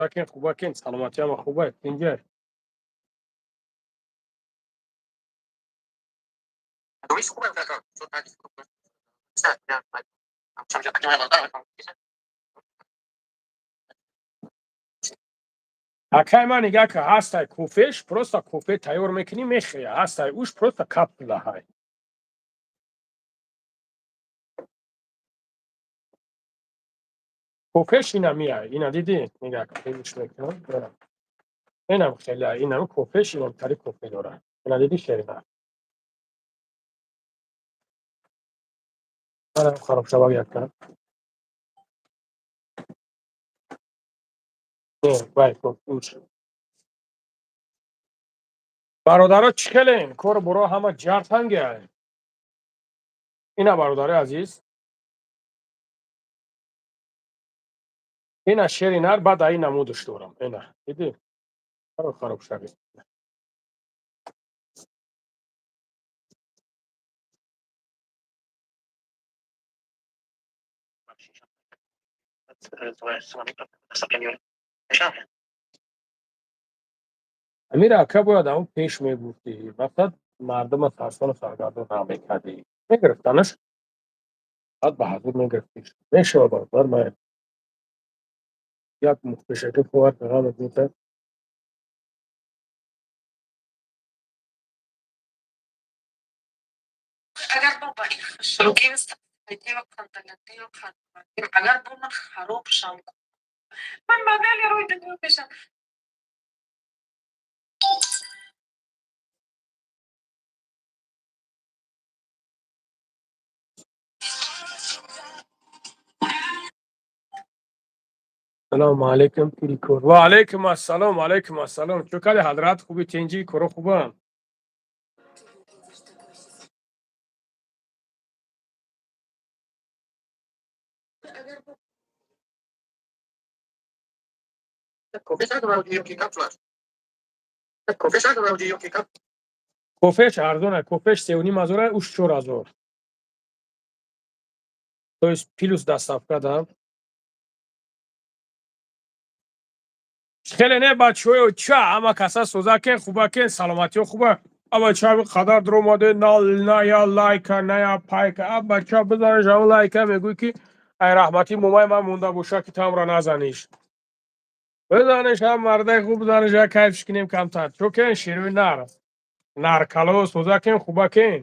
لكن خوبه سلامتی هم خوبه اینجا. Акай ман нигah ки ҳастай кофеш просто кофе тайёр мекунӣ мехӯрӣ ҳастай уш просто капсула ҳай. Кофеш ина миай ина дидӣ нигah кун уш мекунам инам хеле инам кофеш инам тари кофе дорад ина дидӣ шерина манам хароб шавад яккам вай уш бародаро чӣ келен кору боро ҳама ҷартангиай ина бародари азиз ина шеринар баъд ай намудуш дорам ина дидӣ баро хароб шавӣ амир ака бояд ҳамун пеш мегуфтӣ вақт мардума сарсону саргардон намекардӣ мегирифтанаш баъд ба ҳазур мегирифтиш мешава бародар ма як мухташакӣ ховар пиғамат мекард اگر با شوکین استفاده کنم اگر با من خراب شم من مدلی روی دنیا بشم سلام علیکم پیری کور و علیکم السلام چو کلی حضرت خوبی تنجی کرو خوبم кофеш арзона кофеш 3,5 уш 4,000 то есть плюс доставка да хеле не бачаҳоё ча ҳама каса сӯзакен хубакен саломатиё хуба абача қадар дуромаде ная лайка ная пайка абача бизаниш ҳамн лайка мегӯй ки ай раҳмати момаи ман монда боша ки тамро назаниш бизаниш ҳам мардаи хуб бизаниш як кайфш кунем камтар чо кен широи наркало сӯзакен хубакен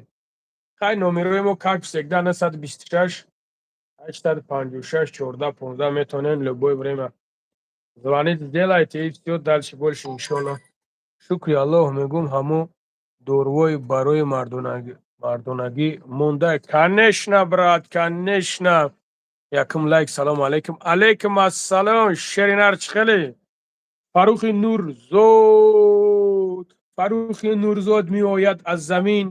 хай номерои мо как 926 856 14 15 метонем любое время звонить сделайте и всё дальше больше иншаллах шукри Аллоҳ мегӯм ҳамун дорувои барои мардонагӣ монда конечно брат конечно якум лайк салому алейкум алейкум ассалом шеринар чӣ хеле фаррухи нурзод меояд аз замин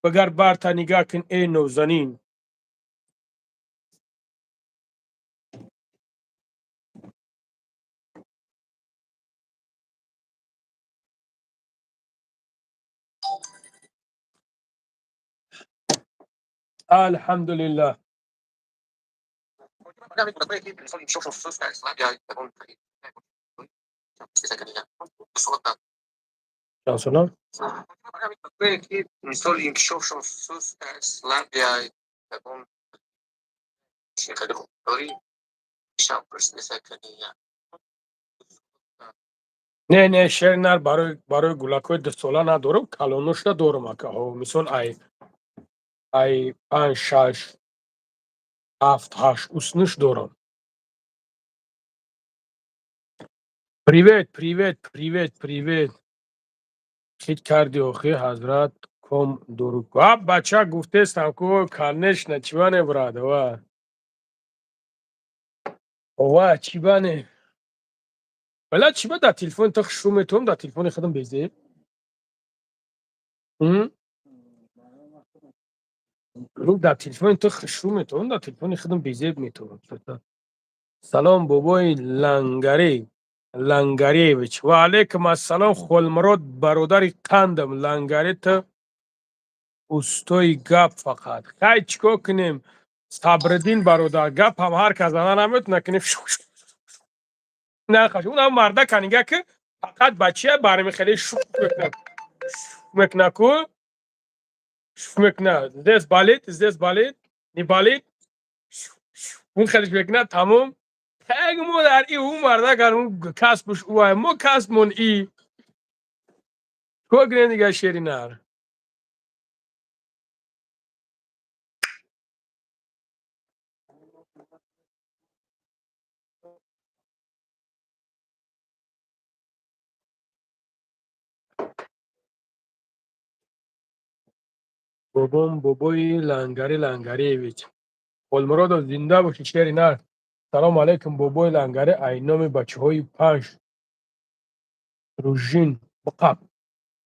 бигар барта нигоҳ кун эй нозанин الحمدلله شانسونا не шеринар барои гулакҳои дусола надорам калонушта дорам акаҳо мисол ай 5 6 7 8 уснуш дорам привет хит карди охи ҳазрат ком дуруд бача гуфтестам ку конечно чиване брат ва чиване вала чиба дар телефони то хушрӯ метавонам дар телефони худам безеб дар телефони то хушрӯ метавонам дар телефони худам безеб метавонам салом бобои лангариевич ва алейкум ассалом холмурод бародари қандам лангарита устои гап фақат хай чикор кунем сабриддин бародар гапам ҳар кас зада наметона кунем نه خواهش اونم مرده کنیگه که فقط بچه برمی خیلی شوک میکنه کو شوک میکنه здесь болит не болит اون خیلیش میکنه تمام تگ مو در ای اون مرده کن اون کسبش اوه ما کسبمون ای کو گرین دیگه شیری نر بابام بابای لنگری ویچ قلمراد زنده باشی شیری نر سلام علیکم بابای لنگری اینام بچه های 5 روژین بقب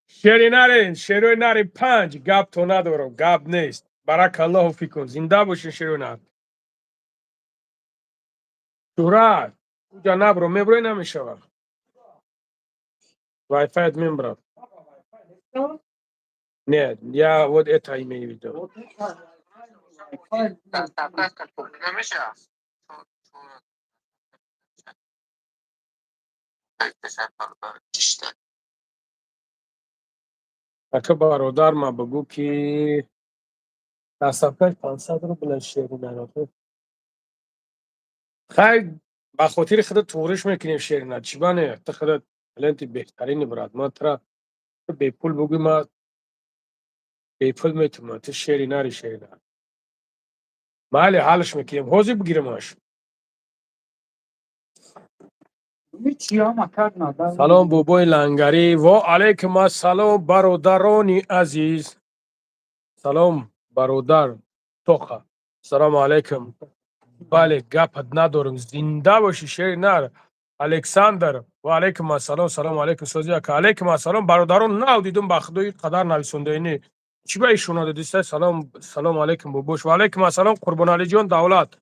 شیری نرین شیروی نری 5 گپ تو ندارم گپ نیست برک الله فیکن زنده باشین شیروی نر شورت کجا نبرو میبروی نمیشه وای فایت میبرم نه یا ود اتای میبیدم اکا برادر ما بگو که تصفیق 500 رو بلند شیری نرافه خیلی با خاطر خودت تورش میکنیم شیری نر چی بانه تا خودت بلندی بهترینی برات ما ترا به پول بگوی ما به پول میتونم تو شیری نری شیری نر مالی حالش میکنیم حوزی بگیرمش سلام بابای لنگری و علیکم السلام برادرانی عزیز سلام برادر توخه سلام علیکم بله گپت ندارم زنده باشی شیر نر الکساندر و علیکم السلام سلام علیکم سوزی اکا علیکم السلام برادران ناو دیدم با خدای قدر نویسنده اینی چی به ایشونا دادیسته سلام علیکم بابوش و علیکم السلام قربان علی جان دولت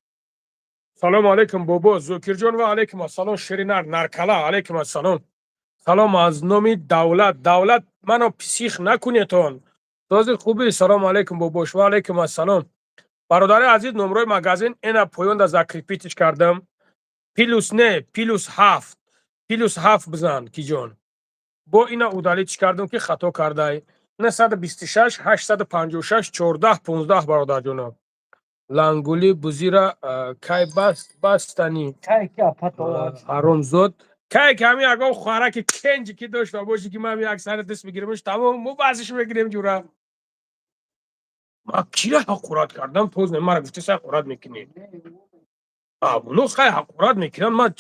سلام علیکم بابا زوکیر جان و علیکم السلام شیرینر نرکلا علیکم السلام سلام از نومی دولت منو پسیخ نکنیتون دوست خوبی سلام علیکم بابوش و علیکم السلام برادر عزیز نمره مگزین اینا پویند از اکریپیتش کردم پیلوس نه پیلوس هفت بزن کی جان با اینا اودالیتش کردم که خطا کرده 926 856 14 15 برادر جانم لنگولی بزیرا کای بستنی حرومزاد کای که همین اگه خوراک کنجی که داشته باشی که من اکثر دست بگیرمش تمام مو بازش بگیریم جورا ما کی را حقارت کردم توز مرا گفتی سر حقارت میکنی اونو خیلی حقارت میکنن ما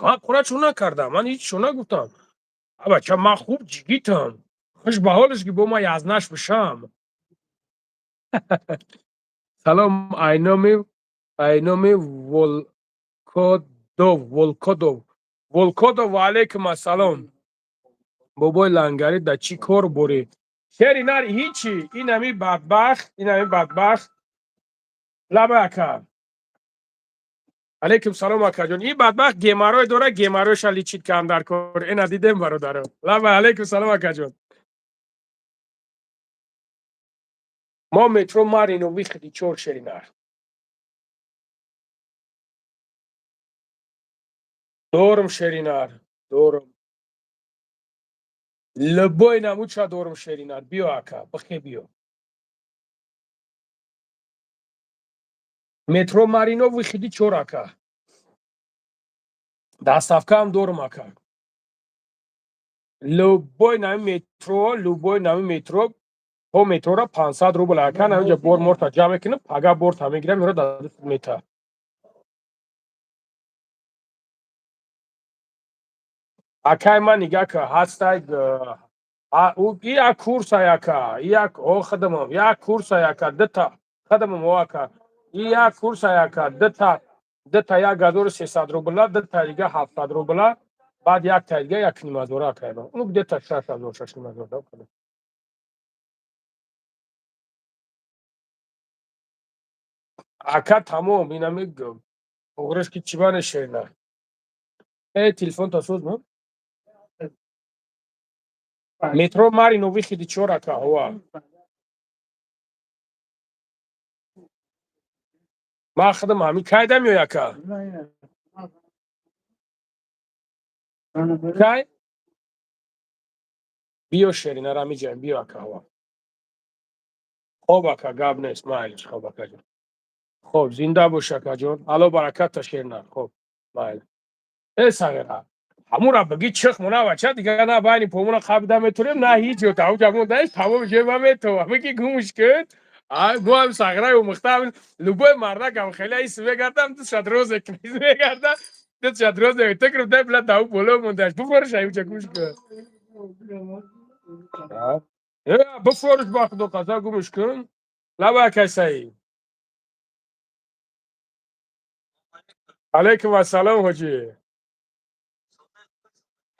حقارت شو نکردم من هیچ شو نگفتم بچه ما خوب جگیتم خوش به حالش که با ما یزنش بشم سلام اینامی ولکودو و علیکم السلام بابای لنگری در چی کار بوری شیری نر هیچی اینمی بدبخت لبه اکا علیکم سلام اکا جان این بدبخت گیماروی داره گیمارویش لیچید کم در کار این دیدم برادرم لبه علیکم سلام اکا جان ما مترو مارینو ویخدی چور شیری نر دورم شیری نر دورم لبای نمود شا دورم شیری نر بیو اکا بخی بیو مترو مارینو ویخدی چور اکا دستافکا هم دورم اکا لوبوی نمی مترو تو مترو را 500 روبل اکا نمی بور مرتا جمع کنم پگا بور تا میگیرم میرو دادست میتا اکای من نگاه که هستای او یا کورس اکا یا او خدمم یا کورس اکا دتا خدمم واکا یا کورس اکا دتا یا گادور 300 روبلا دتا دیگه 700 روبلا بعد یک تا دیگه یک نیم ازوره اکا اونو دتا 6 نیم ازوره اکا تمام اینا میگم اغرش که چی بانه شیرنه تلفن تا سوز مو مترو ماری نوی خیلی چورا که هوا ما خدم همی کایدم یا یکا چای بیا شیرین آرامی جان بیا اکا خوب اکا گاب نیست مایلش خوب اکا جان خب زنده باش اکا جان الله برکت تا شیرین خب مایل ای صغیره همون را بگی چخ مونا بچه دیگه نه باینی پومونا خوابیده میتونیم نه هیچ و تاو جمعون داشت تمام جیبه میتو بگی گوش کن بو هم صغیره و مختم لبوی مردک هم خیلی ایسی بگردم تو شد روز کنیز بگردم تو شد روز تکرم ده بلا تاو پولو موندش بفرش ایوچه گوش کن بفرش با خدو قضا گوش کن لبا کسی علیکم السلام حجی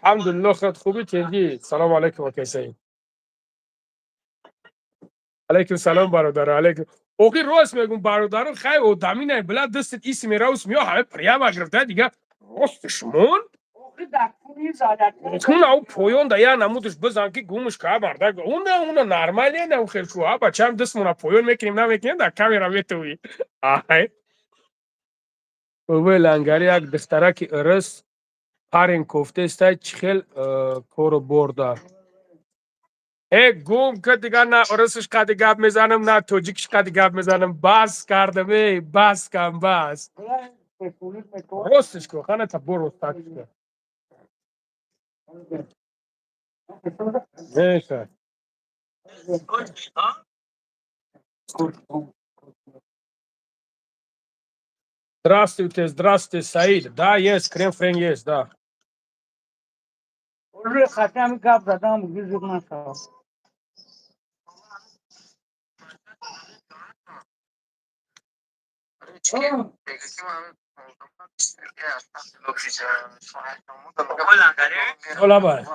الحمدلله خد خوبی تنگی سلام علیکم کسی علیکم سلام برادر علیکم اوکی راست میگم برادر خیلی آدمی نه بلا دستت ایسی میره و سمیا همه پریا گرفته دیگه راستشمون اون او پویون ده یا نمودش بزن که گومش که برده اون نرمالیه نه خیلی شوها بچه هم دستمون پویون میکنیم نمیکنیم در کامیرا میتوی آهای اوه لنگری یک دخترک ارس پارین کوفته است چخیل کورو برده گم که دیگه نه ارسش قدی گپ میزنم نه توجیکش قدی گپ میزنم بس کردم بس کم بس راستش که خانه تا برو تاکش که میشه Здравствуйте, Саид. Да, есть, крем-френ есть, да. уже хотя бы гап задам, вижу на стол. حالا باید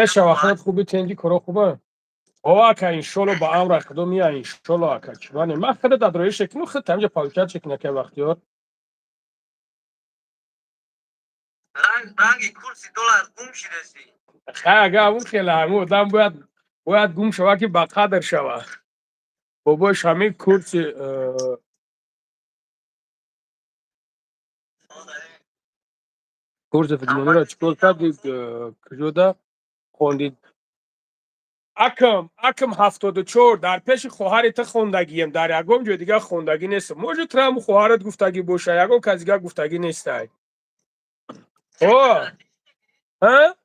میشه وقت خوبی تنجی کرو خوبه او اکا انشالله با امر خدا میاد انشالله اکا چیوانی من خود دادروی شکنو خود تمجا پاوکت شکنه که وقتی ها رنگ کرسی دلار گم شده سی خیلی اگه همون خیلی همون آدم باید گم شوه که با قدر شوه باباش همین کرسی کرسی فیدیونی را چکول کردید کجوده خوندید اکم 74 در پیش خواهر تا خوندگیم در یگم جای دیگه خوندگی نیست موجود ترم خواهرت گفتگی باشه یگم کسی دیگه گفتگی نیست او ها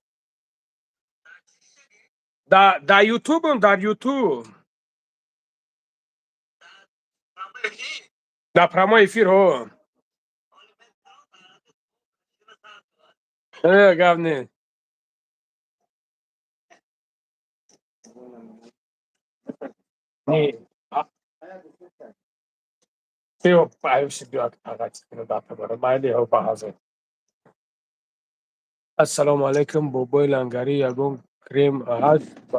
در یوتیوب هم در یوتیوب در پرما افیر ها گفت نه نه پیو پایوش بیاد آقات کنه داتا برای مایلی ها پاهزه السلام علیکم بابای لنگری یگم کریم هست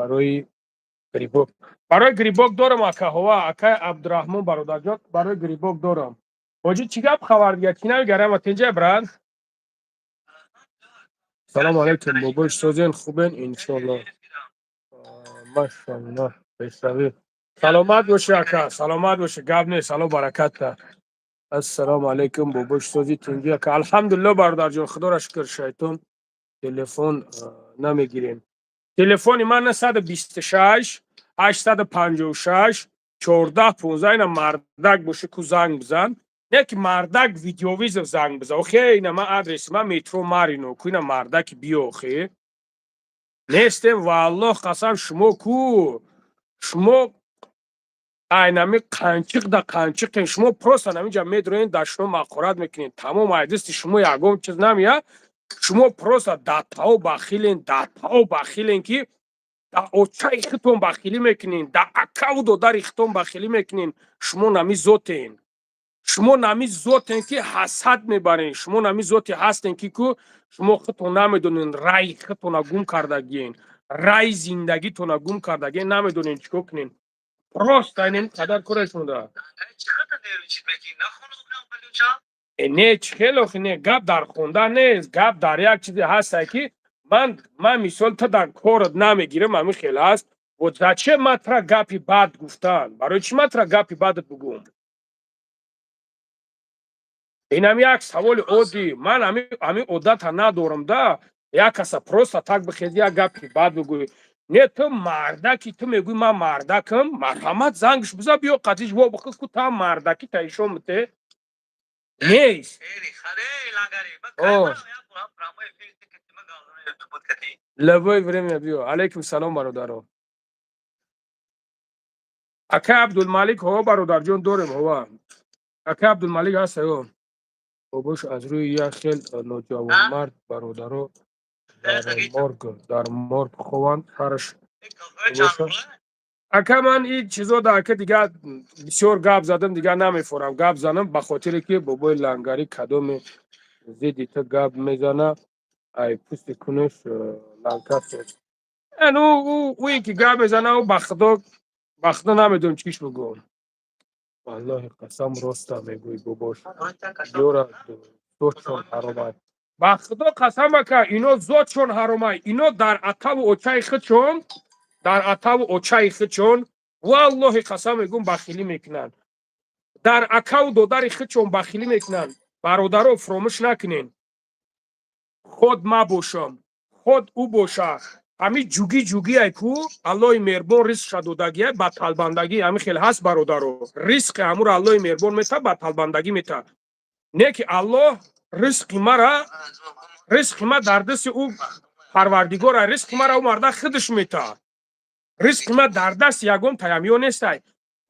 برای گریبوک دارم اکا هوا اکا عبدالرحمن برادر جان برای گریبوک دارم واجی چی گپ خبر دیگه کی نمیگرم تینجا برند سلام علیکم بابای سوزن خوبن انشالله ماشاءالله بسوی سلامت باشه اکا سلامت باشه گپ نیست سلام برکت ده السلام علیکم بابای سوزی تینجا اکا الحمدلله برادر جان خدا را شکر شیطان تلفن نمیگیریم تلفن من 126 856 14 15 اینا مردک باشه کو زنگ بزن نه که مردک ویدیویز زنگ بزن اوکی اینا من آدرس من مترو مارینو کو اینا مردک بیا اوکی نیستم والله قسم شما کو شما اینمی قنچق دا قنچق شما پروست نمیجا میدروین دا شما مقورت میکنین تمام ایدست شما یگم چیز نمیه شما پروست دا تاو بخیلین که دا اوچا ریختون بخیلی میکنین دا اکاو دو در ریختون بخیلی میکنین شما نمی زوتین شما نمی زوتین که حسد میبرین شما نمی زوتی هستین که شما خودتون نمیدونین رای خودتون گم کردگین رای زندگی تون گم کردگین نمیدونین چیکار کنین راست این قدر کورشون دا چقدر دیرو چی بگی نخونو بگم بلوچا نه چخیلو نه گپ در خوندن نیست گپ در یک چیزی هست که من مثال تا در کارت نمیگیرم همین خیلی هست و در چه مطرح گپی بد گفتن برای چی مطرح گپی بدت بگم اینم یک سوال عادی من همین عادت ندارم دا یک کس پروستا تک بخیز یک گپی بعد بگوی نه تو مردکی تو میگوی من مردکم مرحمت زنگش بزا بیا قدیش وا بخوز که تو مردکی تایشون مته نیست اوه لبوی بریم بیا علیکم سلام برادرم اکا عبدالمالک هوا برادر جون داریم هوا اکا عبدالمالک هست هوا باباش از روی یک خیل نوجوان مرد برادرو در مرگ خوان سرش اکا من این چیزا در که دیگه بسیار گپ زدم دیگه نمیفورم گپ زنم به خاطر که بابای لنگری کدام زیدی تو گپ میزنه ای پوست کنش لنکست اینو او که گپ میزنه او بخدا نمیدونم چیش بگم والله قسم راست میگوی باباش جورا دوچون حرامت با خدا قسم که اینا زودشون حرامه اینا در عطا و اوچای خودشون در عطا و اوچای خودشون والله قسم میگم بخیلی میکنن در عکا و دودر خودشون بخیلی میکنن برادرو فراموش نکنین خود ما باشم خود او باشه همین جوگی ایکو الله مهربان ریسک شدودگی با طالبندگی همین خیلی هست برادرو ریسک امور الله مهربان میته با طالبندگی میته نه که الله ریسک ما در دست او پروردگار ریسک ما را او مرده خودش میته ریسک ما در دست یگون تیمیو نیست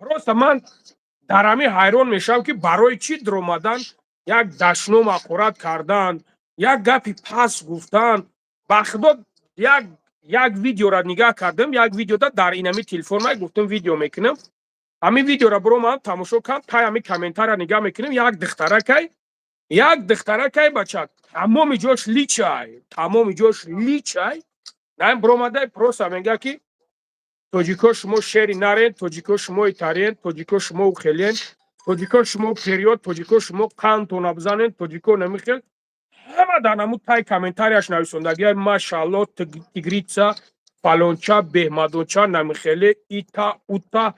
راست من در همین حیران میشم که برای چی در اومدن یک دشنام اقورت کردن یک گپی پس گفتن بخدا یک ویدیو را نگاه کردم یک ویدیو در اینمی تلفن من گفتم ویدیو میکنم همین ویدیو را برو من تماشا کنم تا همین کامنتار را نگاه میکنم یک دخترکای بچه تمام جوش لیچای نه برو اومده پروسا میگه که توجیکو شما شعری نرین توجیکو شما ایتارین توجیکو شما خیلین توجیکو شما پریود توجیکو شما قند و نبزنین توجیکو نمیخیل همه در نمود تای کامنتاریش نویسندگی ماشاءالله تیگریتسا فالونچا بهمادونچا نمیخیلی ایتا اوتا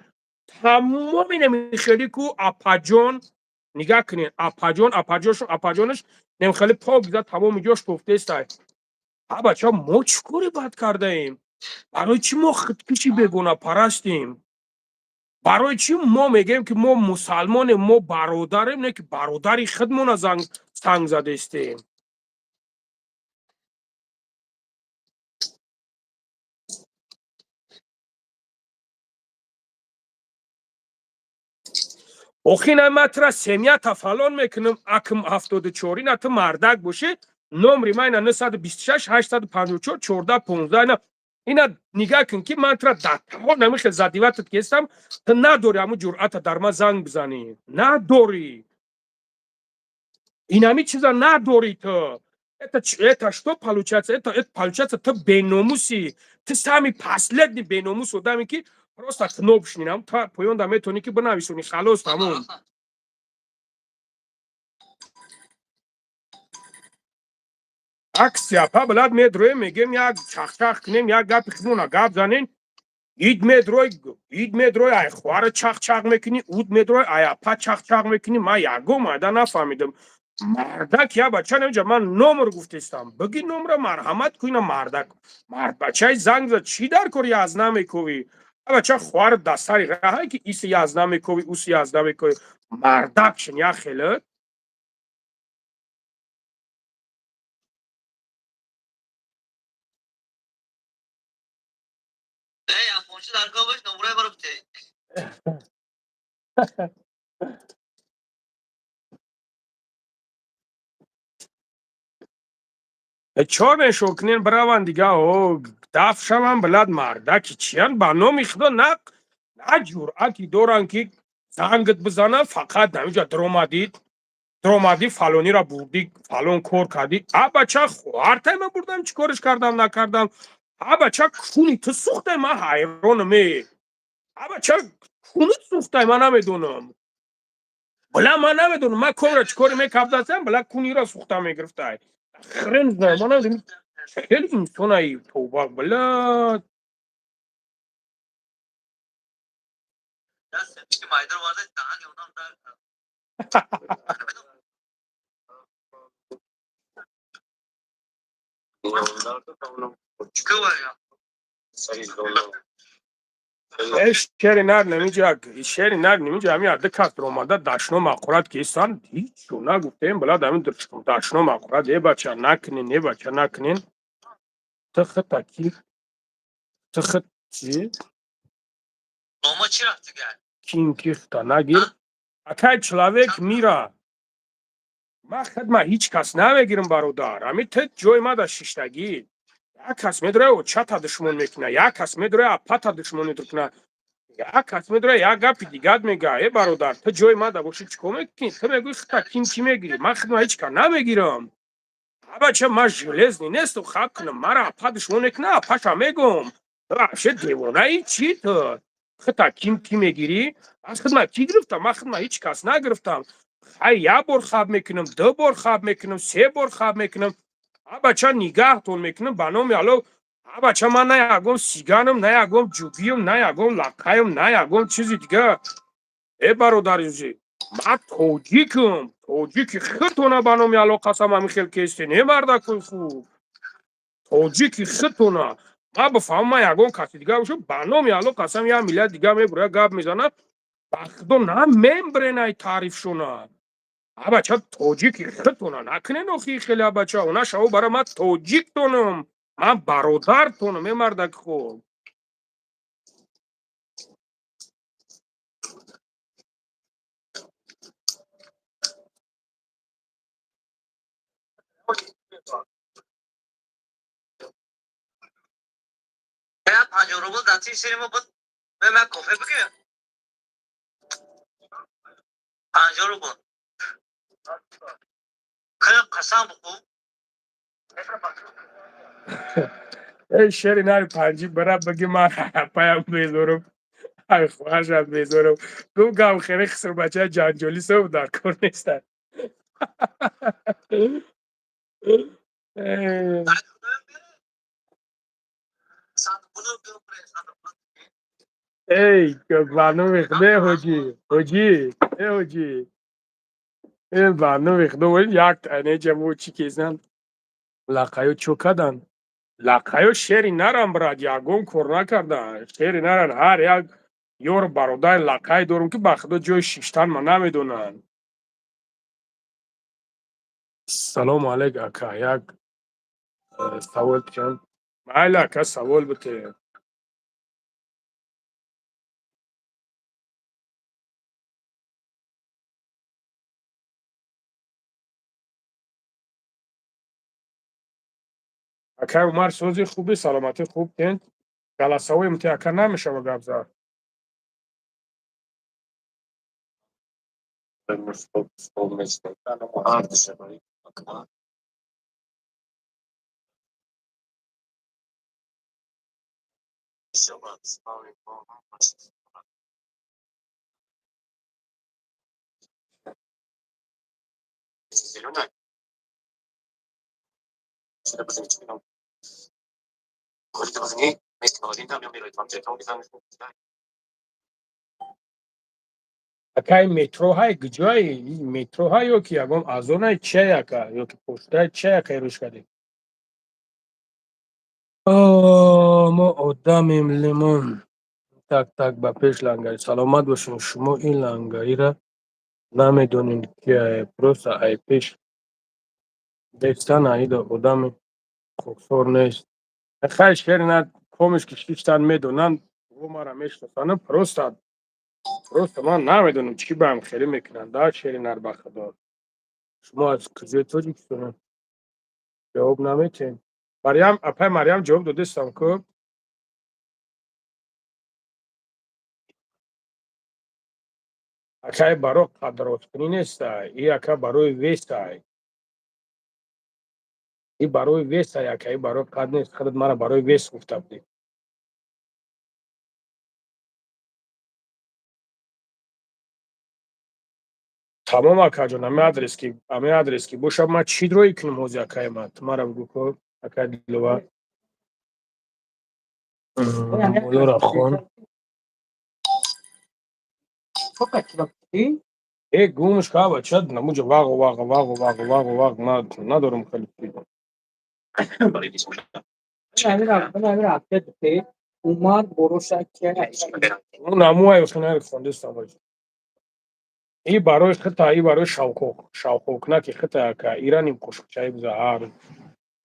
تمام نمیخیلی کو اپاجون نگاه کنین اپاجونش نمیخیلی پاک زد تمام جاش پفته است بچه ها ما چکوری بد کرده ایم برای چی ما خودکشی بگونه پرستیم برای چی ما میگیم که ما مسلمان ما برادریم نه که برادری خودمون سنگ زده استیم آخی نمت را سمیت فلان میکنم اکم 74 نه تو مردک باشه نمری من 926 854 14 15 نه اینا نگاه کن که من را در تمام نمیخه زدیوتت که استم تو نداری همون جرأت در ما زنگ بزنی نداری این همی چیزا نداری تو это что получается это получается ты беномуси ты сами последний беномус одами ки просто кнопочный та поёнда метони ки бинависони халос тамом аксия па билад медроем мегем як чахчах кунем як гапи худуна гап занен ид медрой ай хвара чахчах мекунӣ уд медрой ай апа чахчах мекунӣ ман ягон майда нафаҳмидам мардак я бача намеҷа ман номро гуфтестам биги номро марҳамат куина мардак мард бачаи занг зад чӣ дар кори язна мекувӣ бача хвар дастари раҳай ки иси язна мекувӣ уси язна мекувӣ мардак шин я хелат چهار مشوکنین براون دیگه او دف شوم بلد مردکی چیان با نومی خدا نه جرأتی دارن که زنگت بزنه فقط نمیجا درآمدی فلانی را بردی فلان کار کردی بچه خوارتای من بردم چی کارش کردم نکردم بچه کونی تو سوخته من حیرانم بچه کونی سوخته من نمیدونم بلا من نمیدونم من کار را چی کاری میکردم بلا کونی را سوخته میگرفته خرند نه من نمیدونم خیلی انسان ای توبه بلا Çıkı var ya. şerinar nemeyecek. Şerinar nemeyecek. Hem yerde kastromada daşno makurat kesan hiç şuna gutayım bula demin dırçkım. Daşno makurat e baça naknin e baça naknin. Tıkı taki. Tıkı çi. Noma çıraktı gel. Kim kiftana gir. Akay çlavek mira. ما خدمه هیچ کس نمیگیرم برادر همین ته جای ما در شیشتگی یک کس میداره و چه تا دشمن میکنه یک کس میداره اپا تا دشمن میکنه یک کس میداره یک گپی دیگه میگه ای برادر تو جای ما در باشی چیکار میکنی تو میگوی خطا کی میگیری من خدمه هیچ کس نمیگیرم بچه ما ژلزنی نیست و خب کنم مرا اپا دشمن میکنه اپاشا میگم تو افشه دیوانه ای چی تو خطا کی میگیری از خدمه کی گرفتم من خدمه هیچ کس نگرفتم یک بار خواب میکنم دو بار خواب میکنم سه بار خواب میکنم بچه نگاهتون میکنم بنام یالو بچه من نه یکم سیگانم نه یکم جوبیم نه یکم لکایم نه یکم چیزی دیگه ای برادرزی من توجیکی خطونه بنام یالو قسم همی خیل کستی نه مردکوی خوب توجیکی خطونه من بفهم من یکم کسی دیگه باشم بنام یالو قسم یه میلیارد دیگه میبره گپ میزنه بخدو نه ممبرنای تعریف شونه بچه توجیکی خطونه نکنه نخی خیلی بچه اونا شو برای من توجیک تونم من برادر تونم این مردک خوب Ben pancarımı da tişirimi bu. Ve ben kafe bakıyorum. Pancarı bu. Kaya kasam bu. ای شری نری پنجی برم بگی من پایم بیزورم ای خواشم بیزورم گم گم خیلی خسر بچه جنجالی سو در کار نیستن Sen bunu görmeye ای برنامه ویخته حجی ای حجی این برنامه ویخته ولی یک تنه جمعو چی کسن لقایو چوکدن لقایو شری نرم براد یکم کور نکردن شری نرن هر یک یور برادر لقای دارم که بخدا جای شیشتن ما نمیدونن سلام علیک اکا یک سوال چند مایل اکا سوال بته اکا عمر سوزی خوبی سلامتی خوب کن جلسه های متی اکا نمیشه و گبزار اکا این مترو های گجایی این مترو های یو که یکم ازونه چه اکا یو که پشته چه اکا روش کردی ما آدمیم لیمون تک تک به پیش لنگری سلامت باشین شما این لنگری را نمیدونین که پروسه ای پیش دستان ایده آدم خوکسور نیست خیلی شکری نه کمش که شیشتن میدونن او ما را میشناسن پروسه من نمیدونم چی به هم خیلی میکنن در شیری نر بخدا شما از کجای توجیکستان جواب نمیتین مریم اپای مریم جواب دادستم که اکای برای قدراتکنی نیست ای اکای برای ویست ای برای ویست اکای برای قد نیست خودت مرا برای ویست گفته بودی تمام اکا جان همه ادرس کی باشم ما چی دروی کنیم حوزی اکای ما تمارا بگو که اکای دیلوه مولور اخوان ای گومش که بچه نموجه واقع ندارم خیلی من رفته اومد بروشک کرد اون نموهای خنر خوندستان باید ای برای خطا ای برای شاوکوک نه که خطا که ایرانیم کشک چای بزهار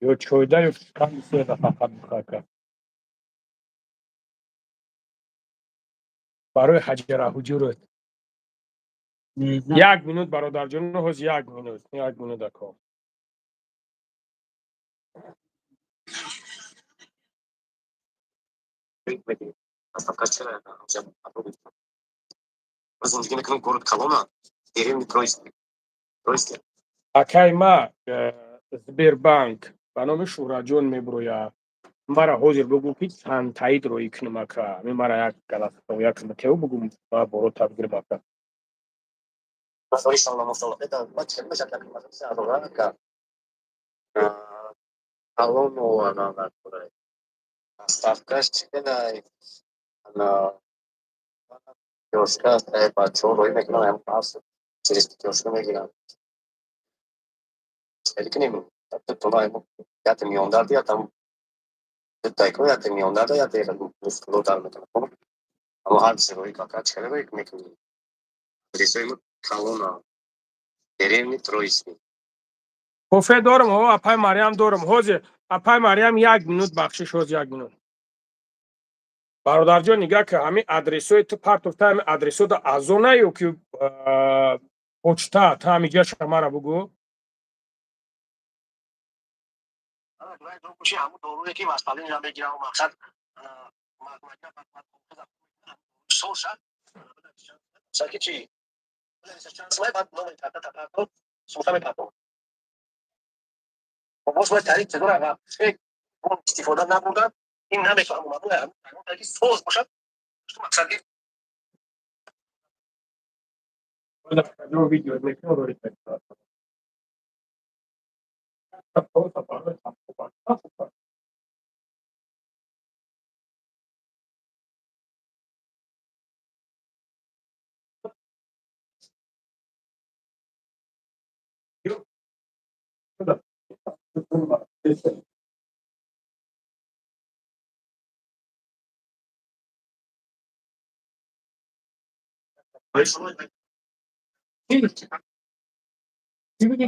یا چویده یا کمی سیده فقط بخواه برای حجره حجورت یک مینوت برادر جان هست یک مینوت اکو اکای ما Сбербанк ба номи Шӯраҷон мебирояд. Мара ҳозир бугу ки чанд таъид роҳӣ кунам ака. Ми мара як галаста як матео бугу ба боро табгир бака. Кофе дорам ҳо апай Марьям дорам ҳозир апай Марьям як минут бахшиш ҳоз як минут. Бародарҷон нигах ки ҳамин адресои ту партофта ҳамин адресода аз он аю ки почта та ҳамиҷаша мара бугу.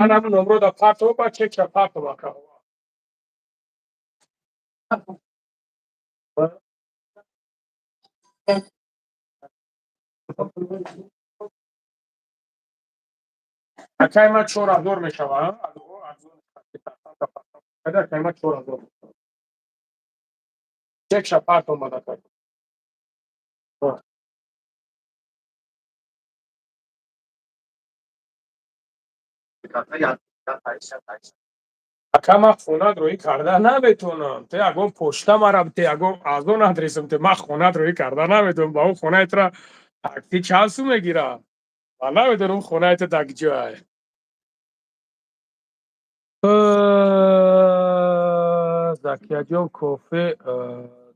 Ман ҳамин номрода партова ба чекша партова ка. Акай ма 4000 мешавад. Акай ма 4000. Чекша партова мадака. Ака ман хонадроӣ карда наметавонам. Те ягон почта марам, те ягон аз он адресам, те ман хонадроӣ карда наметавонам. Ба он хонаятра такси чанд сум мегирад? Ман наметавонам хонаята дар ҷое. Закияҷон кофе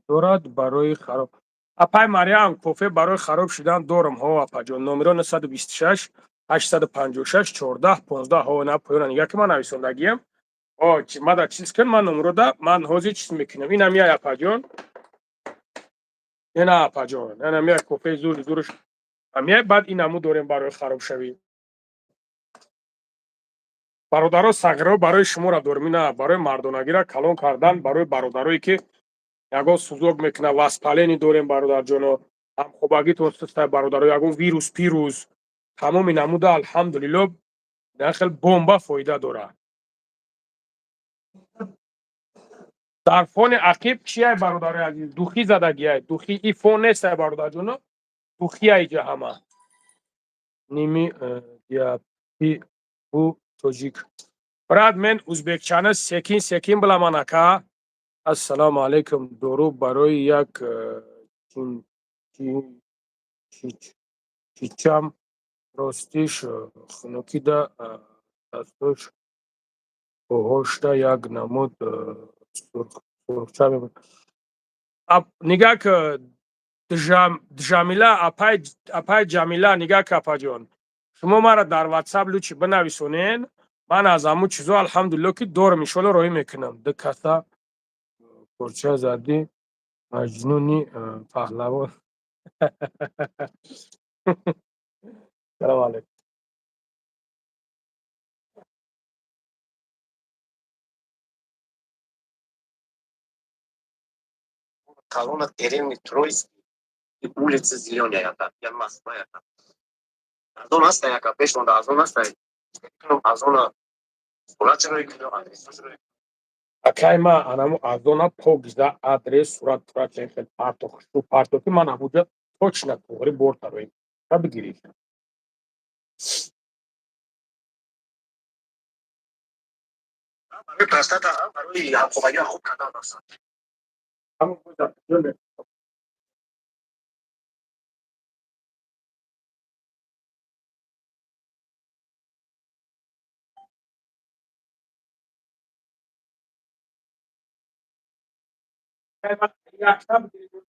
дорад барои хароб. Апай Марьям кофе барои хароб шудан дорам ҳо апаҷон. Номеро 926 856 14 15 ҳо на поёна нига ки ман нависондагиам. Чи мада чиз кун ман номерода ман ҳозир чиз мекунам. Инам я апаҷон. Ина апаҷон. Инам я кофе зуруш. Амия баъд инаму дорем барои харобшавӣ. бародаро сағиро барои шуморо дорем. Ина барои мардонагиро калон кардан барои бародарое ки ягон сӯзок мекунад васпалени дорем бародарҷоно. Ҳамхобагитон сустай бародаро ягон вирус пирус тамоми намуда алҳамдулилло дахил бомба фоида дорад. дар фони ақиб чияй бародарои азиз духӣ задагияй. Духӣ и фон нестай бародарҷоно. Духияй ҷа ҳама. Ними диапи бу тоҷик. Брат мен узбекчана секин биламан ака. Ассалому алайкум. Дору барои як чичам ростиш хунукида дастош боҳошта як намуд сурхча мебуд. Нигак Джамила апай Ҷамила нигак апаҷон. Шумо мара дар WhatsApp лучи бинависонен. من از همون چیزا الحمدلله که دارم انشالله راهی میکنم ده کسا پرچه زدی مجنونی پهلوان سلام علیکم Колонна Терени Тройский и улица Зеленая, я Москва. Азон аста яка пешон да азон аста. Азона Улачрой кидо адрес. акай ма анаму азона погза адрес сурат турат хел партох шу партоки ман абуҷа точно туғри борта рои ка бигирӣ Барои простата, барои ҳамхонагӣ хуб кардан аст. ҳамон буда ҷоне акай ма якта бигирӣ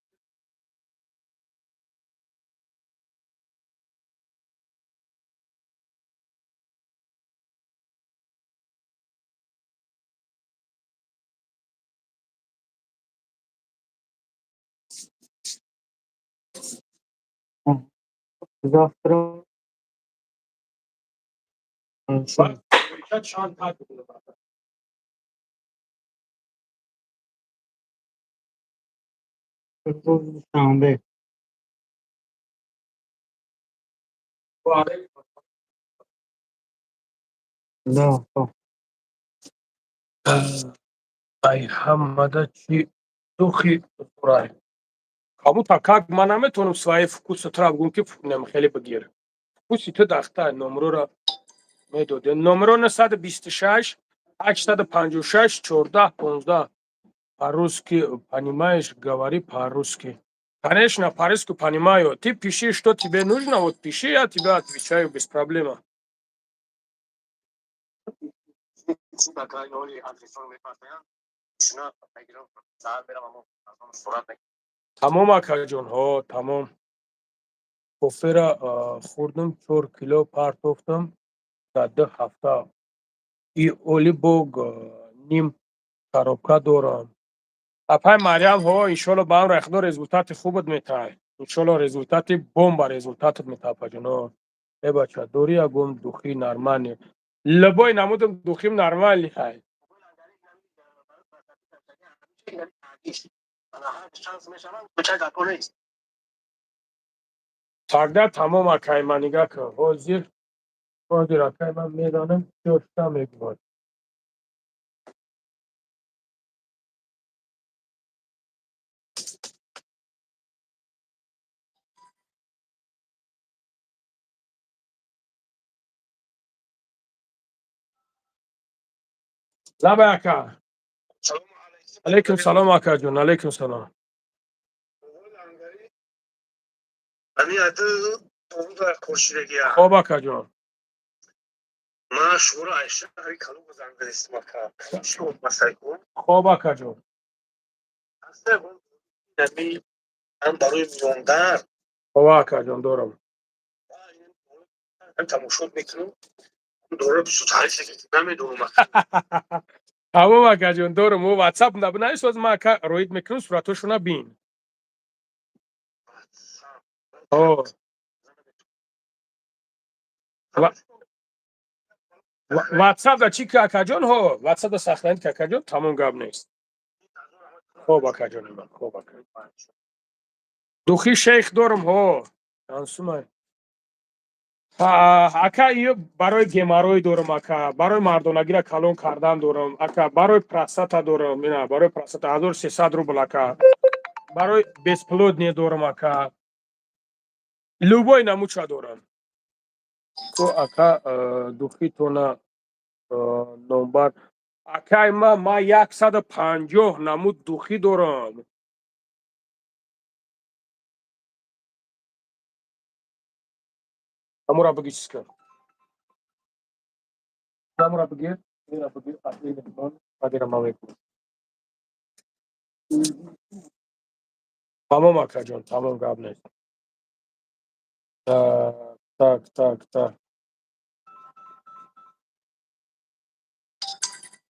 Завтра чанд روز شنبه да خب. ай ҳамада чӣ духи зурай камута как ман наметавонам свои вкусотро бигӯям ки хеле бигир вкуси ту дахта номрора медоде номро 926 856 14 15 по-русски понимаешь говори по-русски конечно по-русски понимаю ты пиши что тебе нужно вот пиши я тебе отвечаю без проблема Суда крайноли адресон мепартаям. Шуна мегирам. Саат берам амо азон сурат мегирам. тамом акаҷонҳо тамом кофера хӯрдам 4 кило партофтам дар 2 ҳафта и олибог ним коробка дорам апай марьямҳо иншолло ба ам рехдо результати хубат метаҳад иншолло результати бомба результатат метаҳад апаҷоно бача дори ягон духи нормале лабой намудам духим нормали ҳай тогда тамом акай ман нигаҳ кун ҳозир акай ман медонам чошта мегӯяд лабай ака алейкум салом акаҷон алейкум салом хоб акаҷон хоб акаҷон хоб акаҷон дорам тамом акаҷон дорам ӯ ватсап нависоз ма ака роид мекунам суратошуна бин ватсапда чӣ ки акаҷонҳо ватсапда сахтаанд ки акаҷон тамом гап нест хоб акаҷони ман хоб ака духи шейх дорам ҳо ансумай ака ё барои геморрой дорам ака барои мардонагира калон кардан дорам ака барои простата дорам ина барои простата 1300 рубл ака барои бесплодие дорам ака любой намуча дорам то ака духитона номбар акай ман 150 намуд духӣ дорам ҳамура бигир чиз кун ҳамура бигир ина бигир агира ман мекунам тамом акаҷон тамом гап нест так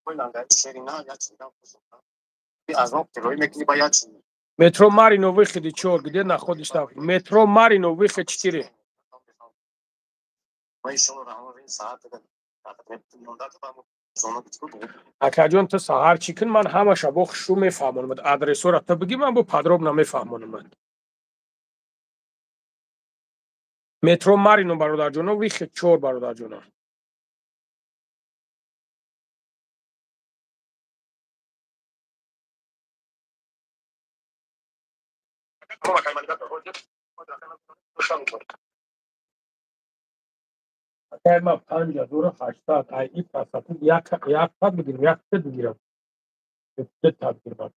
Poi Serena ya China از اون کیلویی میکنی باید چی метро Марино выходе 4, где находишься? Метро Марино выход 4. ما شما رو همون ساعت акаҷон ту саҳар чӣ кун ман ҳама шабо хушу мефаҳмонам адресора ту бигӣ ман бо подробно мефаҳмонам метро Марино бародарҷоно выход 4 бародарҷоно акай ман 5800 ай ин пасату як тат бигирам як тат бигирам тат бигирам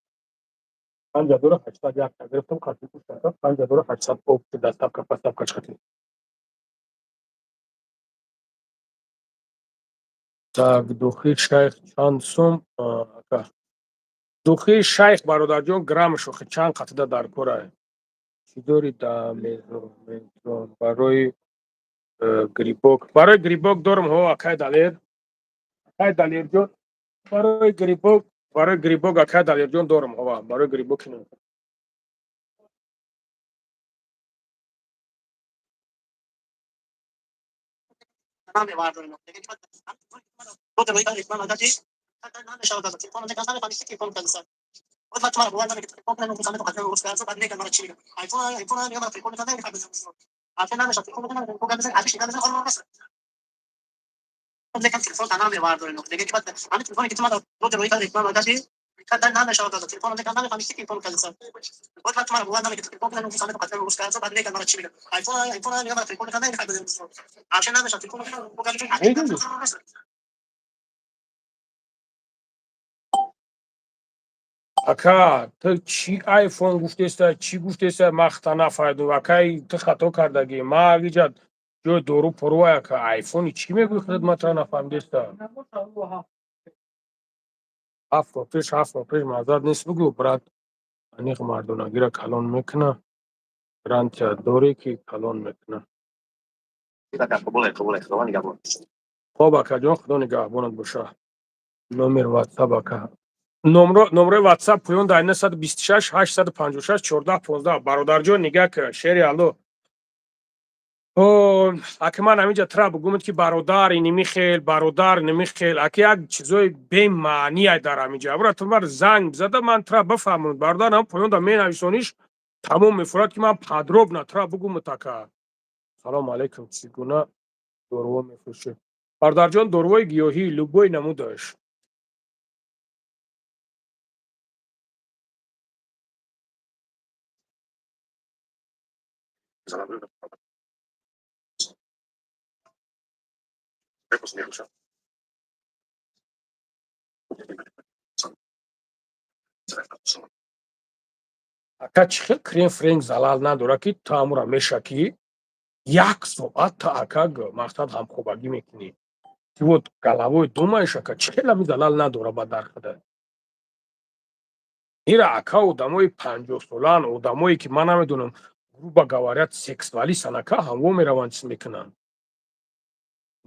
5800 як тат гирифтам қатӣ 5800 об доставка поставкач қатӣ так духи шайх чанд сум ака духи шайх бародарҷон граммашо чанд қатида дар корае чӣ дорӣ да мезон барои грибок дорам ҳо акай далерҷон барои грибок акай далерҷон дорам ҳова барои грибок ака ту чӣ айфон гуфтеста чӣ гуфтеста махта нафаҳмидум акай ту хато кардагӣ ма авиҷад ҷои дору порувай ака айфони чӣ мегӯӣ хидматро нафаҳмидеста 7 пеш маъзарат нест бугӯ брат аниқ мардонагиро калон мекуна гарантия доре ки калон мекуна хоб акаҷон худо нигаҳбонат боша номер ватсап ака номерои ватсап поён дар 926 856 14 15 бародарҷон нигах шери алло ака ман ҳаминҷа тра бугумед ки бародар инимихел бародар нимихел ака як чизои бемаъние дар ҳаминҷа абра ту ман занг бизада ман тра бафаҳмонед бародар ҳам поёнда менависониш тамом мефурад ки ман подробно тра бугумед ака салому алайкум чӣ гуна доруво мефурӯшед бародарҷон дорувои гиёҳӣ любой намудаш ака чӣ хел крем френк залал надорад ки ту ҳамонро мешакӣ як соат та ака мақсад ҳамхобагӣ мекунӣ ки вот галавои думаиш ака чӣ хел ҳамин залал надорад ба дархуда ира ака одамои 50-солаан одамое ки ман намедонам грубо говорят сексуалистан ака ҳамво мераванд чиз мекунанд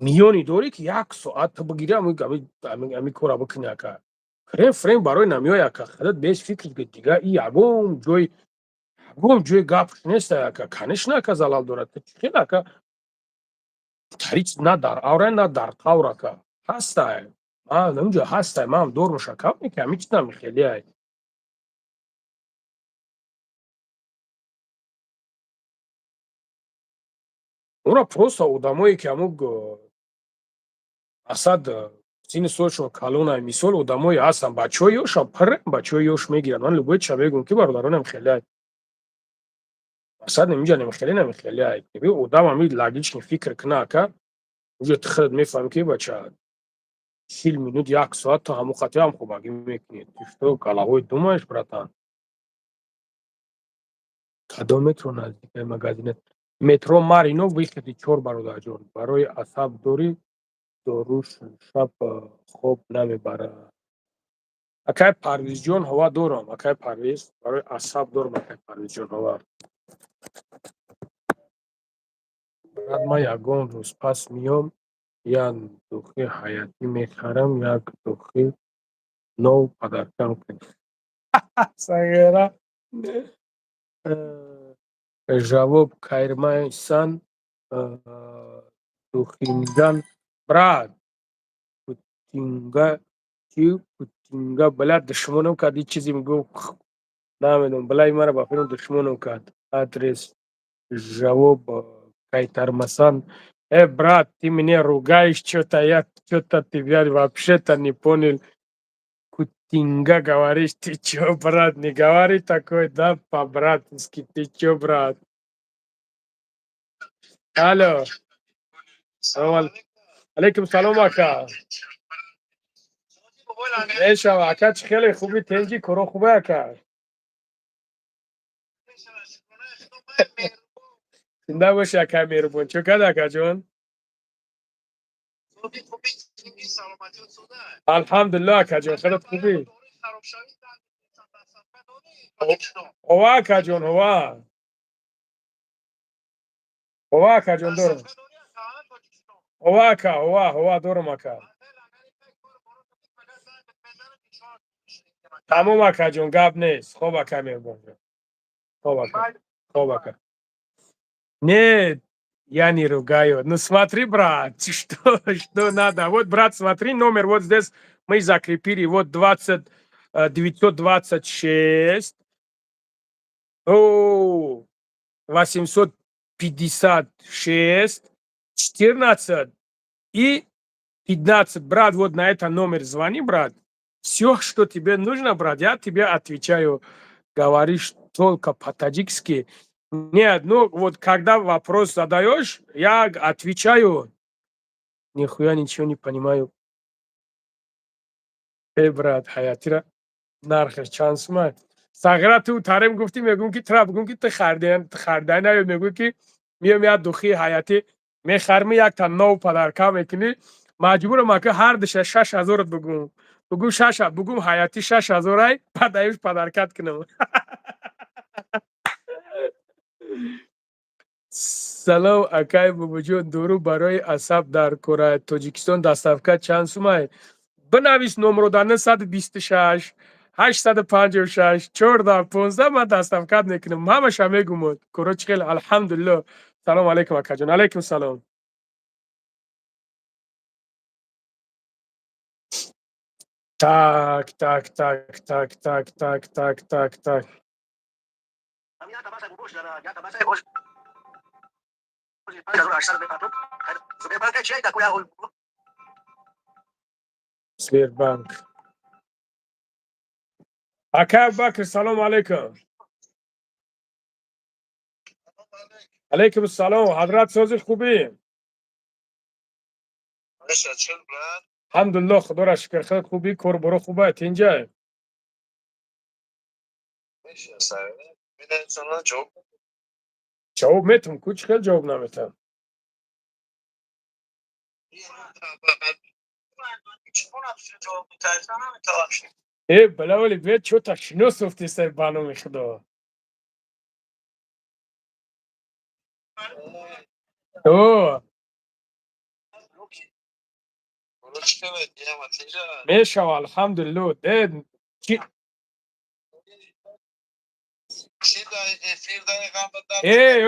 миёни дорӣ ки як соат ту бигирӣ ҳамин кора бикунӣ ака крем френк барои намиёй ака худат без фикр ки дигар ин ягон ҷои гапш нест ака конечно ака залал дорад ту чӣ хел ака тариц на дар авра на дар тавр ака ҳастай ман ҳаминҷо ҳастай манам дорум шакавме ки ҳамин чизам михелиай онро просто одамое ки ҳамун асад синни солшон калонай мисол одамое ҳастанд бачаҳои ёшам пиррен бачаҳои ёш мегиранд ман любоитша мегӯям ки бародаронам хелиай асад инҷа намихелиай одам ҳамин логични фикр куна ака инҷо ту худат мефаҳмӣ ки бача 40 минут як соат ту ҳамон хати ҳамхобагӣ мекунӣ ту что галавои думаиш братан кадом метро наздикаи магазинет метро Марино выходи 4 бародарҷон барои асаб дорӣ дору шаб хоб намебарад акай парвизҷон ҳова дорам акай парвиз барои асаб дорам акай парвизҷон ҳова брат ман ягон рӯз пас миём як духи ҳаятӣ мехарам як духи نو پدرکم کنی سایرا جواب کایرمایسان دخینجان براد پوتینگا پوتینگا بلا دشمنم کرد یه چیزی میگو نمیدونم بلای مرا با فیلم دشمنم کرد آدرس جواب кайтармасан брат ты меня ругаешь что-то я что-то тебя вообще-то не понял кутинга говоришь ты чё брат не говори такой да по-братски ты чё брат алло салам алейкум салом ака эша ака чӣ хеле хуби тенҷи коро хубе ака зинда боши ака меҳрубон чӯ кард акаҷон алҳамдулилло акаҷон халат хубӣ ова акаҷон ова акаҷон дорам ова ака ова дорам ака тамом акаҷон гап нест хоб ака меҳрубон хоб ака не я не ругаю ну смотри брат что надо вот брат смотри номер вот здесь мы закрепили вот 20 926 856 14 и 15 брат вот на этот номер звони брат все что тебе нужно брат я тебе отвечаю говоришь только по-таджикски нет ну вот когда вопрос задаешь я отвечаю нихуя ничего не понимаю брат хаятира нархеш чанд сумай сагра ту тарем гуфтӣ мегӯм ки тра бигӯм ки ту хардай наё мегӯй ки миём я духии ҳаятӣ мехарми якта нов падарка мекунӣ маҷбурам ака ҳардуша 6000 бигӯм бигӯм ҳаятӣ 6000 ай падаюш падаркат кунам салом акай бобоҷон дуру барои асаб дар кораи тоҷикистон доставка чанд сумай бинавис номро дар 926 856 14 15 ман доставкат мекунам ҳамаша мегумон кора чӣ хел алҳамдулилло салом алейкум акаҷон алейкум салом так сбербанк акай абубакр салом алейкум алейкум салом ҳадрат сози хубӣ алҳамдулилло худоро шукр хел хубӣ корборо хубает инҷа ҷавоб метам ку чӣ хел ҷавоб наметам бала вале бед чота шинос уфти сар барноми худо мешава алҳамдулилло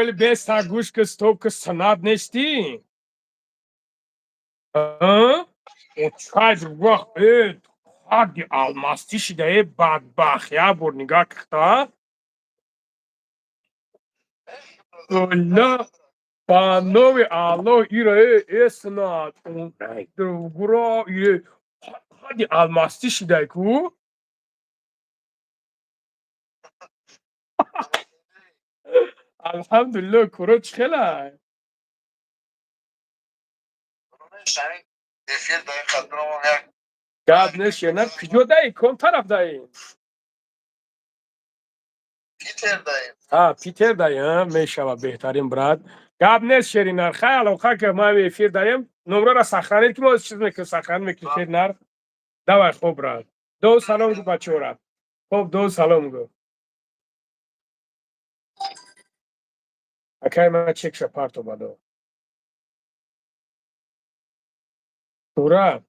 оли беста гӯш ки стопка санад нестӣ чай вақт ҳадди алмастӣ шуда бадбахт як бор нигоҳ карда ба номи аллоҳ иро эснад гуро ҳадди алмастӣ шудай ку алҳамдулилло куро чӣ хелай гап нешена куҷо даи кон тараф даи питер даи мешава беҳтарин брат гап нест шеринар хай алоқа ки ман эфир даем номрора сахранед ки мо чиз мекунем сахран мекунем шеринар давай хуб брат ду салом гу бачора хуб ду салом гу акай ман чекша парту бадо тура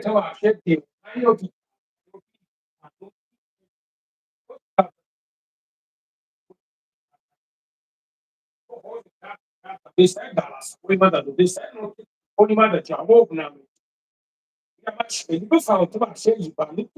تو accetti. Io ti Destek Dallas. Uymadı. Destek Uymadı. Cevap önemli. Ya bak şimdi bu saatte bak şey gibi.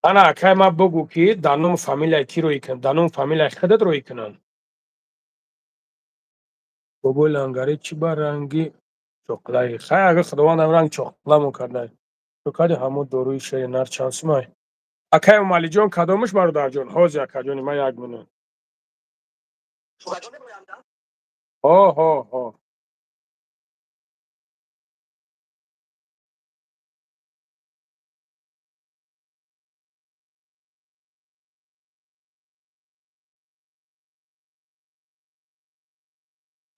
Ana kayma بگو که دانم فامیلای کی روی کن دانم فامیلای خودت روی کنن بابا لنگری چی با رنگی چقلای خیلی اگه خداوند رنگ چقلا میکرده تو کدی همون دوروی شیر نر چانس مای اکای مالی جون کدامش برادر جون حوز یک جونی ما یک منون ها ها ها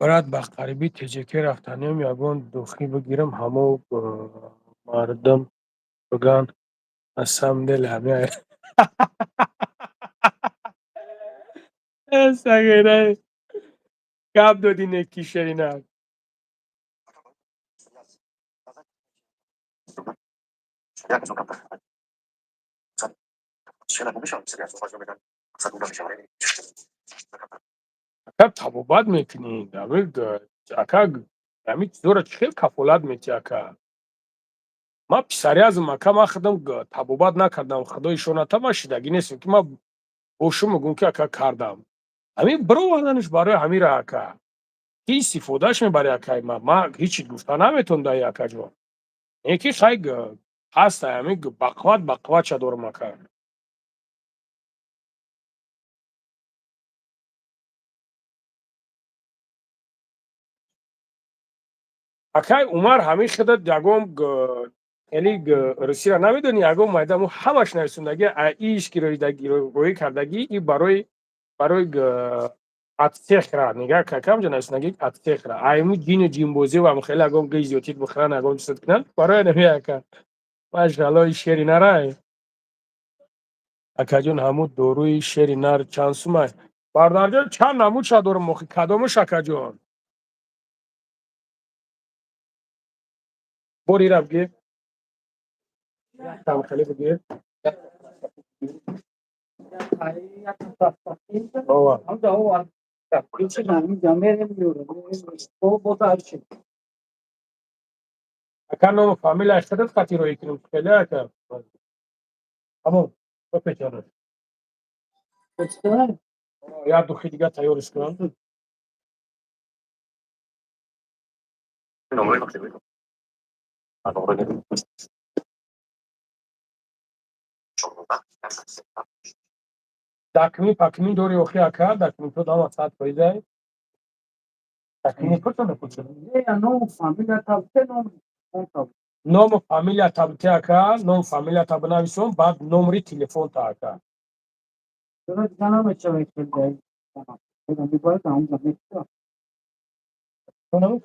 برات با قریبی تجکی رفتنیم یگون دوخی بگیرم همو مردم بگن اسم دل همه سگیره کب دادی نکی شرینم اکا تبوبات میکنی دمیل اکا دمیل زورا چخیل کفولات میتی اکا ما پسری از مکه ما خدم تبوبات نکردم خدای شونتا ما شدگی نیستیم که ما بوشو مگون که اکا کردم همین برو وانش برای همین را اکا کی استفادهش میبری اکا ما هیچی گفته نمیتون دایی اکا جون یکی خیلی هست همین بقوات چه مکان اکای عمر همین خدت یگم یعنی رسی را نمیدونی یگم مایدمو همش نرسوندگی ایش که روی کردگی ای برای اتتخ را نگاه که کم جا نرسوندگی اتتخ را ایمو جین جیمبوزی و هم خیلی اگم گی زیوتیت بخرن اگم چیست کنن برای نمیه که ماشاءالله شیری نرای اکا جون همو دوروی شیری نر چانسو مای باردار جان چند نمود شا دور مخی کدامش اکا جون بوری را بگی کم خیلی بگی بابا Hiç ben de o bu da şey. Acá no familia اشترت خاطر يكون كده acá. Tamam. Öpeceğim. Почитаем. Ya du خیلی تیار اسکان. Non volevo seguire. Ma non volevo. Dakmi pakmi دوری اوخی acá. Dakmi تو دام ساعت پیدا. Dakmi کجا نپوچه. É, não, família tá até não conta. Nome família tabte acá. Nome família tabna visão. Bad número telefone tá acá. Eu não já não mexeu em que daí. Eu não digo então, já mexeu. Não.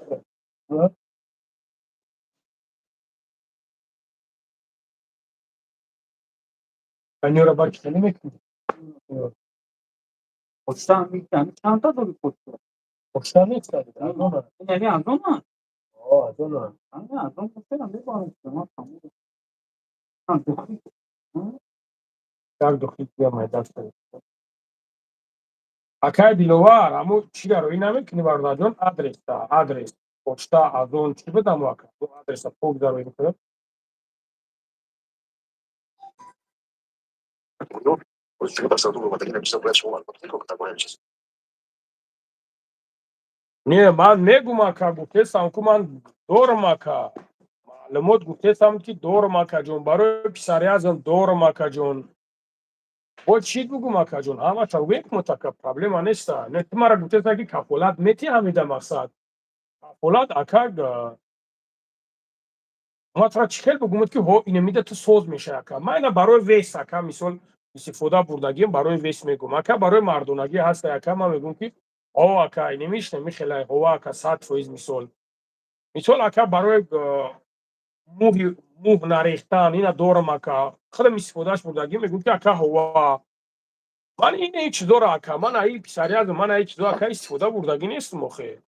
Kanıora bak ne demek mi? Poçtan bir tane çanta dolu poçta. Boştan ne istedim? Azona. Yani azoma. Azona. Hani azom poçtan bir var işte. Ama tamam. Ha, dokuz. Jak do chvíli mají dát. Acá dilovar, amu číga roiname kini vardajon adres. Počta azon či bedam acá. Adresa pok da roin kre. Poi ci passa tu ma perché precisa presso un altro dico che sta con il Niye man ne gumaka gufte sam kuman dormaka. Malumat gufte sam ki dormaka jon baro pisariazon dormaka jon. O çi gumaka jon ama tawek mutaka problema nesta. Ne tumara gufte sa ki kafolat meti hamida maksad. Kafolat akag матра чихел бугумад ки ҳо инамида ту соз мешака. Ма ина барои вес ака мисол истифода бурдагим барои вес мегум. Ака барои мардонагӣ ҳаста ака ма мегум ки ҳо ака инамишна михелай ҳова ака 100% мисол. Мисол ака барои мӯҳ нарехтан ина дорам ака. Худам истифодааш бурдагим мегум ки ака ҳова. Ман ин чизоро ака ман аи писариазм ман аи чизо ака истифода бурдагӣ нестум охе.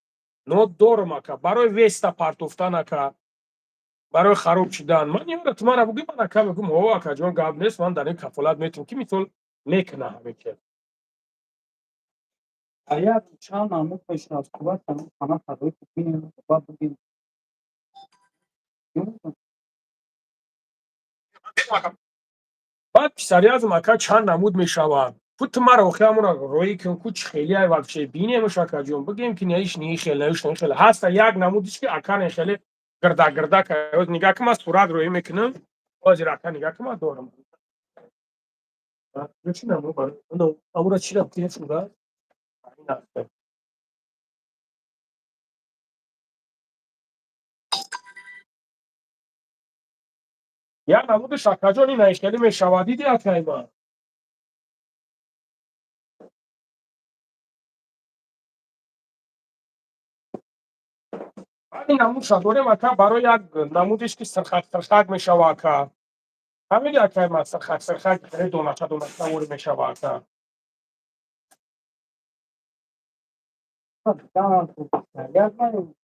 Но дорам ака барои веста партофтан ака. برای خراب شدن من یادت من بگیم من کم بگم هوا کجان گاب نیست من در این کفالت میتونم که میتونم میکنه همه که Aia çan namı peşine kuva sana sana tabii ki bab bugün. بعد پسری از مکه چند نمود میشوند فوت مرا و خیامون روی که کوچ خیلی ای وقت چه بینی میشه کجان بگیم که نیش نی خیلی نیش نی خیلی هست یک نمودش که اکان خیلی گردا گردا که نگاه که ما سرعت روی میکنم باز راکا نگاه که ما دورم چی نمود برای اون امورا چی رفتی نشده یا نمود شکاجانی نیشکلی میشوادی دیا که ما این نمود شدوره مکه برای یک نمودش که سرخک میشود که همین یک ما سرخک برای دونچه نمود میشود که Tamam. Yazmayın.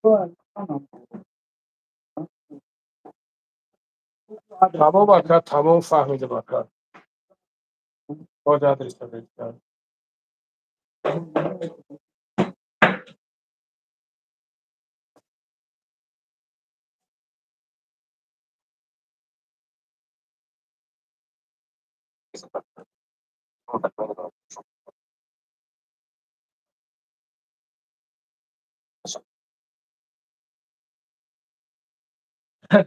Bu tamam. تمام مکه تمام فهمیده مکه با آدرس بگیرم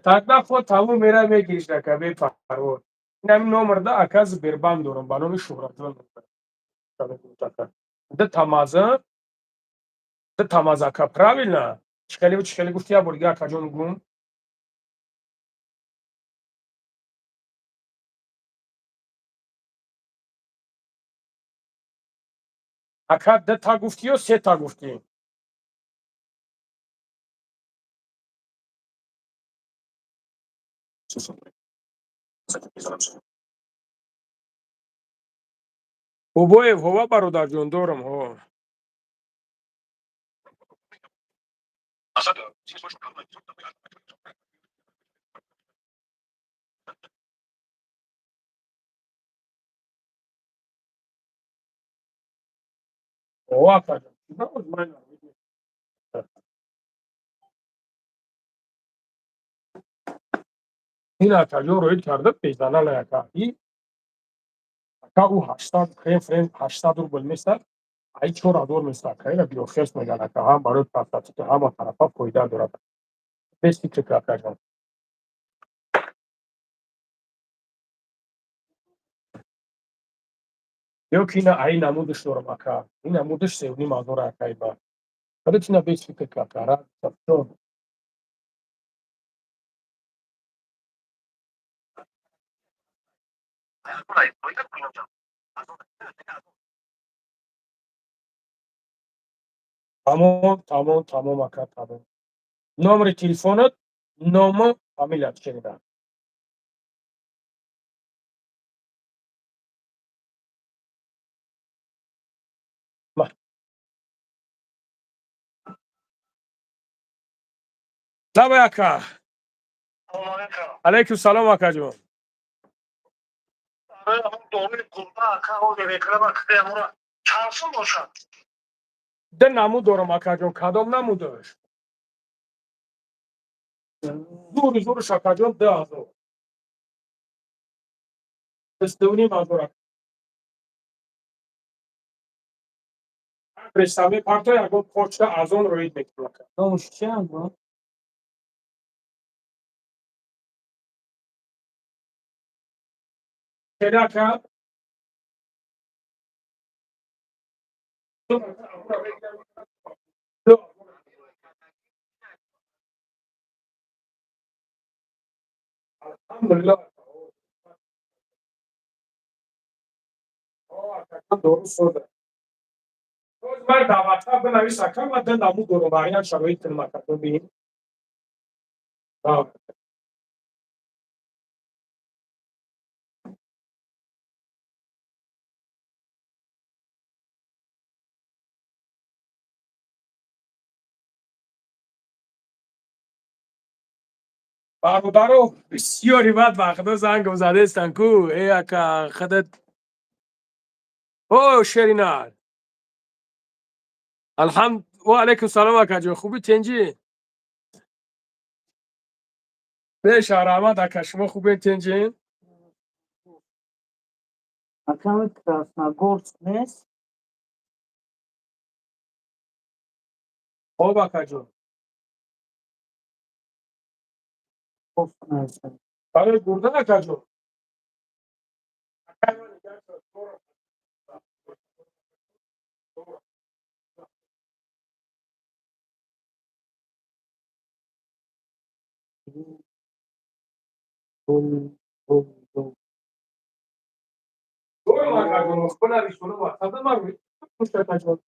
تاکنا خود تمام میره میگیرش که به فرود این همین نمبر ده اکاز بربند دارم بانوی شهرت ده تمازه که правильно چخلی گفتی یا برگه کجان گم اکا ده تا گفتی یا سه تا گفتی بابای هوا برادر جان دارم ها هوا کجان این اتریو روید کرده پیزنه لیکا ای اکا او 80 فریم 80 روبل میسته ای 4 میسته که اینا بیوخیرس میگن که هم برای پرستاتی که هم طرفا فایده داره بسی که کاکا جان یو که اینا ای نمودش دارم اکا این نمودش سیونی مازور اکای با ولی تینا بسی که کاکا را سبتون تمام اکا تمام نمر تلفونت نام فامیلیت شنیدم ما لبا اکا علیکم سلام اکا جون ده نمود دارم اکا جون کدام نمودش زور شاکا جون ده آزو استونی مازور رسامی پارتا یکو پوچتا ازون روید میکنه نامش چی هم با؟ پیدا کرد الحمدلله درست شده روز بر دعوتها بنویس اکا و ده نمود دارم باید شرایط کنم اکا ببین برادرو بسیاری وقتا زنگ زده استن کو ای اکا خدت او شرینال الحمد و علیکم سلام اکا جون خوبی تنجی به شهرآمد اکا شما خوبی تنجی اکاوت Красногорск نیست؟ خوب اکا جون گفت نیست. برای گردن اکا جون دورم اکا جون مخبر ریشونه وقتا من خوش اکا جون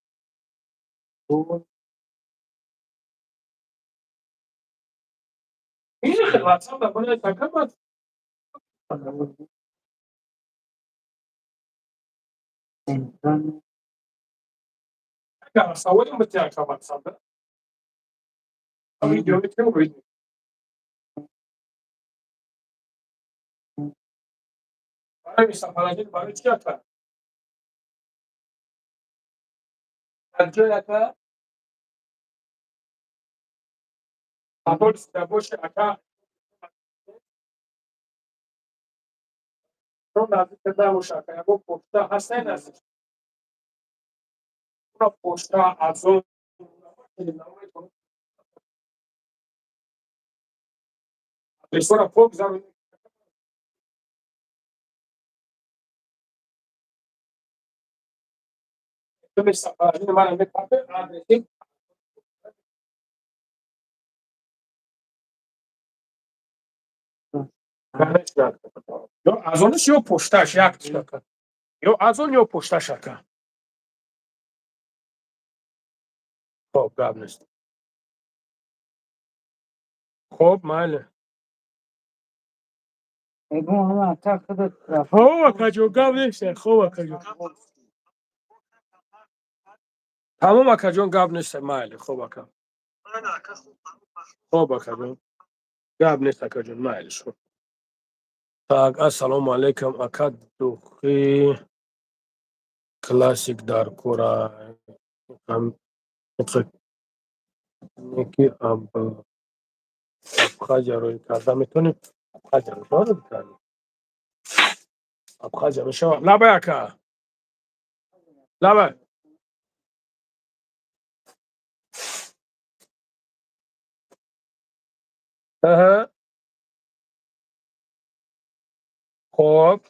این خدمت هم بکنه اکا باید اکا سوال هم بتی اکا باید سنده ویدیو میتونم روید برای میستم پراجین برای چی اکا انجای اکا اول سیدابوش اکا چون نزدیک دموش اکا یکو پوشتا هسته نزدیک اونا پوشتا از اون بسیار خوب زمین تو میستم پراجین من هم بکنه آدرسی یا از اونش یا پشتش یک چکه یا از اون یا پشتش اکا خب گاب نیست خب ماله اگه همه اکا خودت خب اکا جو گاب نیست خب اکا جو تمام اکا جون گاب نیست ماله خب اکا خب اکا جون گاب نیست اکا جون ماله شو tak assalomu alaykum aka duhi klasik dar kura ham neki ab خواجه روی کرده میتونید Abkhazia شلون بتكلم؟ ابخازيا بشوى لا بياكا لا بي اها خب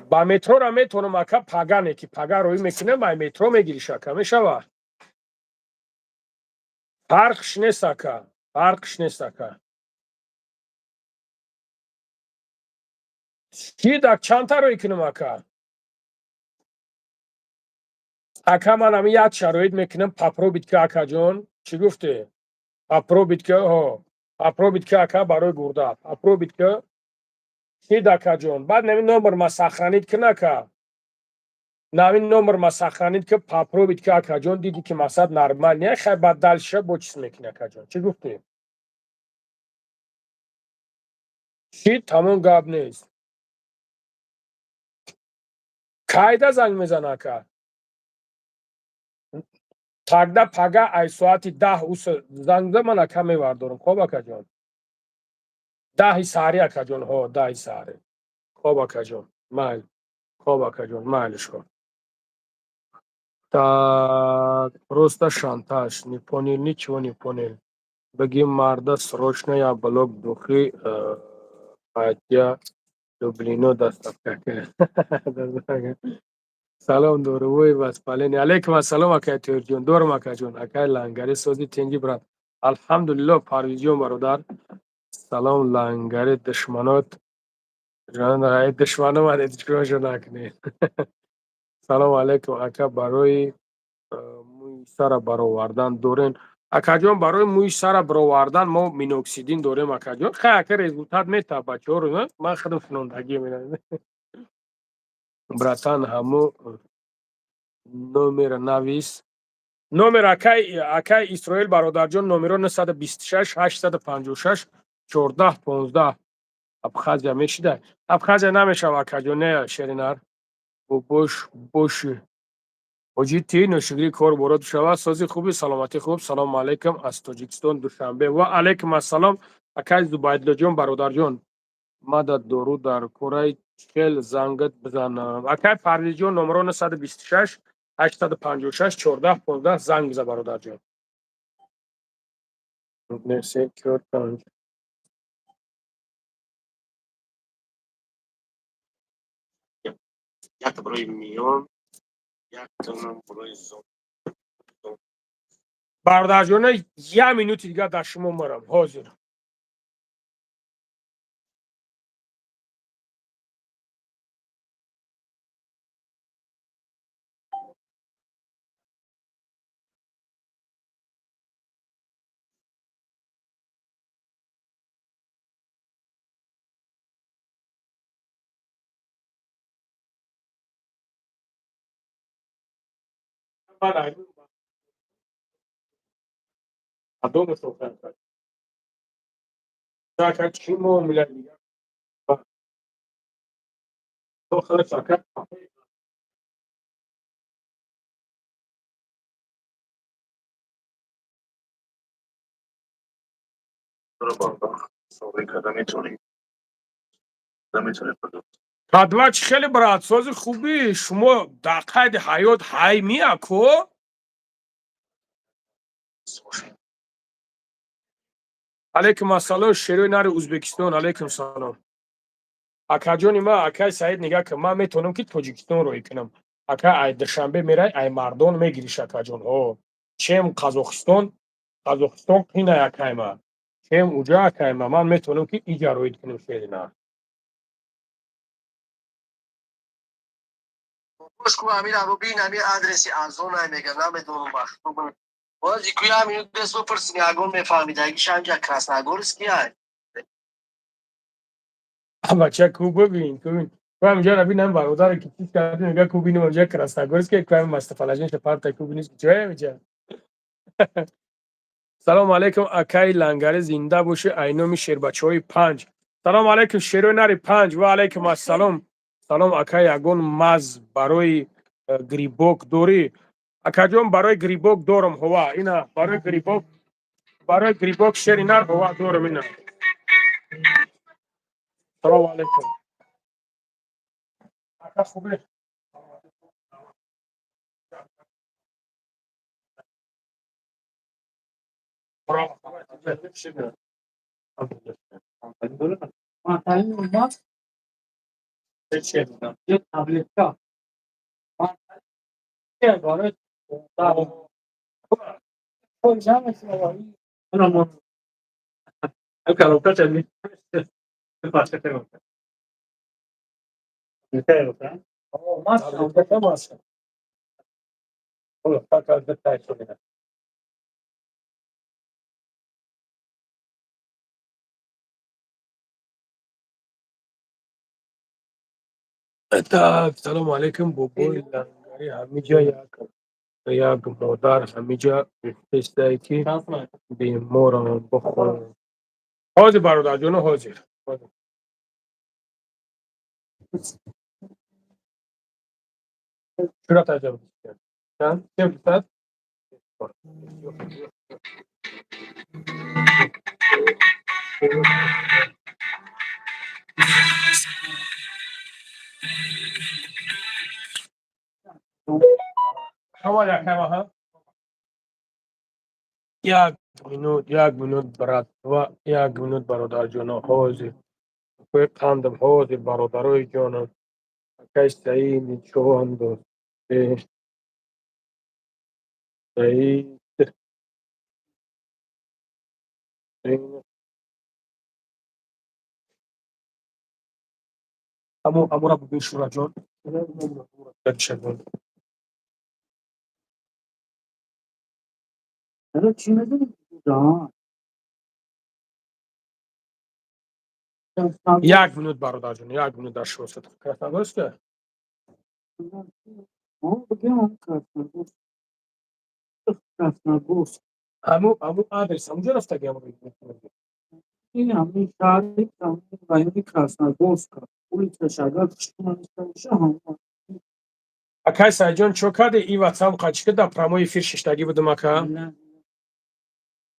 با مترو را میتونم اکا پاگانه که پاگا روی میکنه با مترو میگیری شاکا میشوى فرقش نیست اکا فرقش نیست اکا چی دک چند تا روی کنم اکا اکا من همی یاد شرایط میکنم پاپرو بیتکه اکا جون چی گفته پاپرو بیتکه ها پاپرو بیتکه اکا برای گرده پاپرو بیتکه چی دکا جون بعد نمی نمبر ما سخرانید کنه اکا نامین номер ма сохранид ки папробид ки акаҷон диди ки масад нормал не хай баддал ша бо чиз мекуни акаҷон чӣ гуфтӣ чӣ тамом гап нест кайда занг мезана ака тагда пага ай соати 10 зангда ман ака мевардорам хоб акаҷон 10 саҳри акаҷон ҳо 10 саҳри хоб акаҷон майл хоб акаҷон майлиш кун так просто шантаж не понял ничего не понял беги марда срочно я блок духи хотя люблино доставка салом дорувои васпалени алейкум ассалом акай тӯрҷон дорум акаҷон акай лангари сози тенҷи брат алҳамдулилло парвизҷон бародар салом лангари душманот душманомад эҷрошо накунед салом алейкум ака барои мӯи сара баровардан дорем акаҷон барои мӯи сара баровардан мо миноксидин дорем акаҷон хай ака результат метавад бачаҳоро ман худам шунондагӣ менам братан ҳамо номер навис номер акай исроил бародарҷон номеро 926 856 14 15 абхазия мешида абхазия намешава акаҷон не шеринар боши ҳоҷи ти нӯшигирӣ кор бород шава сози хуби саломатӣ хуб салому алейкум аз тоҷикистон душанбе ва алейкум ассалом акай зубайдуллоҷон бародарҷон мадад дору дар кораи чел зангат бизанам акай парвизҷон номеро 926 856 14 15 занг биза бародарҷон мерси 45 як барои миён як барои зон бародарҷона як минути дигар дар шумо марам ҳозир чӣ муомила дигар кадвач хеле брат сози хубӣ шумо дар қайди ҳаёт ҳай мияко алейкум ассалом шерои нари ӯзбекистон алейкум салом акаҷони ман акай саид нигаҳ ки ман метавонам ки тоҷикистонро кунам ака ай душанбе мерай ай мардон мегириш акаҷонҳо чем қазоқистон қина акайма чем уҷа акайма ман метавонам ки иҷа роид кунам шерина Пушку амира рубин ами адреси азона мега намедонам махтуб бози ку я минут дес бупурсин ягон мефаҳмидаги шанҷа красногорский ай бача ку бибин ҳамҷа рабинам бародари ки чиз карди мега ку бинам ҳамҷа красногорский куам мастафалажинша парта ку бинис ҷоя меҷа салому алейкум акай лангари зинда боши айноми шербачаҳои 5 салому алейкум шерои нари 5 ва алейкум ассалом салом акай ягон маз барои грибок дорӣ акаҷон барои грибок дорам ҳова ина барои грибок برای گریباک شرینار هوا دور مینا. سلام علیکم. آقا خوبه. برام. معطلی اومد چه؟ یه تبلیت ها معطلی وارد خود جمع شمایی اونم الکالوکا چلی. پاسه کنم. میتونم. اومد الکالوکا ماست. اوه فقط بتای شده. tak سلام علیکم بوبوی لنگری همه جا یک مادر همه جا بفرسته که به مورم بخور. حاضر برادر جون حاضر. چرا تجربه کرد؟ چند؟ چه بسد؟ شما یک ها؟ یک منوت برات و یک منوت برادر جون حاضر. کوی قندم حاضر برادرای جانم. کش سعید چوان دو. سعید امو را ببین شورا جان. بچگون. چرا چی میدونی جان یک منوت برادر جون یک منوت در شما ست. کسی درست که؟ بگم کسنا گوست امو آدرس همونجا رفته گیم این همین شهری همین بیانی کسنا گوست کرد ulica Šagrak, što nam šahom. Акай Сайҷон чо карди и ватсам қачка дар прамои эфир шиштагӣ будам ака?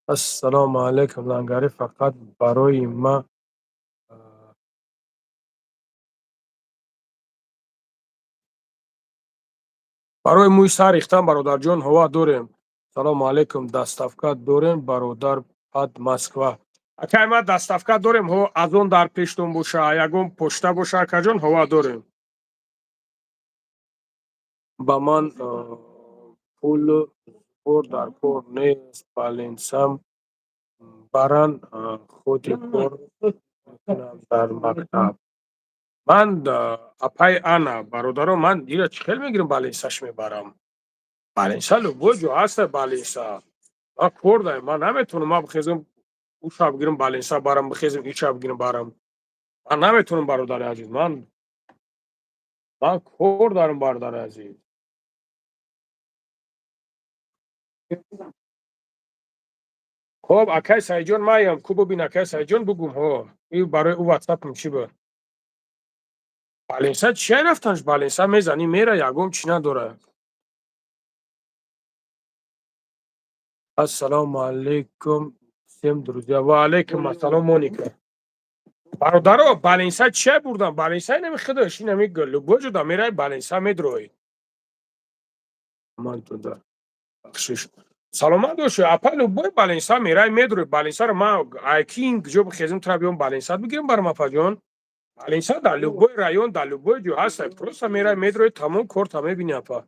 Ассалому алайкум лангари фақат барои ма барои мӯи сар рехтан бародарҷон ҳова дорем. Салому алайкум даставка дорем бародар пад Москва. Акай ма даставка дорем ҳо аз он дар пештон боша ягон почта боша акаҷон ҳова дорем. Ба ман пул кор дар кор нест баленсам баран худи кор мекунам дар мактаб. Ман апай ана бародарон ман ира чӣ хел мегирам баленсаш мебарам. Баленса любой ҷо ҳаста баленса. Ман кор дорам ман наметавонам ман бихезам ӯ шаб бигирам баленса барам бихезам ин шаб бигирам барам. Ман наметавонам бародари азиз ман кор дорам бародари азиз. Хоб акай Сайҷон маям ку бубин акай Сайҷон бугум ҳо ин барои ӯ ватсапам чӣ буд? Баленса чия рафтанш баленса мезанӣ мера ягон чӣ надорад. Ассалому алейкум всем друзья. Ва алейкум ассалом Моника. Бародаро баленса чия бурдам? Баленса намехидаш ин намега любой ҷо да мераи баленса медрои. Ман туда бахшиш. Саломат бош апа любой баленса мераи медрои баленсаро ман айки ин ҷо бихезам тра биём баленса бигирам барам апаҷон. Баленса дар любой район дар любой ҷо ҳаста просто мераи медрои тамом корта мебини апа.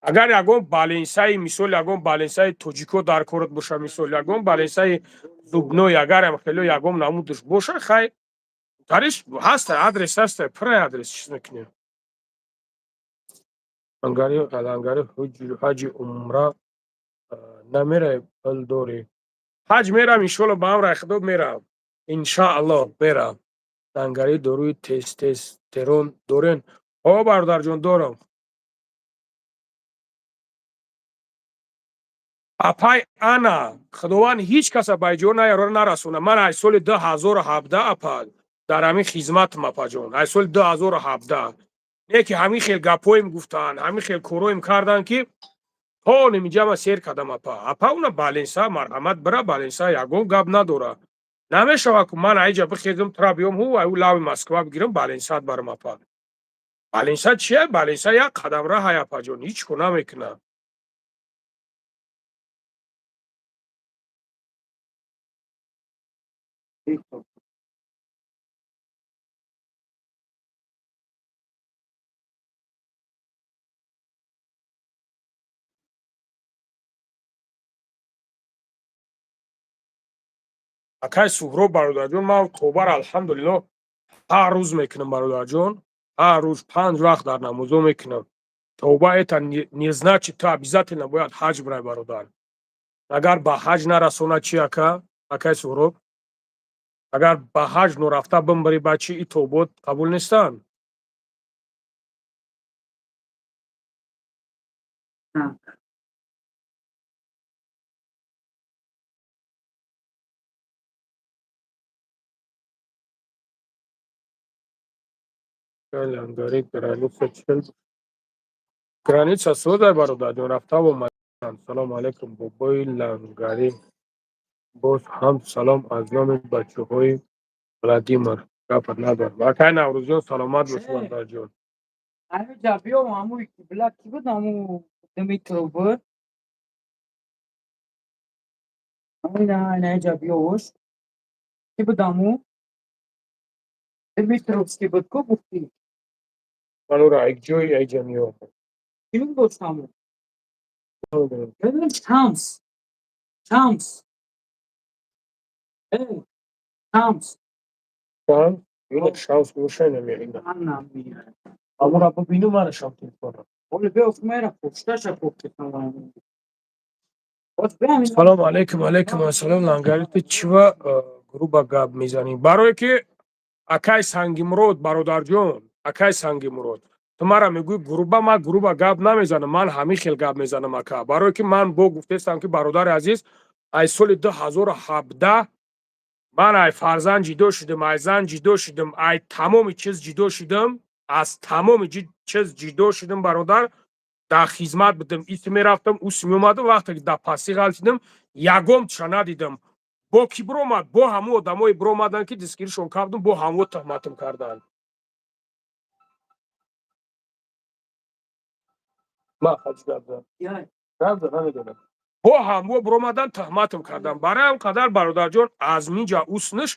Агар ягон баленсаи мисол ягон баленсаи тоҷико дар корат боша мисол ягон баленсаи зубной агарам хело ягон намудаш боша хай дариш ҳаста адрес ҳаста пра адрес чиз мекунем. Лангари ҳаҷи умра намераи пул дорӣ? Ҳаҷ мерам иншоалло ба амраи худо мерам. Иншааллоҳ мерам. Лангари доруи тестостерон дорен? Ҳо бародарҷон дорам. Апай ана худованд ҳеҷ каса ба ҷо нарасона. Ман аз соли 2017 апа дар ҳамин хизматам апаҷон. Аз соли 2017 не ки ҳамин хел гапоим гуфтанд ҳамин хел короим карданд ки то немиҷама сер кардам апа уна баленса марҳамат бира баленса ягон гап надора намешавад ку ман аиҷа бихезам тура биём ҳу аю лави Москва бигирам баленсат барам апа баленса чия баленса як қадам раҳай апаҷон ҳеҷ ку намекунам акай Суҳроб бародарҷон ман тобар алҳамдулиллоҳ ҳар рӯз мекунам бародарҷон ҳар рӯз 5 вақт дар намозо мекунам тавба это не значит то обязательно бояд ҳаҷ бирай бародар агар ба ҳаҷ нарасонад чи акай Суҳроб агар ба ҳаҷ норафта бимбарӣ ба чӣ и тобот қабул нестанд лангари граница чил граница содай бародарҷон рафтам омадам салому алайкум бобои лангари боз ҳам салом аз номи бачаҳои Владимир гапа надорам акай Наврӯзҷон саломат бош бародарҷон Ayrıca bir mamu black gibi namu Dimitrov var. Aynen ayrıca bir hoş. Gibi namu Dimitrovski bitko bukti. манро айҷои айҷамиё Kimin boş namu? Benim Shams. Shams. Evet. Shams. шамс ин шамс гӯша намерида Anlam ya. амура бубину мана шам телефонам Onu bir okumaya poşta şapoktu tamam. Boş benim. салому алайкум алайкум ассалом лангари ту чива груба гап мезанӣ барое ки акай Сангимурод бародарҷон акай Сангимурод ту мара мегӯӣ груба ман груба гап намезанам ман ҳамин хел гап мезанам ака барое ки ман бо гуфтестам ки бародари азиз аз соли 2017 ман ай фарзанд ҷидо шудам ай зан ҷидо шудам ай тамоми чиз ҷидо шудам аз тамоми чиз ҷидо шудам бародар дар хизмат будам ис мерафтам ус меомадам вақте ки дар пастӣ ғалчидам ягомша надидам бо ки биромад бо ҳамон одамое биромаданд ки дистгиришон кардам бо ҳамон туҳматам карданд ма хаҷгардам Ya. намедонам бо ҳамво биромадан туҳматам кардам барои ҳам қадар бародарҷон аз минҷа усниш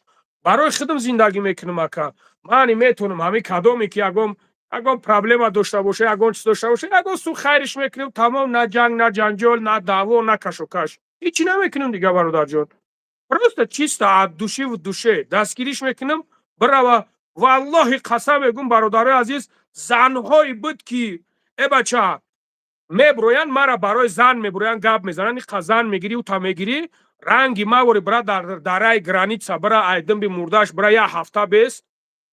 барои худам зиндагӣ мекунам ака ман метонам ҳамин кадоме ки ягон проблема дошта боша ягон чиз дошта боша ягон су хайриш мекунем тамом на ҷанг на ҷанҷол на даъво на кашокаш ҳичи намекунем дига бародарҷон просто чисто аз души в душе дастгириш мекунем бирава валлоҳи қасам мегӯям бародарои азиз занҳое буд ки бача меброянд мара барои зан меброянд гап мезананд иқа зан мегирӣ ута мегирӣ ранги мавори бира дараи граница бира ай димби мурдаш бира як ҳафта бес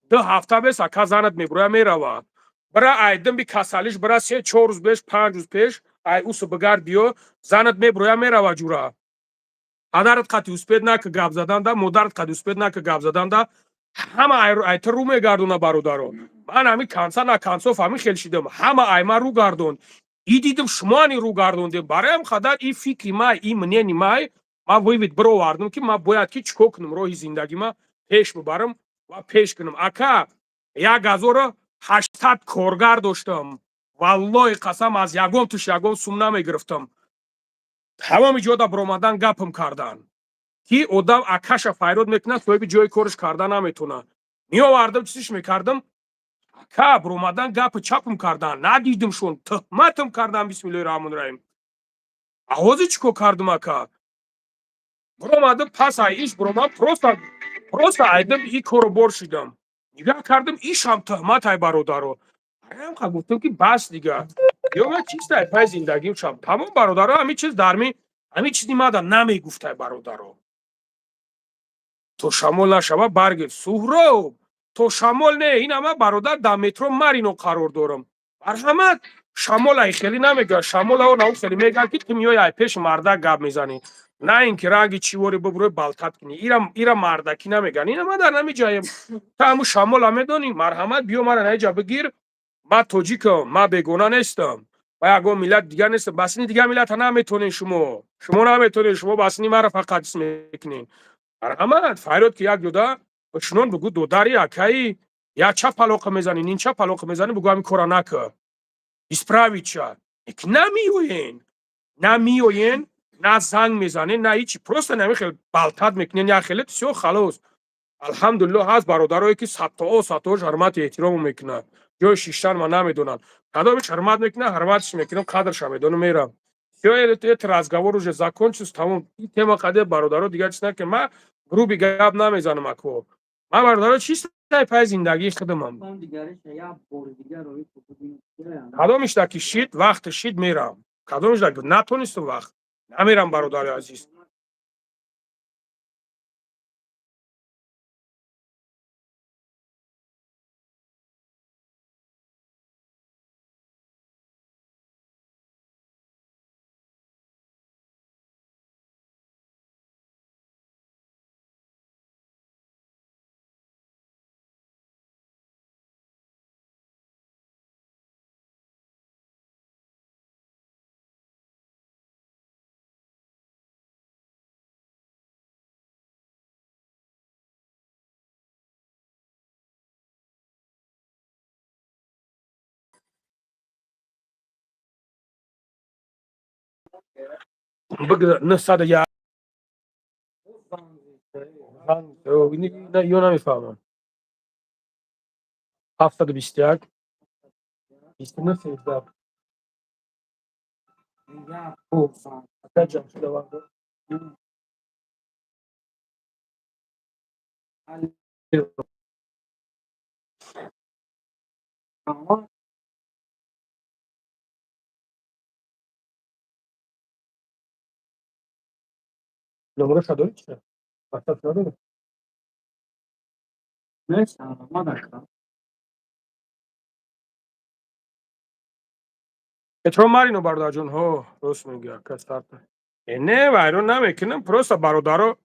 2 ҳафта бес ака занат меброя мерава бира ай димби касалиш бира 3-4 рӯз беш 5 рӯз пеш ай усу бигард биё занат меброя мерава ҷура падарат қати успед нака гап заданда модарат қати успед нака гап заданда ҳама айта рӯ мегардона бародаро ман ҳамин канса на кансоф ҳамин хел шидам ҳама айма рӯ гардонд и дидам шумоани рӯ гардондем барои ҳам қадар и фикри май и мнени май ман вывед бировардам ки ман бояд ки чӣ кор кунам роҳи зиндагима пеш бибарам ва пеш кунам ака 1800 коргар доштам валлоҳи қасам аз ягон туш ягон сум намегирифтам тамоми ҷода биромадан гапам карданд ки одам акаша файрод мекунад соҳиби ҷои кориш карда наметонад меовардам чизиш мекардам ака биромадан гапи чапам карданд надидимшон туҳматам карданд бисмиллоҳи раҳмони раҳим ҳозир чӣ кор кардам ака биромадам пас ай иш биромадам просто айдам и кору бор шидам нигоҳ кардам ишам туҳмат ай бародаро ҳамқа гуфтам ки бас дига ёга чисто ай пай зиндагим шам тамом бародаро ҳамин чиз дарми ҳамин чизи мада намегуфтай бародаро то шамол нашава баргир Суҳроб то шамол не ин ҳама бародар дар метро марино қарор дорам марҳамат шамол ай хеле намегӯяд шамол аво наву хеле мегӯяд ки ту миёи ай пеши мардак гап мезанӣ на ин ки ранги чиворе бубурӯи балтат кунӣ ира мардакӣ намегӯяд ин ҳама дар ҳамин ҷоям ту ҳамун шамола медонӣ марҳамат биё мара наиҷа бигир ман тоҷикам ман бегона нестам و یگان ملت دیگر نیست. بسنی دیگر ملت نمیتونین شما نمیتونین، شما بسنی مرا فقط اسم میکنین. مرحمت فریاد که یک جدا شنون بگو دوداری اکایی یا چه پلاق میزنین این چه پلاق میزنین بگو همین کارا نکن اسپراویچا یک نمیوین نه زنگ میزنین نه هیچی پروست نمیخیل بالتاد میکنین یا خیلی سیو خلاص. الحمدلله هست برادرایی که سطوش حرمت احترام میکنن جای شیشتن ما نمیدونن کدامش حرمت میکنه حرمتش میکنم قدرش میدونم میرم все это разговор уже закончился tamam این تема قضیه برادرها دیگه چیز نکن من گروبی گپ نمیزنم اکو من برادرها چیست پای زندگی خودمم کدامش که شید وقت شید میرم کدامش که نتونستم وقت نمیرم برادر عزیز بگذار 901 نه یو نمیفهمم 721 29 13 جمع شده وقت نمره شده چه وقت نداره اترو مارینو برادر جون ها راست میگه کستارت نه وایرون نمیکنم پروسا برادرو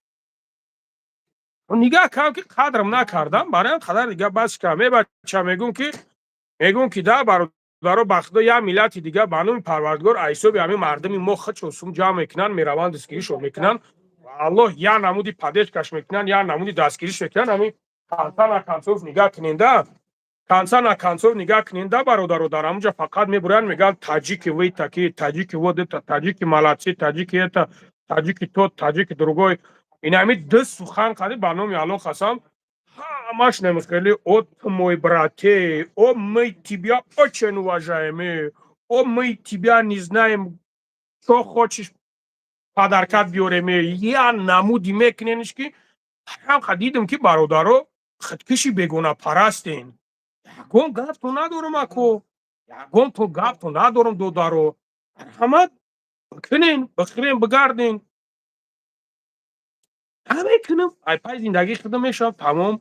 نگاه کردم که قدرم نکردم برای قدر دیگه بس که بچه میگون که ده برادرو بخدا یا ملت دیگه بانون پروردگار عیسی به همین مردمی مخ چوسوم جمع میکنن میروند دستگیریشو میکنن و الله یا نمودی پدش کش میکنن یا نمودی دستگیریش میکنن همین کانسان کانسوف نگاه کننده کانسان کانسوف نگاه کننده برادرو در همونجا فقط میبرن میگن تاجیک وی تاکی تاجیک ود تاجیک مالاچی تاجیک eta تاجیک تو تاجیک другой این همین دو سخن خالی برنامه الله خواستم همش نمیخولی от мой брате о мы тебя очень уважаем о мы тебя не знаем что хочешь подаркат بیاریم یا نمودی میکنینش که هم خدیدم که برادرو خودکشی بگونه پرستین یگون گپ تو ندارم اکو یگون تو گپ تو ندارم دو دارو مرحمت بخیرین بگردین همه کنم ای پای زندگی خودم میشم تمام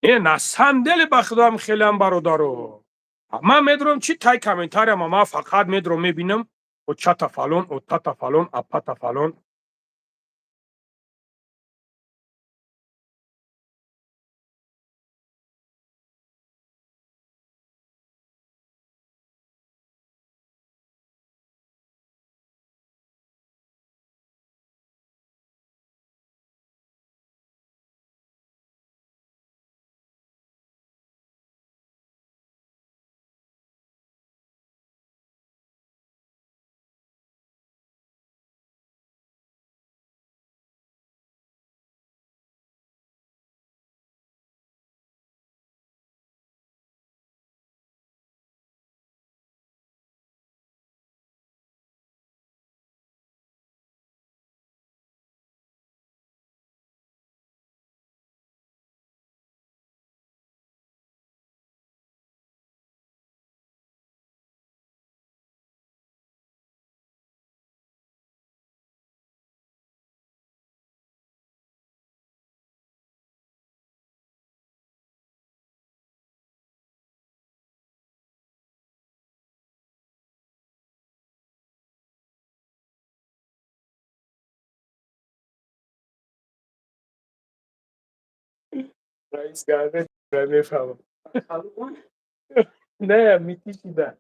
این از دل بخدام خیلی هم برادرو من میدونم چی تای کامنتارم ما فقط میدونم میبینم و چتا فلان و تتا فلان اپتا فلان رئیس کرده میفهمم. نه میتیشیده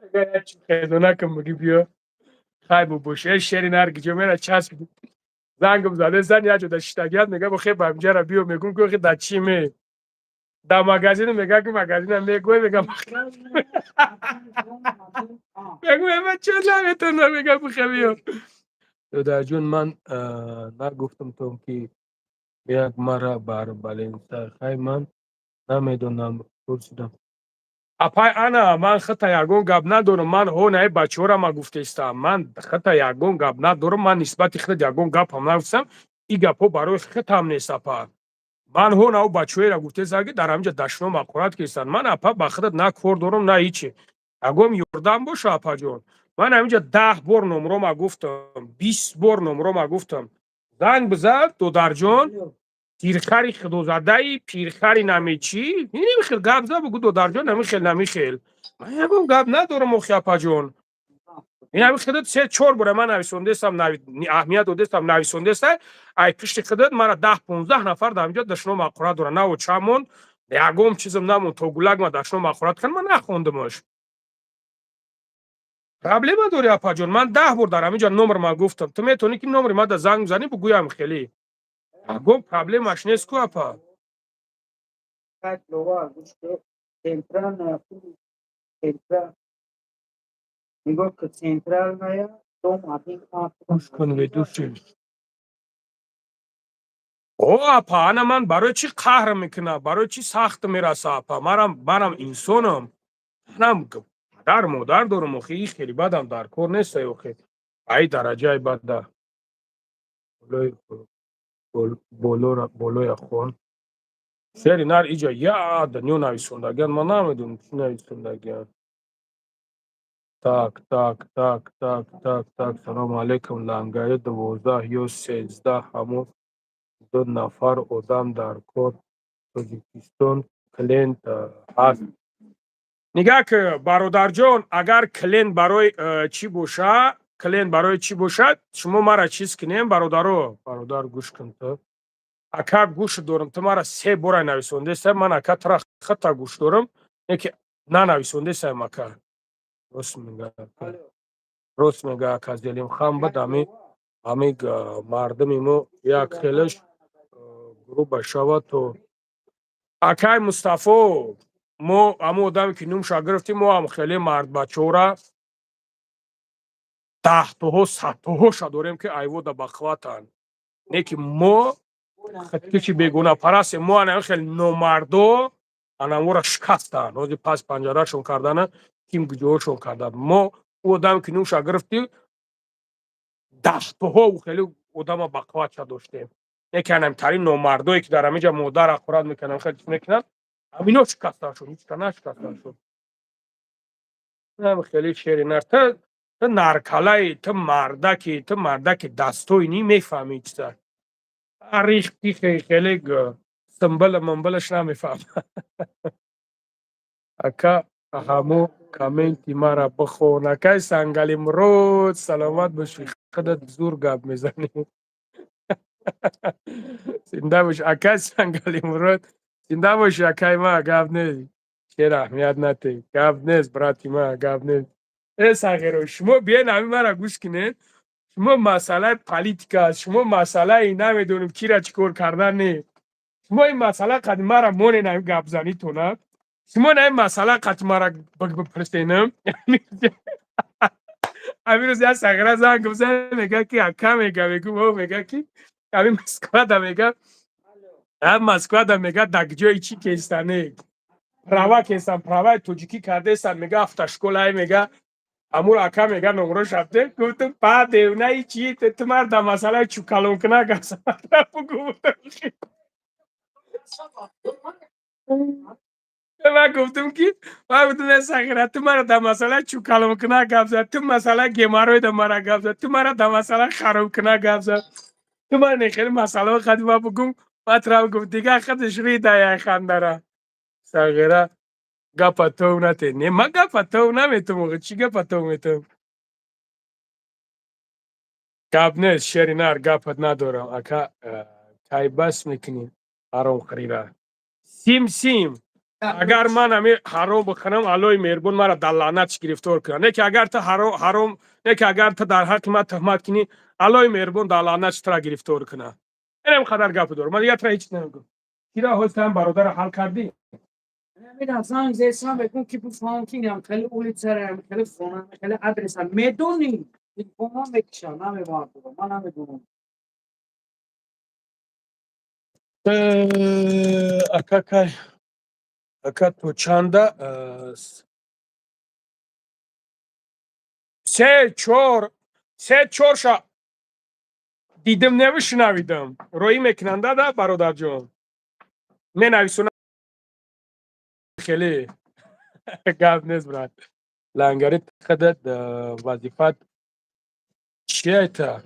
اگر چی خیلی نکن بگی بیا خیلی بوشه شری نرگی میره چسب زنگم زده زن یا جدا شتاگیت میگه بخیر بامجا را بیو میگم که در چی می در مگازین میگه که مگازین هم میگوی میگم میگم چه نمیتون میگم بخیر بیو در جون من نگفتم تو که یک مرا بر بالینسا خیلی من نمیدونم پرسیدم اپای انا من خطا یگون گپ ندارم من هونه بچه را ما گفته استم من خطا یگون گپ ندارم من نسبت خود یگون گپ هم نگفتم این گپ ها برای خطا هم نیست اپا من هونه او بچه را گفته زاگی در همجا دشنو مقرات کستن من اپا بخدت نه کور دارم نه هیچی اگم یوردم باشه اپا جون من همینجا 10 بار نمرو ما گفتم 20 بار نمرو ما گفتم زنگ بزد دو در جون پیرخری خدوزاده پیرخری نمیچی نمیخیل گپ زد بگو دو درجا نمیخیل من یکم گپ ندارم مخیپا جون این همی خدت 3-4 باره من نویسونده استم اهمیت داده استم نویسونده است ای پشت خدت مرا 10-15 نفر در اینجا دشنو مقرات داره نه و چمون یکم چیزم نمون تو گلگ ما دشنو مقرات کن من نخوندمش پرابلم داری اپا جون من 10 بار در اینجا نمبر ما گفتم تو میتونی که نمبر ما در زنگ بزنی بگویم خیلی گم پرابلمش نیست کو اپا Digo que central maya toma گوش کن به دوستی او اپا انا من برای چی قهر میکنه برای چی سخت میرسه اپا منم انسانم منم پدر مادر دارم اخی خیلی بدم در کار نیست اخی ای درجه بد بولوی خون سری نر ایجا یا دنیو نویسوندگن من نمیدونم چی نویسوندگن تاک سلام علیکم لنگای 12 یا 13 همون 2 نفر آدم در کار تاجیکستان کلینت هست نگاه که برادر جان اگر کلین برای چی باشد شما مرا چیز کنیم برادر گوش کن تو اکا گوش دارم تو مرا 3 بار نویسونده سه من اکا ترا خطا گوش دارم یکی نه نویسونده سه اکا راست میگه اکا دلیم خم بد همی مردمی ما یک خیلش گروه بشود تو اکای مصطفی ما همو آدمی که نومشا گرفتیم ما هم خیلی مرد بچه را 10 تاها 100 تاهاشا داریم که ایوه بخواتن نه که ما خطکشی بیگونه پرست ما هم خیلی نومردو انمو را شکستن روزی پس پنجره شون کردن کم گجوهشون کردن ما او آدمی که نومشا گرفتیم 10 تاها و خیلی آدم بخواتشا داشتیم نکنم ترین نومردوی که در همینجا مادر اخورات میکنن خیلی چی میکنن همینو شکستن شد هیچ کنه شکستن شد خیلی شیری نر تو نرکلای تو مردکی دستوی نی میفهمی چیزا ریختی خیلی سنبل منبلش نمیفهم اکا همو کامنتی مرا بخون اکای سنگلی مرود سلامت باشی خودت زور گپ میزنی زنده باش اکای سنگلی مرود زنده باشی اکای ما گپ نیست شیر اهمیت نتی گپ نیست براتی ما گپ نیست ای ساغرو شما بیاین همین مرا گوش کنین شما مسئله پالیتیکا شما مسئله این نمیدونیم کی را چیکار کردن نه شما این مسئله قد مرا مون نمی گپ زنی تو نه شما نه این مسئله قد مرا بپرسینم همین روز یا ساغره زنگ بزن میگه که اکا میگه که همین مسکوه دا میگه هم مسکوه دا میگه دکجوی چی کستنه پراوا کستن پراوا توجیکی کرده استن میگه افتشکول میگه امور اکا میگه نمرو شبته گفتم پا دیونه چی تو مرد مسئله چوکالون کنه گفتم من گفتم که من گفتم ساغره تو مرا در مسئله چوکالون کنه گفتم تو مسئله گیماروی در مرا گفتم تو مرا در مسئله خراب کنه گفتم تو من نخیلی مسئله خدی ما بگم مطرح گفت دیگه خودش روی دایه خندره ساغره گپا تو نتی نه من گپا تو نمیتونم چی گپا تو میتونم گپ نیست شیری نر گپت ندارم اکا تای بس میکنیم حرام خریده سیم اگر من همین حرام بخرم علای مهربون مرا در لعنتش گرفتار کنه نه که اگر تو حرام نه که اگر تو در حق من تهمت کنی علای مهربون در لعنتش تو را گرفتار کنه اینم قدر گپ دارم من دیگه تو را هیچ نمیگم کیرا هستم برادر حل کردی Biraz önce sen bekliyorum ki bu fankin yani kale ulitere, kale fona, kale adresa, medoni. Fona bekşa, name vardı, bana ne bunu. اکا تو چنده سه چهار شا دیدم نمیشنویدم روی میکننده ده برادر جان می نویسونم خیلی گپ نیست برات لنگری خدت وظیفت چیه تا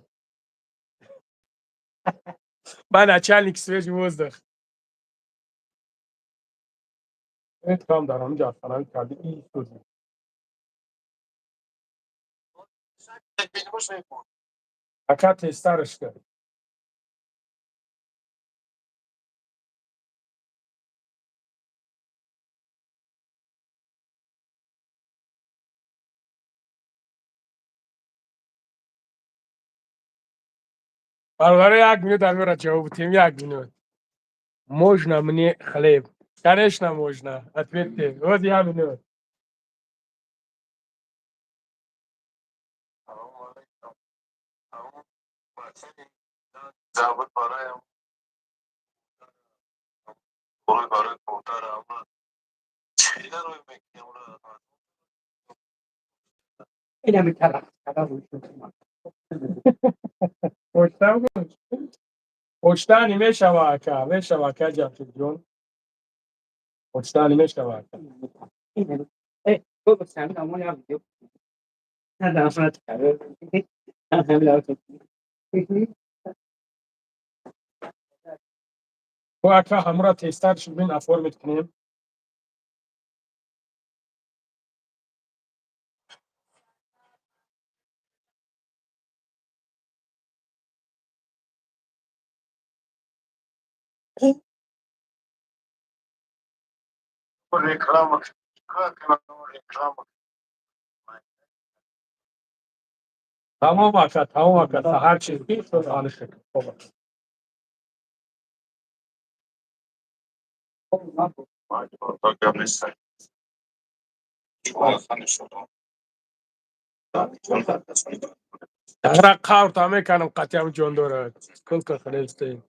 من начальник свежий воздух اتکام دارم جاستانم کردی این سوزی اکا تسترش کرد برادر یک минут در جواب بودیم یک минут можно мне хлеб конечно можно ответьте вот я минут زبط برایم برای کوتاه چیزی روی میکنیم Yine bir taraf, kadar uyuşturucu. پشتن میشوه اکا میشوه اکا جمشید جون پشتن میشوه اکا Yine bir. Bu senin ama ya video. Nereden sonra çıkarıyor? Hem lazım. تو اکا همراه تستر شدین افور میکنیم reklam reklam تمام اکا هر چیز بید تو حالش کن تغرق قاور تا میکنم قطعم جون دارد کل که خلیلسته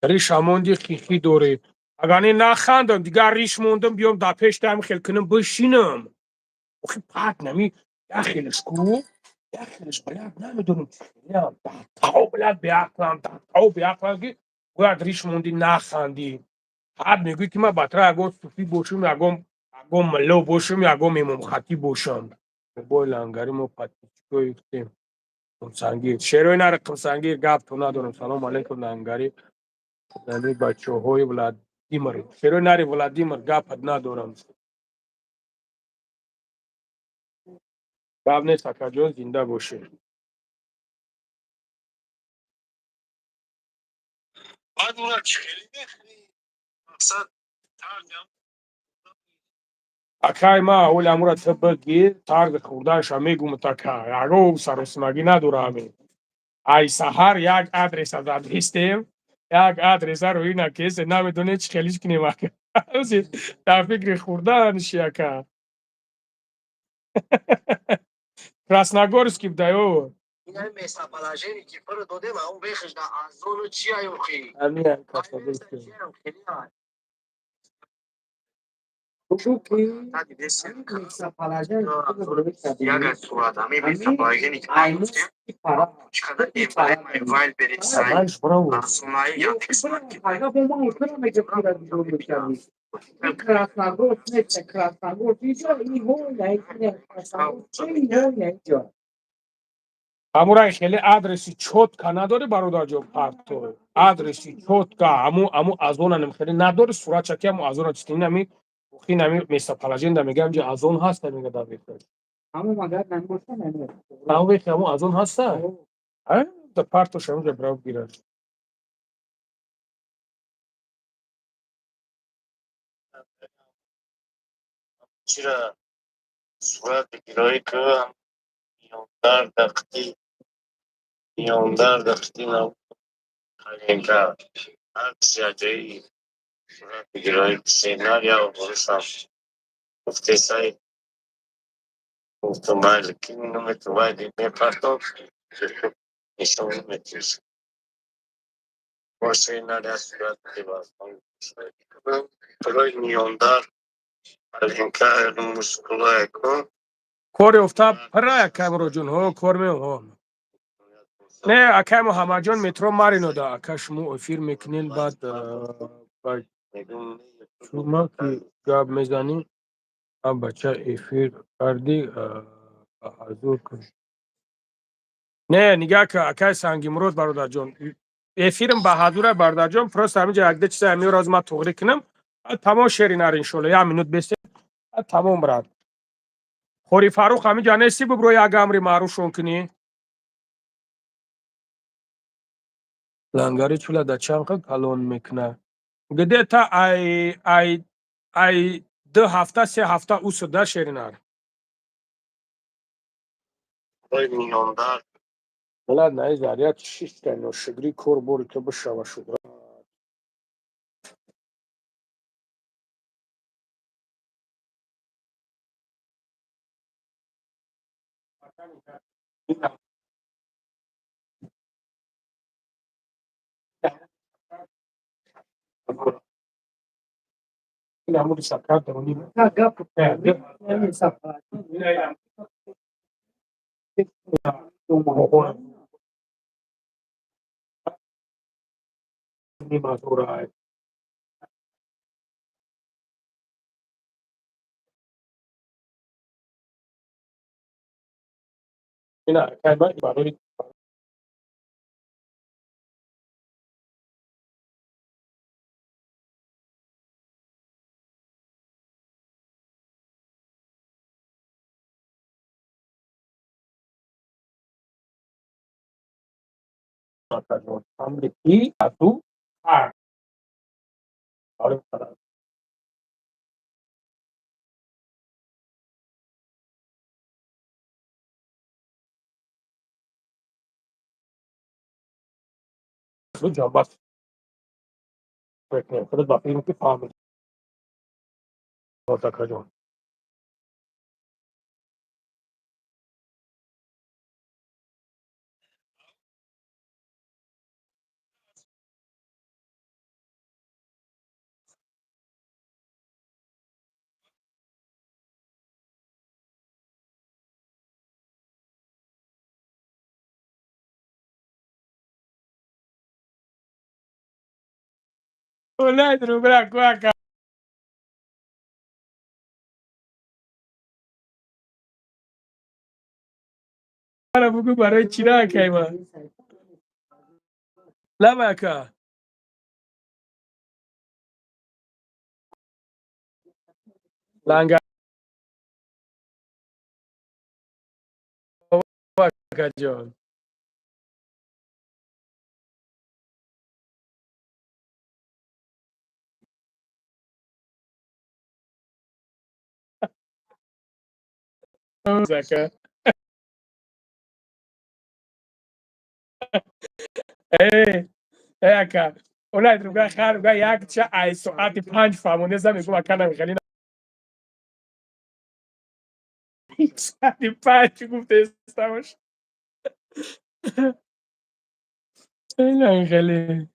ریش هموندی خیخی دوری اگانی نخندم دیگر ریش موندم بیام در پیش دم خیل کنم بشینم اخی پاک نمی داخلش کو داخلش بلد نمیدونم یا تاو بلد بیاقلم تاو بیاقلم که باید ریش موندی نخندی حد میگوی که من بطره اگم صوفی باشم اگم ملو باشم اگم امام خطی باشم بای لنگری ما پتیچکوی کتیم کمسنگیر شیروی نره کمسنگیر گفت تو ندارم سلام علیکم لنگری نمی بچه های ولادیمر شیروی نره ولادیمر گفت ندارم گفت نیست اکا جون زنده باشه بعد اونا خیلی بخری مقصد ترجم اکای ما اول امورا تبگی تارگ خوردنش میگم تکا اگه سرسمگی نداره ای سحر یک آدرس از آدرسیم یک آدرس رو اینا کسی نمیدونه چی خیلیش کنیم اکا تا فکر خوردنش یکا Красногорский вдаю. این میسا پلاژری که پر داده و اون بخش در ازون چی ایو خیلی Амин, Красногорский. Çok iyi. Hadi desin. Miksa palajen. Yaga surat ami میسا پلاژری که Aynı para. çıkada evay vayl beri say Знаешь, bravo. asumay ya kısmak ki Hayda bomba mutlu mu yapıyorlar bir yolu yapıyor. Krasnogor, neyse Krasnogor diyor iyi hoya yine Krasnogor iyi hoya diyor. Амурай хеле адреси чётка надори бародарҷон парто адреси чётка аму азона намхели надори суратчаки аму азона чистин нами ухи нами места палажинда мегам ҷи азон ҳаста мега давид Ama magar ben boşta ne? навехи аму азон ҳаста پرتش اونجا برای گیرد. چرا صورت بگیرایی که میاندر دقتی نبود خیلی که هر زیادهی صورت بگیرایی سیناریا و برسم گفته سایی گفتم بله که اینو تو باید میپرتاب نشون میتیز با سیناریا صورت بگیرد برای میاندر خیلی که مسکولای کن کار افتا پرای اکم رو جون ها کار می ها. نه اکم همه جان مترو مارینو دا اکش مو افیر میکنین بعد شما که گاب میزنی هم بچه افیر کردی حضور کن. نه نگاه که اکای سنگی مرود برادر جان افیرم بهادوره برادر جان پروست همینجا یک ده چیز همی راز ما توغری کنم تمام شیری نار انشالله یا منوت بسته تمام براد خوری فاروق همینجا نیستی ببرو یا گامری مارو شون کنی لنگاری چولا دا چنقه کلون میکنه گده تا ای 2 هفته 3 هفته او سده شیری نار برای میاندر بلد نه زاریات شیست کنو شگری کور بوری که بشوا شد این همون سکر دارونی اینا کلمه برای امریکی اتو آره تو جنبست فکر خودت با فیلم که فهمید متکا جان ولاد رو برا کواکا انا بگو برای چی را کیما لبکا لانگا جان زکا ای اکا ولاد رو برا خار برا یک چه ای ساعت 5 فهمونده زمین گو مکانم خیلی ساعت 5 گفته استماش خیلی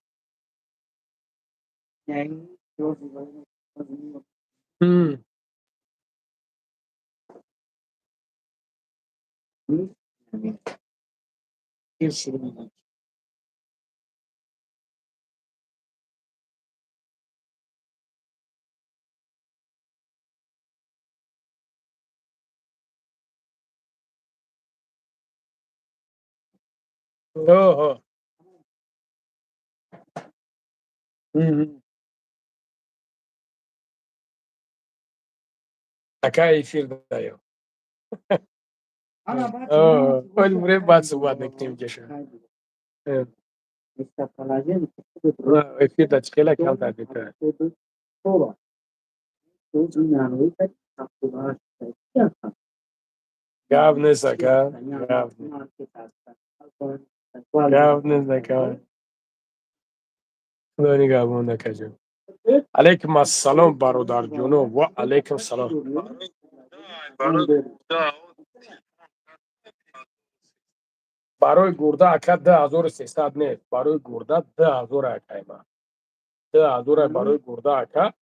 اوه اکای فیل دایو اوه ولی برای بعد صحبت نکنیم جشن Э, Местоположение эфирда чхела калда бита. Sola. Todos na noite, a pular, Gavne zaka. Gavne. Gavne zaka. Khudani gavon nakajo. Alaikum assalom barodar jono wa alaikum salam. Барои гурда ака 2300 нест. Барои гурда 2000 акайма. 2000 барои гурда ака.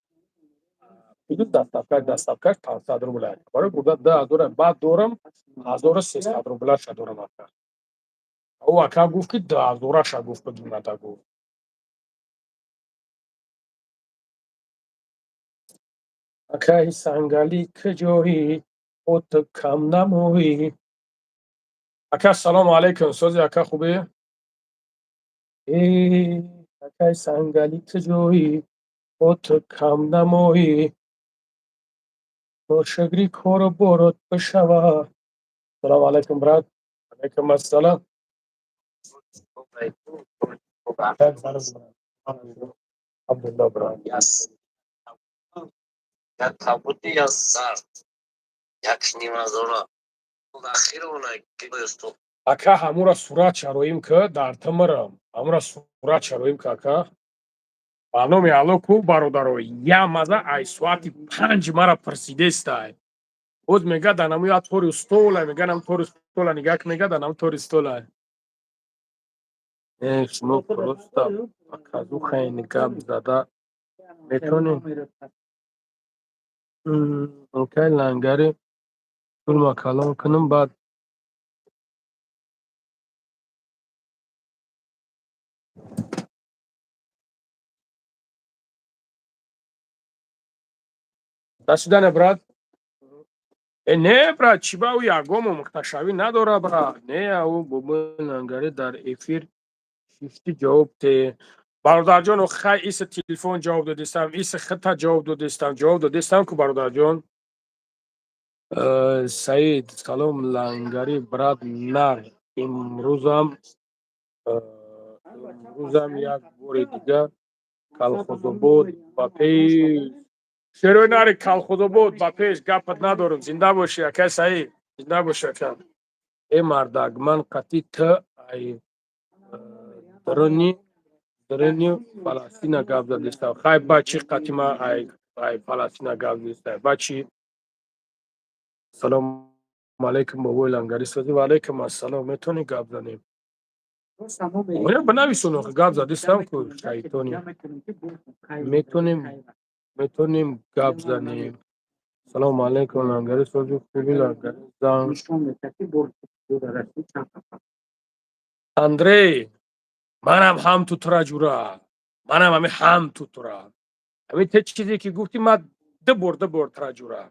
Худуд дастафкаш 500 рубл ака. Барои гурда 2000 баъд дорам 1300 рублаша дорам ака. Ӯ ака гуфт ки 2000 гуфт қимата гуфт. Акаи сангалӣ куҷоӣ? Оту кам намоӣ? Ака салому алайкум. Сози ака хубе? Акаи сангалӣ куҷоӣ? Оту кам намоӣ? Ношагри кору борот бишава. Салому алайкум брат. Алайкум ассалом. Абдулла брат. як табуди я зард, як нимазора. Ахирона гирифт. Ака ҳамура сурат чароим ки дар тимирам. Ҳамура сурат чароим ки ака. Барноми алоку бародаро. Я маза ай соати 5 мара пирсидестай. Боз мега данамуя тори стола, меганам тори стола, нигак мега данам тори стола. Шумо просто аказу хайни гап зада метонем. Окей лангари турма калом кунам баъд дастидане брат. Не брат, чӣ ба ӯ ягому мухташавӣ надора брат. Не ӯ бобои лангари дар эфир шифти ҷавоб те. Бародарҷону хай иса телефон ҷавоб додистам, иса хита ҷавоб додистам, ҷавоб додистам ку бародарҷон. Саид салом лангари брат нар имрӯзам як бори дига Калхозобод ба пеш. Шерои нари Калхозобод ба пеш гапат надорум. Зинда бошӣ акай Саид. Зинда бошӣ ака. Мардак ман қатъи ту ай дрони Фаластина гап задистам. Хай бачи қатъи ма ай Фаластина гап задистам. Бачи салому алайкум бобои лангари созӣ. Ва алайкум ассалом. Метонӣ гап занем? Бинависун охи гап задистам ку шайтони. Метонем гап занем. Салому алайкум лангари созӣ хуби лангари зан. Андрей, манам ҳам тутра ҷура. Манам ҳами ҳам тутра. Ҳамин те чизе ки гуфтӣ ман ду бор тра ҷура.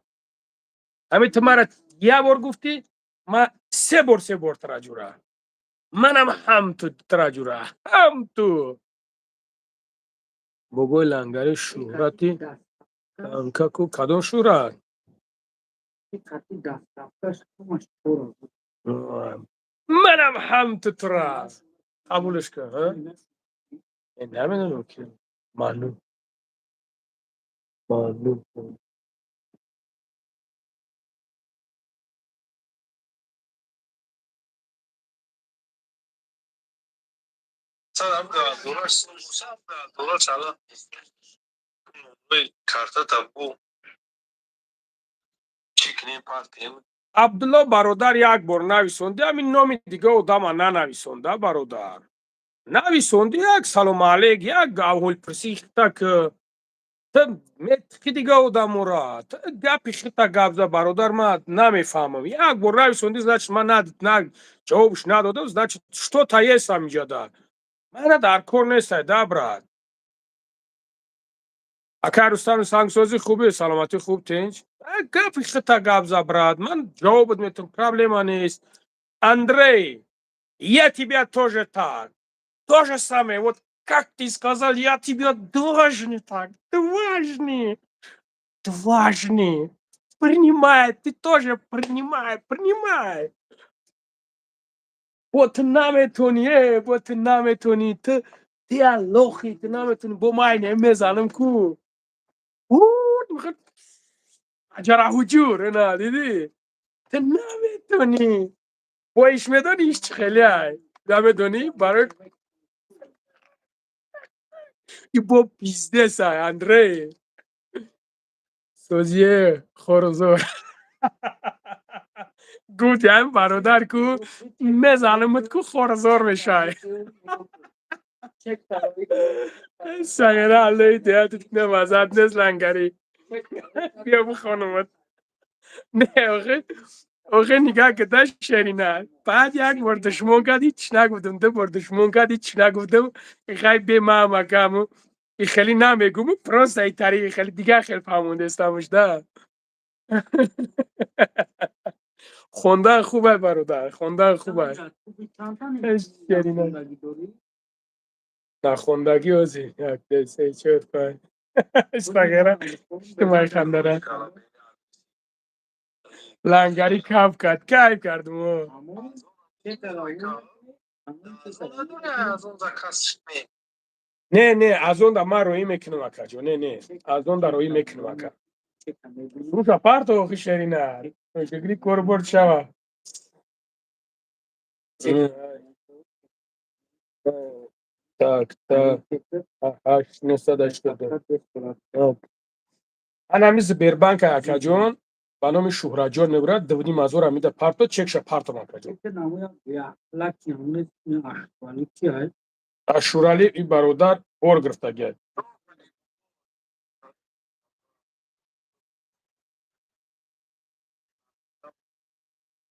Ҳамин ту мара як бор гуфтӣ, ман се бор тра ҷура. Манам ҳам тутра ҷура. Ҳам ту. Бобои лангари шӯҳрати танкаку кадом шӯҳрат? Манам ҳам тутра. Қабулш кун. Намедонам ки маълум. $100 чала. Карта табу. Чикни партия. Абдулла бародар як бор нависонди, ҳамин номи дига одама нанависонда бародар. Нависонди як салому алейк, як аҳволпурсӣ хита ки ту метиқи дига одамора. Ту гапи хита гап зад бародар, ман намефаҳмам. Як бор нависонди, значит ман на ҷавобиш надодам, значит что-то есть аминҷода. Мана дар кор нестай да брат. Акай Рустами сангсозӣ хубӣ? Саломатӣ хуб тинч? Гапи хита гап зад брат. Ман ҷавобат метавонам, проблема нест. Андрей, я тебя тоже так. То же самое. Вот как ты сказал, я тебя дважды так. Дважды. Принимай. Ты тоже принимай. با تو نمیتونی با تو نمیتونی تو دیا لخی تو نمیتونی با ما اینه میزنم کو میخواد عجره حجور نه دیدی تو نمیتونی با ایش میدونی ایش چه خیلی های نمیدونی برای ای با بیزنس های اندره سوزیه خورزور گوت هم برادر کو میزنمت کو خورزور میشه سگره علی دیاتت نمازد نیست لنگری بیا بو خانومت نه آخه نگاه که داشت شرینه بعد یک بار دشمون کرد هیچ نگفتم دو بار دشمون کرد هیچ نگفتم خیلی به ما مکمو خیلی نمیگم پروست ای طریق خیلی دیگه خیلی فهمونده استمش ده خونده خوبه برادر خونده خوبه شرینه نه خوندگی اوزی یک دو سه چهار پنج سپاگره اجتماعی خنداره لنگری کف کردم نه از اون در من روی میکنم اکا جو نه از اون در روی میکنم اکا روشا پارتو اخی شرینه شکری کوربورد شوا tak هشت نصد هشتاد انا میز بربانک اکا جون با نام شهرت جان میبرد دودی مازور میده پارتو چکش پارتو اکا جون اشورالی ای برادر اور گرفته گید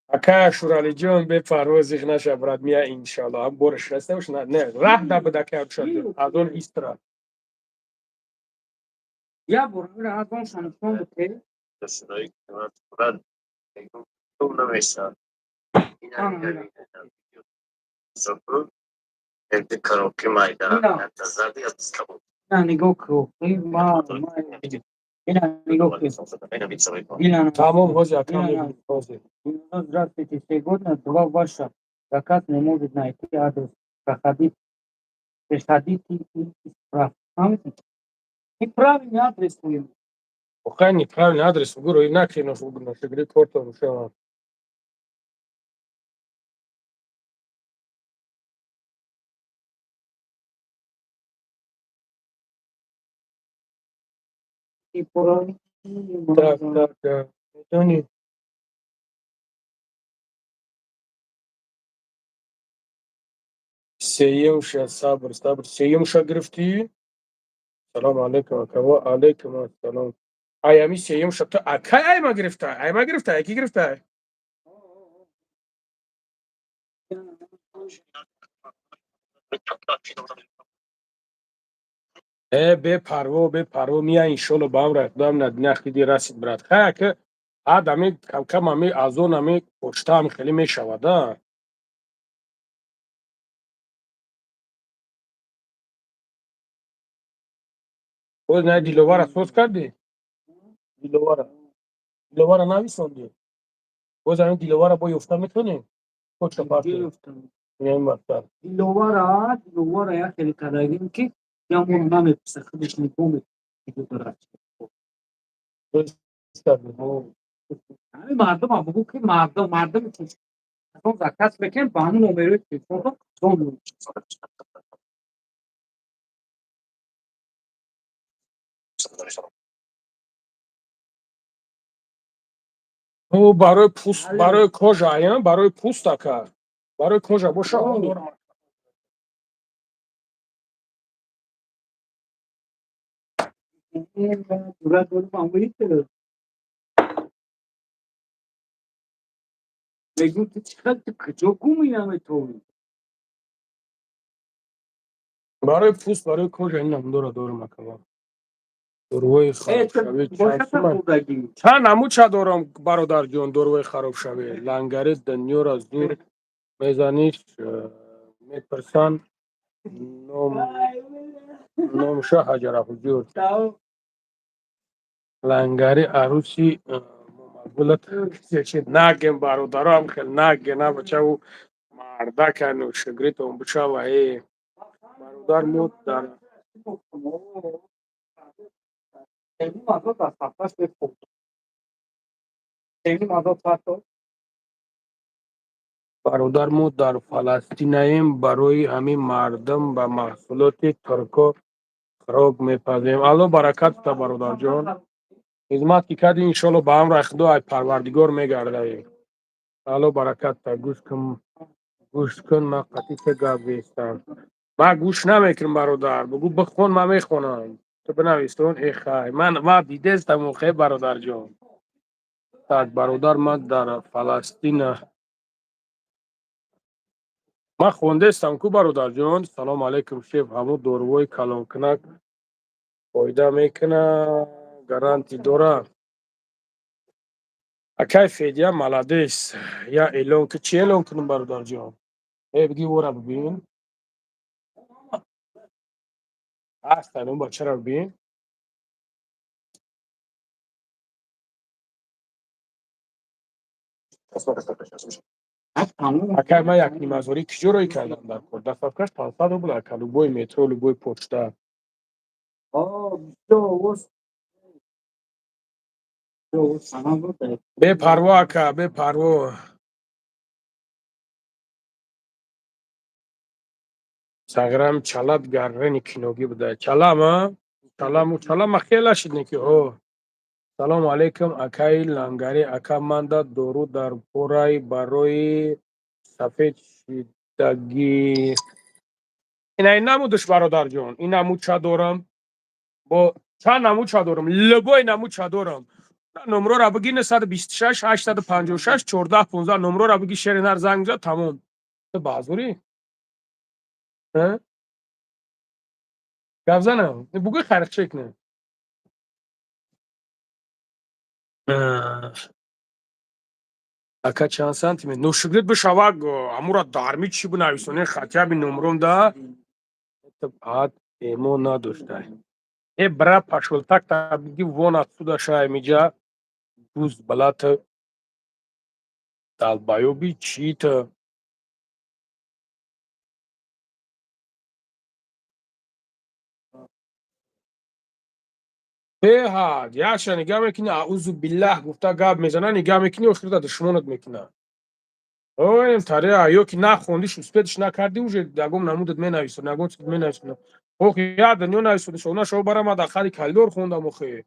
اکا اشورالی جان به پروازی نشه برات میا انشالله هم برش رسته باش نه راه دا بده که شد از اون ایسترا یا برو از اون شانسون بده نه نگاه کو ما اینا نگاه کو اینا تمام حاجی تمام حاجی здравствуйте сегодня два ваша заказ не может найти адрес проходите и исправьте неправильный адрес у него Охай неправильный адрес гуру иначе на шигри кортом шо и правильный так میدونی سیم شه صبر سیم شه گرفتی سلام علیکم و علیکم السلام ایامی سیم شه تو اکای ای ما گرفته کی گرفته به پرو میا انشالله با هم رقدام ند نخی دی رسید برات خیلی که آدمی کم همی از اون همی پشتا هم خیلی میشوده باز نه دیلوار سوز کردی دیلوار نویسندی باز همین دیلوار با یفته میتونی پشتا پارتی این مطلب Dillovara ya خیلی کردیم که یا من نمیپسه خودش نگاه درست کردی همه مردم هم بگو که مردم که اصلا زکست بکن با همون نمره تلفن زون او برای پوست برای کجا یا برای پوست که برای کجا باشه دولت دول معمولی که بگو که چقدر تو کجا گومی همه تو برای پوست برای کجا این هم دور مکمم دروی خراب شوی باشه تا خودگی چند نمو چه دارم برادر جان دروی خراب شوی لنگره دنیا را زور میزنیش میپرسن نام شه حجره حجور لنگری عروسی مقبولت کسی نگیم برادرم خیلی نگه نه بچه او مردک نوشگریتون بشوه برادر مود در Tem uma outra faz perfeito. Tem uma outra برادر مود در فلسطینیم برای همین مردم و محصولات ترکو خراب میپذیم. الله برکت تا برادر جان. خدمت که کردی انشالله به هم رخدو ای پروردگار میگرده. الله برکت تا گوش کن من قطعی که گپ بیستم. من گوش نمیکنم برادر بگو بخون من میخونم تو بنویسون ای خیلی من دیده استم و خیلی برادر جان. tak برادر من در فلسطین من خونده استم کو برادر جان. سلام علیکم شیف همو دوروی کلان کنک فایده میکنه گارانتی داره اکای فیدیا ملادیس یا اعلان که چی اعلان کنم برادر جان ای بگی ورا ببین هستن اون بچه را ببین اکای من یک نیمازوری کجوری کردم در کل دفعه کش 500 بود اکا لوبوی مترو لوبوی پوچتا به پروا اکا به پروا ساگرام چالات گررنی کینوگی بوده چالام خیلی شد نکی او سلام علیکم اکای لانگاری اکا ماندا دورو در پورای برای سفید شیدگی این نمودش برادر جان این نمود چه دارم با چند نمود چه دارم لبای نمود چه دارم نمره را بگی 926 856 14 15 نمره را بگی شرینر زنگ زد تمام تو بازوری ها گفزنم بگو خرق چک نه اکا چند سانتی می نوشگرید بشواگ امورا دارمی چی بنویسونه خطیا بی نمرم دا اتباعات ایمو نداشته ای برا پشولتک تا بگی وان اتسودا شای میجا دوز بلات دالبایو بی چی تا ها یاشا نگاه میکنی اعوذ بالله گفتا گاب میزنه نگاه میکنی و خیلی دشمنت میکنه اوه تاره ایو که نخوندیش اسپیدش نکردی اوج دگم نمودت مینویسه نگم چت مینویسه اوه یاد نیو نویسه شونا شو برا ما داخلی کالدور خوندم اوخه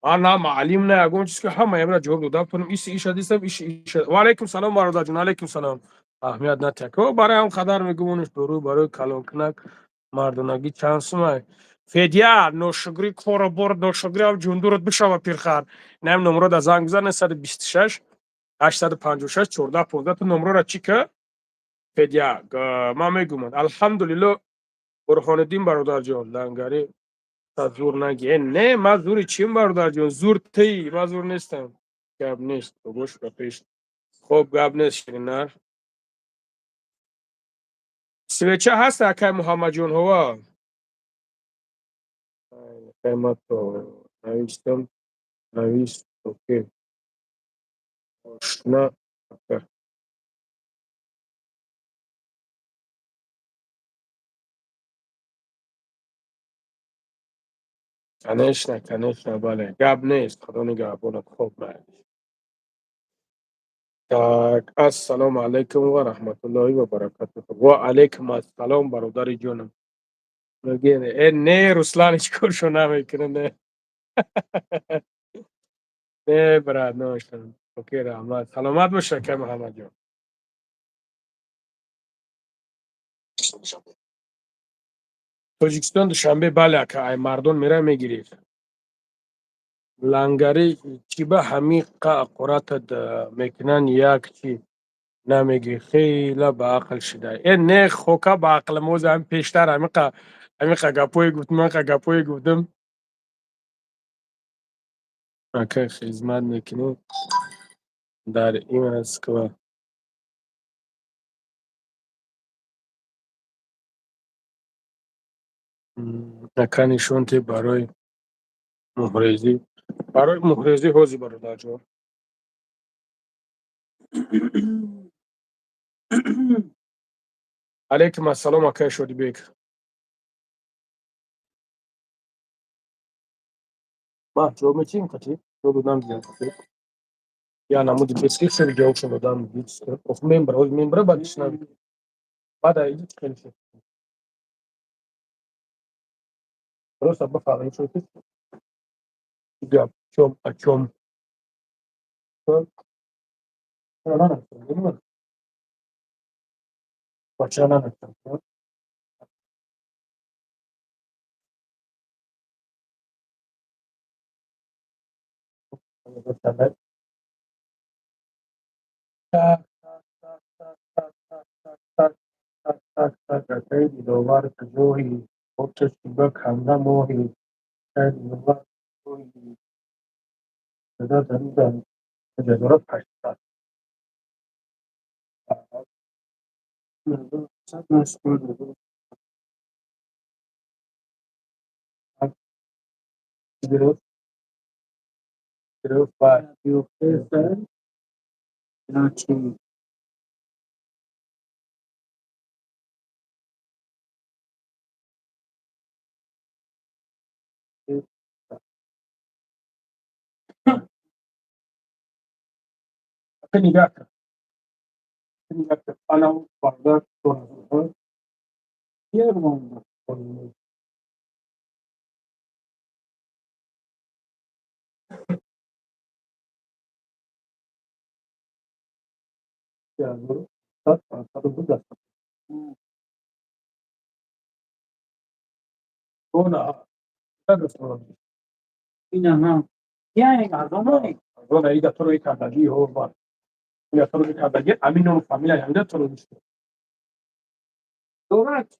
انا معلم نه اگم چیزی که همه امرا جواب دادم کنم ایش دیدم ایش و علیکم سلام برادر جان علیکم سلام اهمیت نتکو برای هم خبر میگمونش برو برای کلان کنک مردونگی چانسمای فدیا نوشگری کورا برد نوشگری هم جوندورت بشوا پیرخر نم نمره دا زنگ بزنه 126 856 14 15 تو نمره را چی که فدیا ما میگم الحمدلله برهان الدین برادر جان لنگری تا زور نگی نه ما زوری چیم برادر جان زور تی ما زور نیستم گب نیست گوش به پیش خوب گب نیست شیرینار سویچه هست اکای محمد جون هوا قیمت تو نویستم نویست اوکی آشنا کنش نه بله گب نیست خدا نگهبانت خوب باش tak assalomu alaykum va rahmatullohi va barakatuh va alaykum assalom برادر جونم میگه نه رسلان چیکار شو نمیکنه نه نه براد نوشتم اوکی رحمت سلامت باشه که محمد جان توجیکستان دوشنبه بله که ای مردم میره میگیری لنگری چی به همین قرات میکنن یک چی نمیگی خیلی با عقل شده این نه خوکا با عقل موز هم پیشتر همیقا گپوی گفتم من گپوی گفتم اکه خدمت میکنی در این است که نکنی تی برای محرزی حوزی برادر جان عليكم السلام أكيد شو بيك ما شو متين كتير شو بدنا نجيب كتير يعني عمود الديسكريبشن جو شو بدنا نجيب of member بعد شنو بعد يجي تكلم بس أبغى على شو كده جاب شوم أشوم أنا وشانا دوباره جوهی وقتش بک همراه موهی شاید دوباره جوهی صدا داریم تجارت پشت صد مسئول گرفت گرفت و بیفته ناچی نگاه کن نگاه کن الان باردار کنه یه رو یارو صد بود است اون صد این هم یعنی غذا اون ایده تو رو یک کندگی هو با یا تو رو یک کندگی امین اون فامیلا یعنی تو رو نیست دولت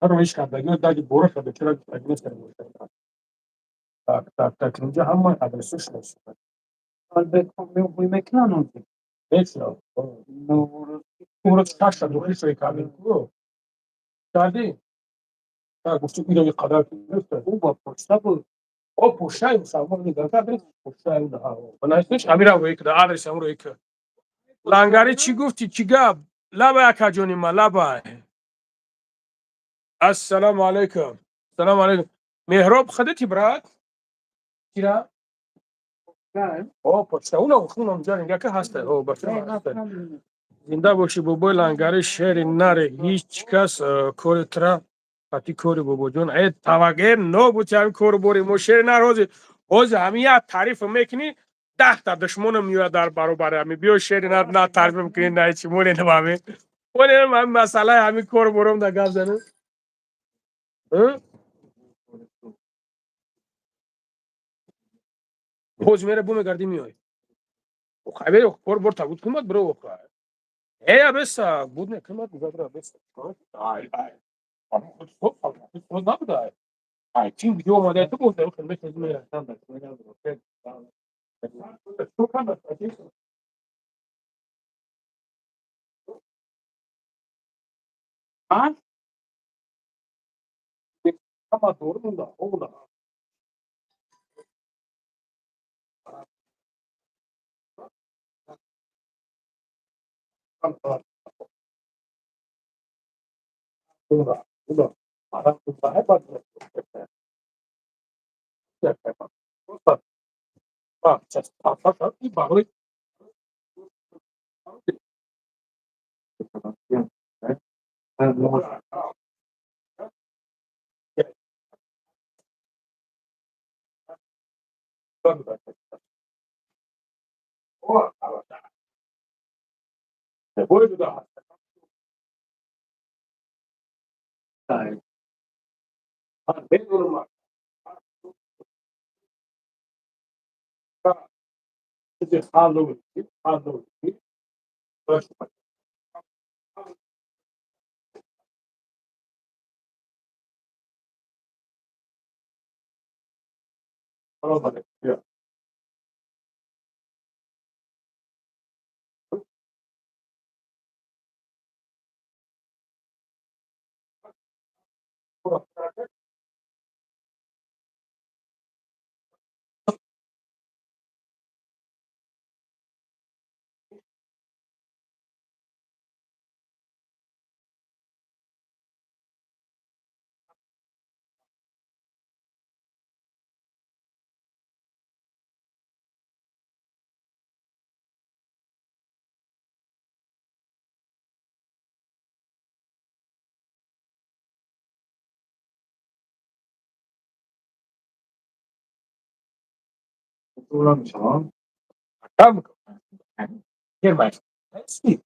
تو رو ایش کندگی دادی برو شده چرا کندگی نیست tak اینجا هم ادرسش نیست albe come meccano نمیشه اون رو تاش داد دوری شوی کابین کو دادی تا گفتی اینو یک قدر نیست او با پشتا بود او پشتا مسافر میگه تا برید پشتا اون ها بنایستش امیر رو یک آدرس هم رو یک لانگاری چی گفتی چی گاب لبا کجونی ما لبا السلام علیکم السلام علیکم مهراب خدتی برات کیرا او پشتا اونم جا که هسته او باشه زنده باشی بابای لنگری شهر نره هیچ کس کور ترا پتی کوری بابا جون ای توقع نو بود چه کور بوری مو شهر نروزی اوز همین تعریف میکنی 10 تا دشمنم میاد در برابر همی بیو شهر نر نه تعریف میکنی نه چی مولی نمامی مولی من مسئله همین کور بورم دا گاز زنه اوز میره بوم گردی میای خبر کور بور تا بود کمات برو ای بس بود نه کمات گذرا بس آی آی خود نبوده I think you want to go there and make it ah kama doğru da o da o da ara da hep var bak just bak bir bağlı bu da ben durma işte halı baş olmadı ya طولان شما کم گرمه هستی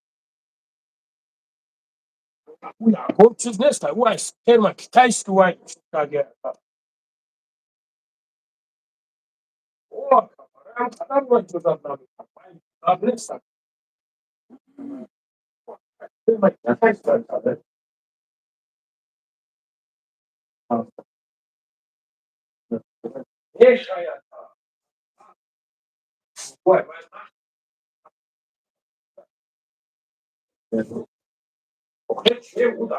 او یعقوب چیز نیست او است گرمه که تایست او است او هم خدام باید جزاد نمیکنم جزاد نیستم گرمه که تایست داره یه شاید وای وای چه بود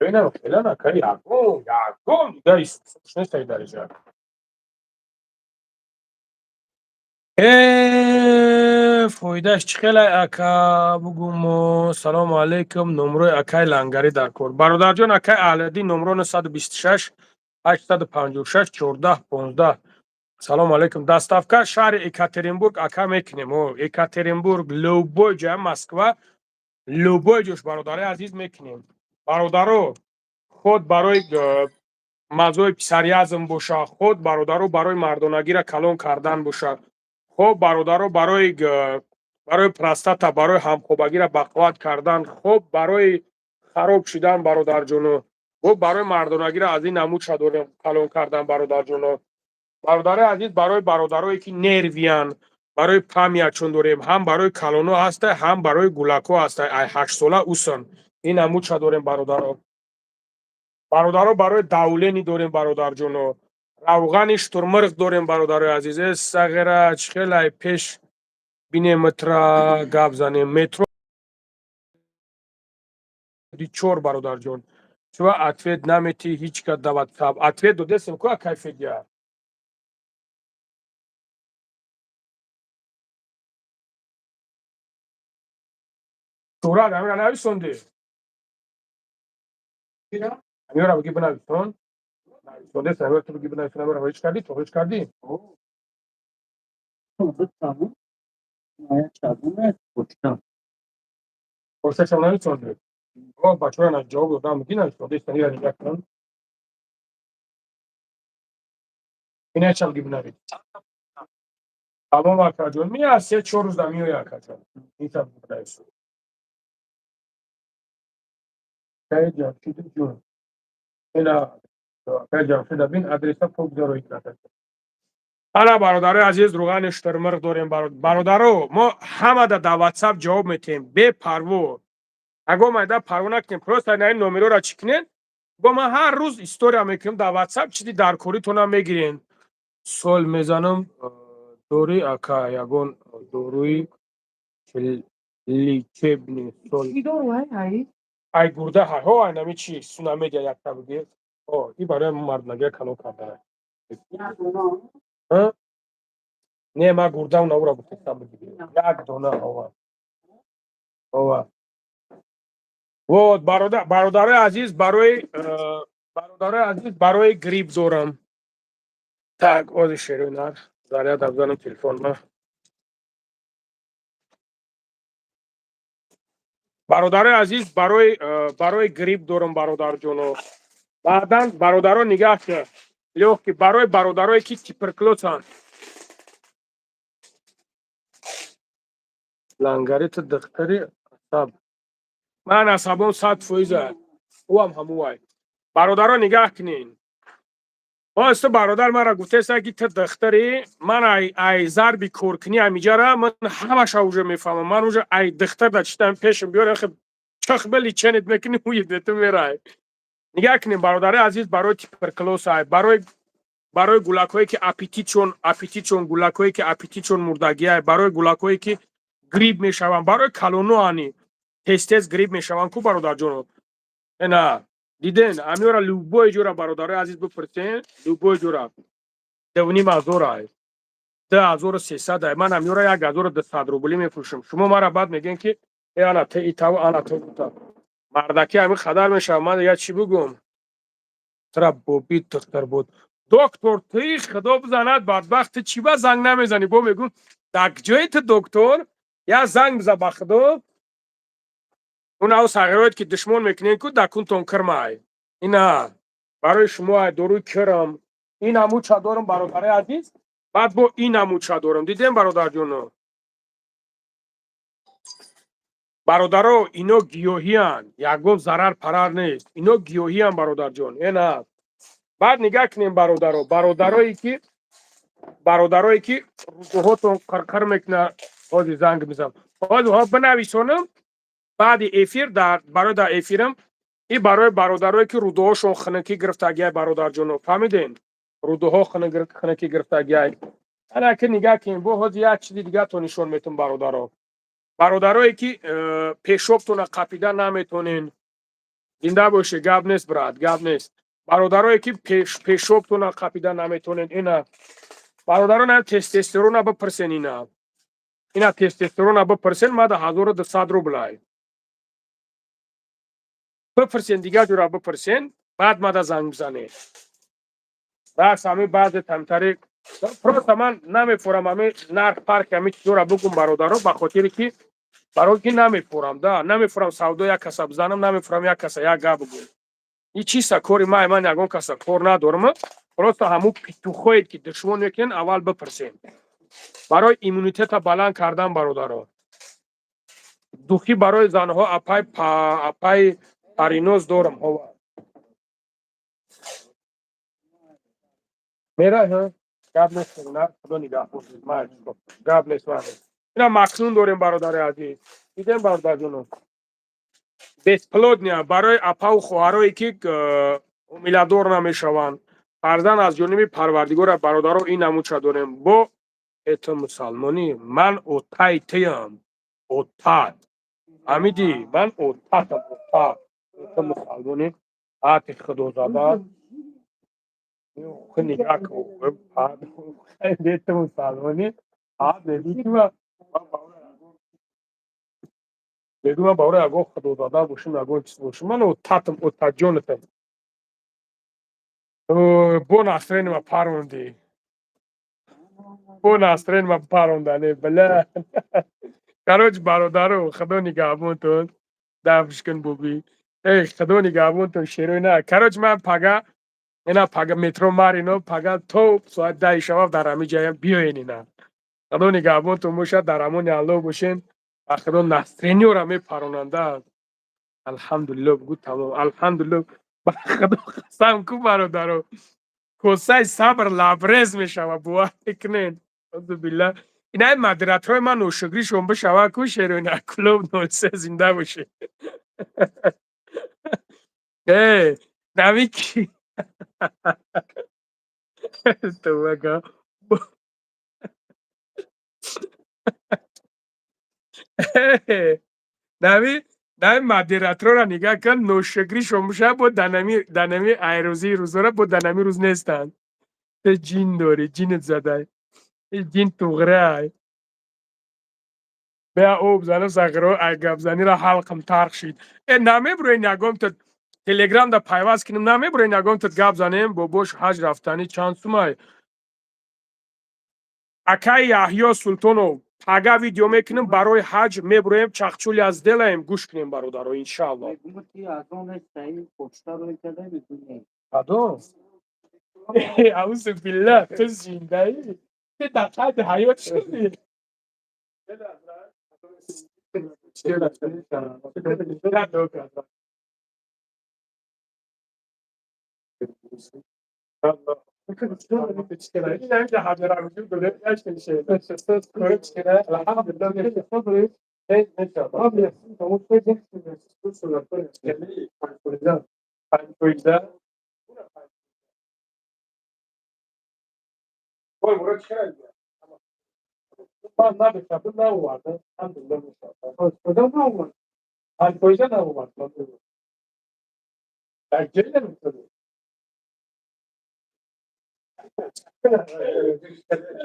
ببینم فعلا کاری یعقوب دایست شنست درجه فویدهش چخیلی اکا بگم سلام علیکم نمروی اکای لنگری در کور برادر جان اکای اهلدی نمرو 926 856 14 15 سلام علیکم دستافکر شهر ایکاترینبورگ اکا میکنیم ایکاترینبورگ لوبوی جای مسکو لوبوی جوش برادر عزیز میکنیم برادرو خود برای مزوی پسری ازم باشه خود برادرو برای مردانگی را کلان کردن باشه خب برادرو برای پرستاتا برای همخوابگی را بقوت کردن خب برای خراب شدن برادر جونو خب برای مردانگی را از این نمود شدورم کلان کردن برادر جونو برادر عزیز برای برادرایی که نرویان برای پامیا چون داریم هم برای کلونو هسته هم برای گولاکو هسته ای 8 ساله اوسن این نمود شدورم برادرها برای دولینی داریم برادر جونو روغن شترمرغ داریم برادر عزیز سغره خیلی پیش بینه مترا گپ زنیم مترو دیچور برادر جون چو اتوید نمیتی هیچ که دعوت ساب اتوید دو دستم کو کیفیت شورا همین نوی سونده همین را بگی بنوی سون سونده سرور تو بگی بنوی سون را هیچ کردی تو هیچ کردی tamam. Maya çabuk koçtan. پرسه شما نوی سونده او بچه ها جواب دادم میگی نوی سونده سنی را نگاه کن اینه چم گی بنوی تمام اکا جون می از 3-4 روز دمی های اکا جون این چم گی بنوی سون که جمشید جون اینا که جمشید بین ادرسا پوک دارو اینا حالا برادر عزیز روغن اشترمرغ داریم برادرو ما همه در واتساپ جواب میتیم به پرو اگه ما در پرو نکنیم پروست این نمره را چکنین با ما هر روز استوریا میکنیم در واتساپ چیزی در کوریتون هم میگیرین سول میزنم دوری اکا یگون دوروی لیچبنی سول کی دور های ای گرده های ها ای نمی چی سونامی دیا یک تا بگیر این برای مرد نگه کلو کرده ها نه ما گرده اون اورا بکنم بگیر یک دونه هوا вот бародари азиз барои грипп дорам. Так ози шеринар заряд абзанам телефонма. бародари азиз барои грипп дорам бародарҷоно. баъдан бародаро нигаҳ кар лёгки барои бародарое ки туберкулёзанд лангарита духтари асаб ман асабон 100% ӯам ҳамувай бародаро нигаҳ кинен ҳосто бародар маро гуфтеста ки ту духтарӣ ман ай зарби коркунӣ амиҷара ман ҳамаша уже мефаҳмам ман уже ай духтар да читам пешам биёр яхе чахбали ченет мекунӣ уидету мерай нигаҳ кинен бародари азиз барои туберкулёзай барои гулакҳое ки аппетитшон гулакҳое ки аппетитшон мурдагиай барои гулакҳое ки грипп мешаванд барои калонуани тез грипп мешаванд ку бародарҷоно на диден амиёра любое ҷора бародари азиз бипурсен любое ҷора 2500 2300 ман амиёра 1200 рубли мефурӯшам шумо мара баъд мегӯем ки ана итав ана тута мардаки ами хадар мешавад ман дигар чӣ бигӯм тра боби духтар буд доктор туи худо бизанад бадбахт ту чӣ ба занг намезанӣ бо мегӯм дар ҷои ту доктор я занг биза ба худо унав сағироет ки душмон мекунем ку дакунтон кирмай ина барои шумо доруи кирам ин амуча дорам бародари азиз баъд бо ин амуча дорам дидем бародарҷоно бародаро ино гиёҳиянд ягон зарар парар нест ино гиёҳиянд бародарҷон ена баъд нигаҳ кунем бародарое ки рӯзуҳотон қирқир мекунад ҳози занг мезанам ҳозиҳо бинависонам баъди эфир барои дар эфирам и барои бародарое ки рӯдуҳошон хунукӣ гирифтагиай бародарҷоно фаҳмидем рӯдуҳо хунукӣ гирифтагиай анаки нигаҳ кунем бо ҳози як чизи дигартон нишон метавонам бародаро бародарое ки пешобтона қапида наметонен зинда боше гап нест брат гап нест бародарое ки пешобтона қапида наметонен ина бародарона тестостерона бипурсен ина тестостерона бипурсен мада 1200 рублай бипурсен дигар ҷора бипурсен баъд мада занг бизанед бас ами баъзе тамтари просто ман намефурам ами нарх парк ами ҷора бигум бародаро ба хотире ки барои ки намефурам намефурам савдо як каса бизанам намефурам як каса як гап бигӯям и чиста кори ман ягон каса кор надорам просто ҳамун петухоед ки душмон мекунен аввал бипурсен барои иммунитета баланд кардан бародаро духӣ барои занҳо апай париноз дорам ҳова мераҳ гап нест худо нигаҳбон гап нест ина макнун дорем бародари азиз дидем бародарҷоно бесплодния барои апаву хоҳарое ки ҳомиладор намешаванд фарзанд аз ҷониби парвардигора бародаро ин намуча дорем бо это мусалмонӣ ман отай туям отай ҳамидӣ ман отатам отай это мусалмонӣ ати худозада нигаҳ это мусалмонӣ бегӯ ба ора ягон худозада бошам ягон чиз бошам ман отатам отатҷонатам бо настроенима паронди бо настроенима парондане бля кароч бародаро худо нигаҳбонтон дафшкун боби худо нигаҳбонтон шерой на кароч ман пага ина пага метро марино пага то соат 10 шабаб дар ҳами ҷаям биёен ина худо нигаҳбонтон бошад дар амони алло бошен ва худо настроениёро мепаронанда алҳамдулилло бигӯ тамом алҳамдулилло ба худо қасам ку бародаро косаи сабр лабрез мешавад бовар мекунен аъузубилла инаи модераторҳои ман ношукришон бишавад ку шероина клуб 03 зинда боше нави ки товага нави модераторро нигаҳ кун ношукришон бишавад бо данами айрӯзии рӯзора бо данами рӯз нестанд ту ҷин дорӣ ҷинит задай ҷин туғрай بیا او بزنه ساغرو اگه بزنی را حلقم ترخ شید نامه برای نگم تا تلگرام دا پیواز کنیم نامه برای نگم تا گپ زنیم با بوش حج رفتنی چند سومای اکای یحیی سلطانو پاگا ویدیو میکنیم برای حج میبریم چخچولی از دلیم گوش کنیم برادرو انشالله گفتی از اون سعی پشتا رو کده میدونی پدو اعوذ بالله تو زنده ای تو دقیقه حیات شدی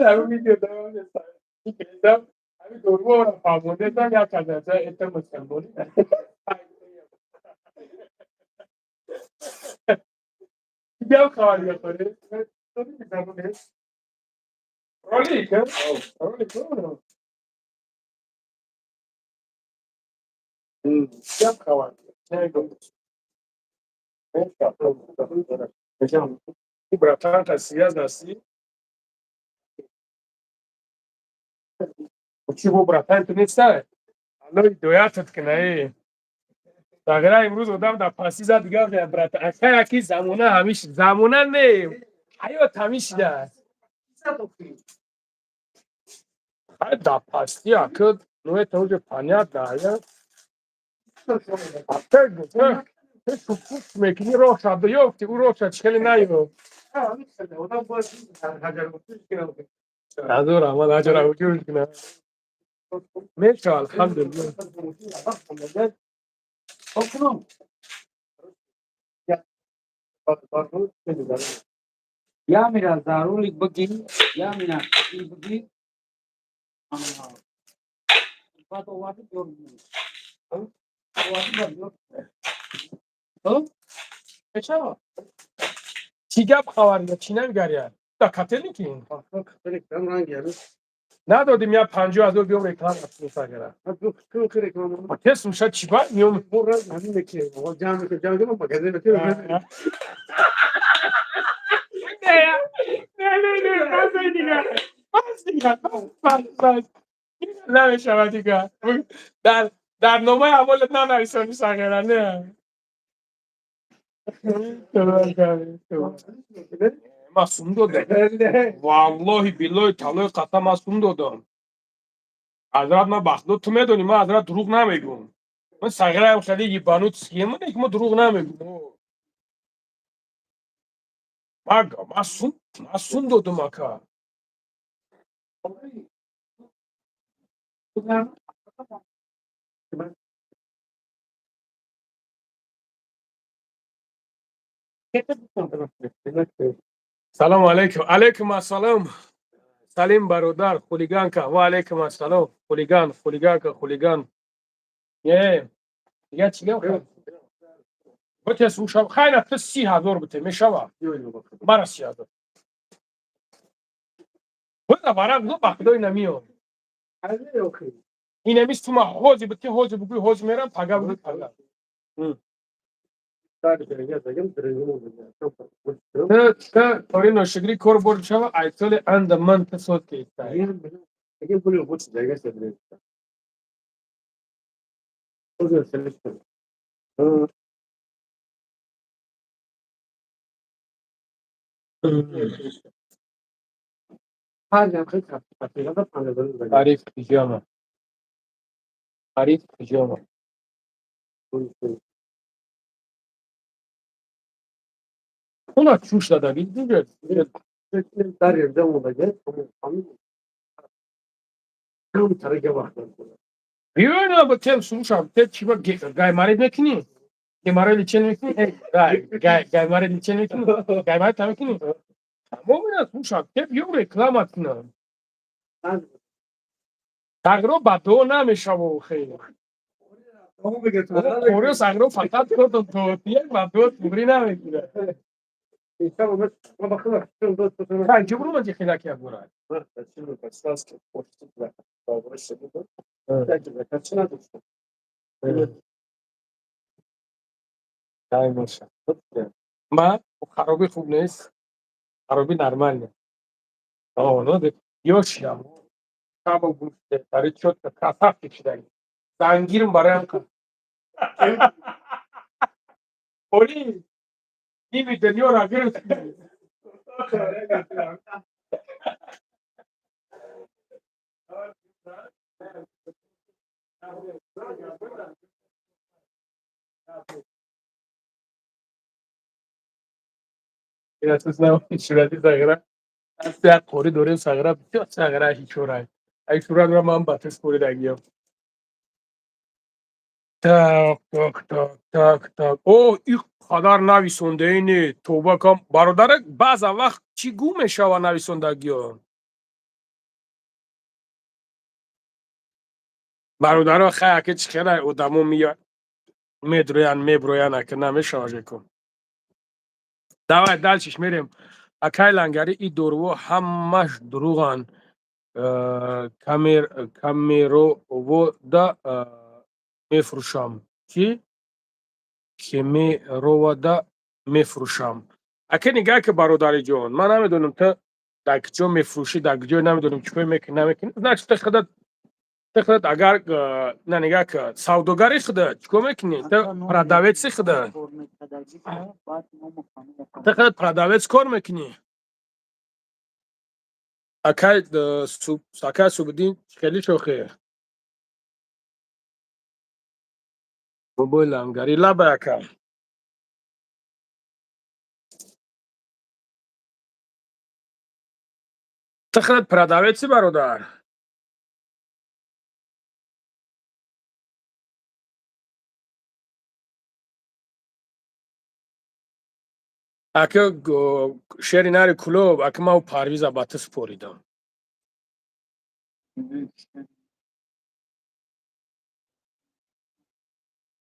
همین ویدیو دارم می‌سازم همین دورو رو فهمیده تا یا کجا ایتم مستقبلی دیگه کاری کنه تو می‌ذارم رولی که رولی تو دیگه کاری نه گفتم این براتان کسیه دستی چی بو براتان تو نیست الان دویاتت کنه اگر امروز آدم در پاسی زد دیگه برات اصلا کی زمونه همیشه زمونه نه حیات همیشه ده در پاسی اکد نوع توج پانیات ده یا اکد تو شکوک میکنی روح شده یافتی او روح شد چکلی نیو نداره اما نجار وجود کنه میشه الحمدلله یا میرا ضروری بگی یا میرا بگی بعد اومد جور چه چی گپ خبریه چی نمیگریه دا کتلی کین ندادیم یا 50,000 بیام رکلام اصلی ساگره کس میشه چی باید میام نه بس دیگه بس دیگه بس نمیشه دیگه در نامه اولت ننویسانی ساگره نه masum دادم والله بالله تعالی قسم masum دادم حضرت من بخدا تو میدونی من حضرت دروغ نمیگم من صغیره هم خیلی یه بانوت سکیه من که ما دروغ نمیگم من masum دادم اکا سلام علیکم علیکم السلام سلیم برادر خولیگان که و علیکم السلام خولیگان که خولیگان یه چیگه بته سوشم خیلی تو 30,000 بته میشوه برا 30,000 بودا برا دو بخدای نمیام این همیست تو ما حوزی بتی حوزی بگوی حوز میرم پگا بگوی پگا توری نوشگری کور برد شوه ایتول اند من تسوت که ایتای عریف پیجاما عریف پیجاما اونا چوش داده بید دیگه بیاینا با تیم سوشم تیم چی با گای مارید میکنی گای مارید لیچن میکنی گای مارید لیچن میکنی گای مارید تا میکنی اما بینا سوشم تیم یو رکلامت کنم سغرا بدو نمیشه و خیلی همون بگه تو خوری سغرا فقط تو توتیه بدو توری نمیگیره که برو من خیلی که برای ما خرابی خوب نیست خرابی نرمال نیست نه ده یوشی هم کامو گوشته برای چوت که کساف کشیدنی زنگیرم برای هم کن خوری نیمی دنیا را گرفتی این اساس نمون شورتی سغرا از سیاد خوری دوریم سغرا بسیار سغرا هیچ ورای ای شورت را من باتش خوری دگیم Так, так, так, так, так. О, این قدر نویسنده اینه توبه کن برادر بعض وقت چی گو میشوه نویسندگی ها برادر خیلی که چی خیلی ادامو میدروین میبروین اکه نمیشوه کن دوای دلچش میریم اکای لنگری ای دورو همش دروغن کمیرو و دا میفروشم چی؟ کمیرو و دا میفروشم اکه نگاه که برادر جان من نمیدونم تو در کجا میفروشی در کجا نمیدونم چیکار میکنی نمیکنی نه چه خودت اگر نه نگاه که سوداگری خودت چیکار میکنی تو پراداویت خودت تو خودت پراداویت کار میکنی اکای سوبدین خیلی شوخی موبایل انگاری لبه اکا تو خودت پراداویت برادر اکه شری ناری کلوب اکه ما پارویز بات سپوریدم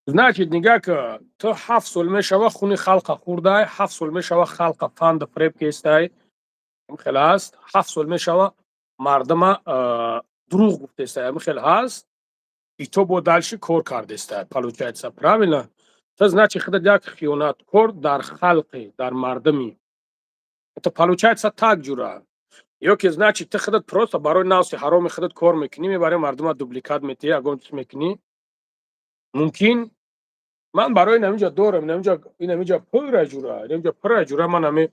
значит نگاه که تو 7 سال میشوه خونی خلق خورده 7 سال میشوه خلق فاند فریب کیسته خیلی هست 7 سال میشوه مردم دروغ گفته است خیلی هست ای تو با دلش کار کرده است получается правильно то значит خودت یک خیانت کار در خلقی در مردمی это получается так جوره یا که значит تو خودت просто برای ناس حرام خودت کار میکنی میبری مردم دوپلیکات میتی اگه چی میکنی ممکن من برای نمیجا دارم نمیجا پر جوره نمیجا پر جوره من همه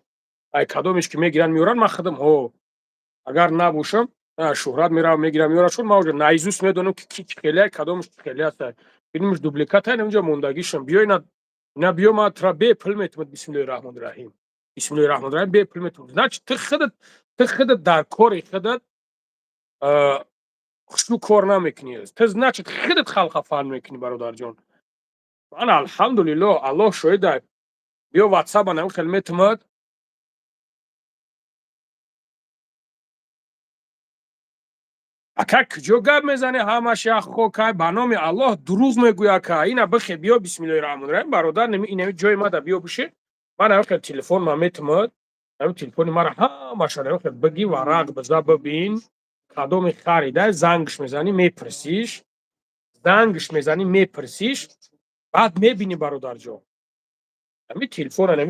ای کدومش که میگیرن میورن من خودم ها اگر نباشم شهرت میرم میگیرم میورن چون ما نایزوس میدونم که خیلی کدومش خیلی است فیلمش دوپلیکات نمیجا موندگیشم بیای نه بیا ما ترا به پل میتم بسم الله الرحمن الرحیم بسم الله الرحمن الرحیم به پل میتم значит تو خودت در کار خودت خشو کار نمیکنی تو значит خودت خلق فعال میکنی برادر جان من الحمدلله الله شاهد بیا واتساپ انم خیلی میتمد اکا کجا گپ میزنی همش یا خوکای به نام الله دروغ میگویا که اینا بخی بیا بسم الله الرحمن الرحیم برادر اینم جای ما ده بیا بشه من هم تلفن ما میتمد هم تلفن ما را همش را بگی ورق بزا ببین کدوم خریده زنگش میزنی میپرسیش زنگش میزنی میپرسیش بعد میبینی برادر جان همین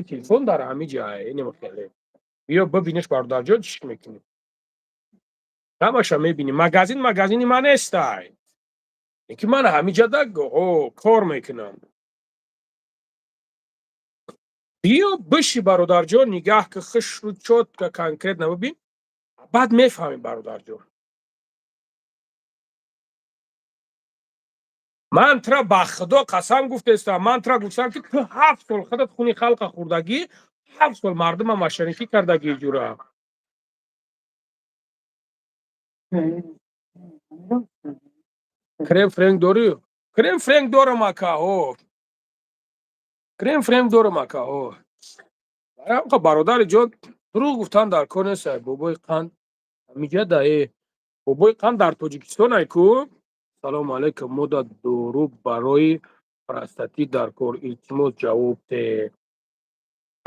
تلفن داره همین جای اینم خیلی بیا ببینش برادر جان چی میکنی همش میبینی مگزینی من استای اینکه من همینجا دگو کار میکنم بیا بشی برادر جان نگاه که خش رو چوت که کانکریت نبین بعد میفهمی برادر جان من ترا با خدا قسم گفته استم من ترا گفتم که تو 7 سال خودت خونی خلق خوردگی 7 سال مردم مشرکی کردگی جوره کریم فرنگ داری کریم فرنگ دارم اکا کریم فرنگ دارم اکا برادر جان دروغ گفتن در کار نیست بابای قند میگه دایی бобои қанд дар тоҷикистонай ку? салому алайкум, мода дору барои простатит дар кор, илтимос ҷавоб де.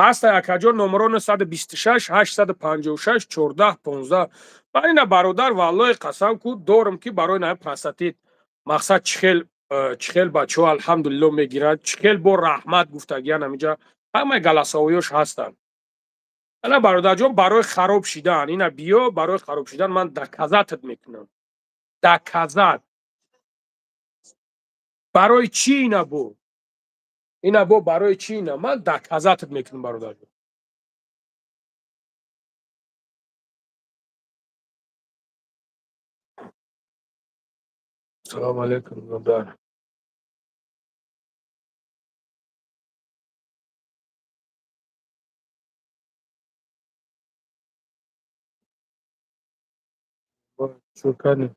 ҳаста якаҷон номеро 926 856 14 15. ман ина бародар валлоҳи қасам ку дорам ки барои наи простатит мақсад чӣ хел бачаҳо алҳамдулилло мегиранд, чӣ хел бо раҳмат гуфтагиян ҳаминҷа ҳамаи галасовиёш ҳастанд. ана бародарҷон барои хароб шидан ина биё, барои хароб шидан ман доказатат мекунам. Доказат. барои чӣ ина бо? ина бо барои чӣ ина? Ман доказатат мекунам бародарҷон. салому алайкум бародар. шукани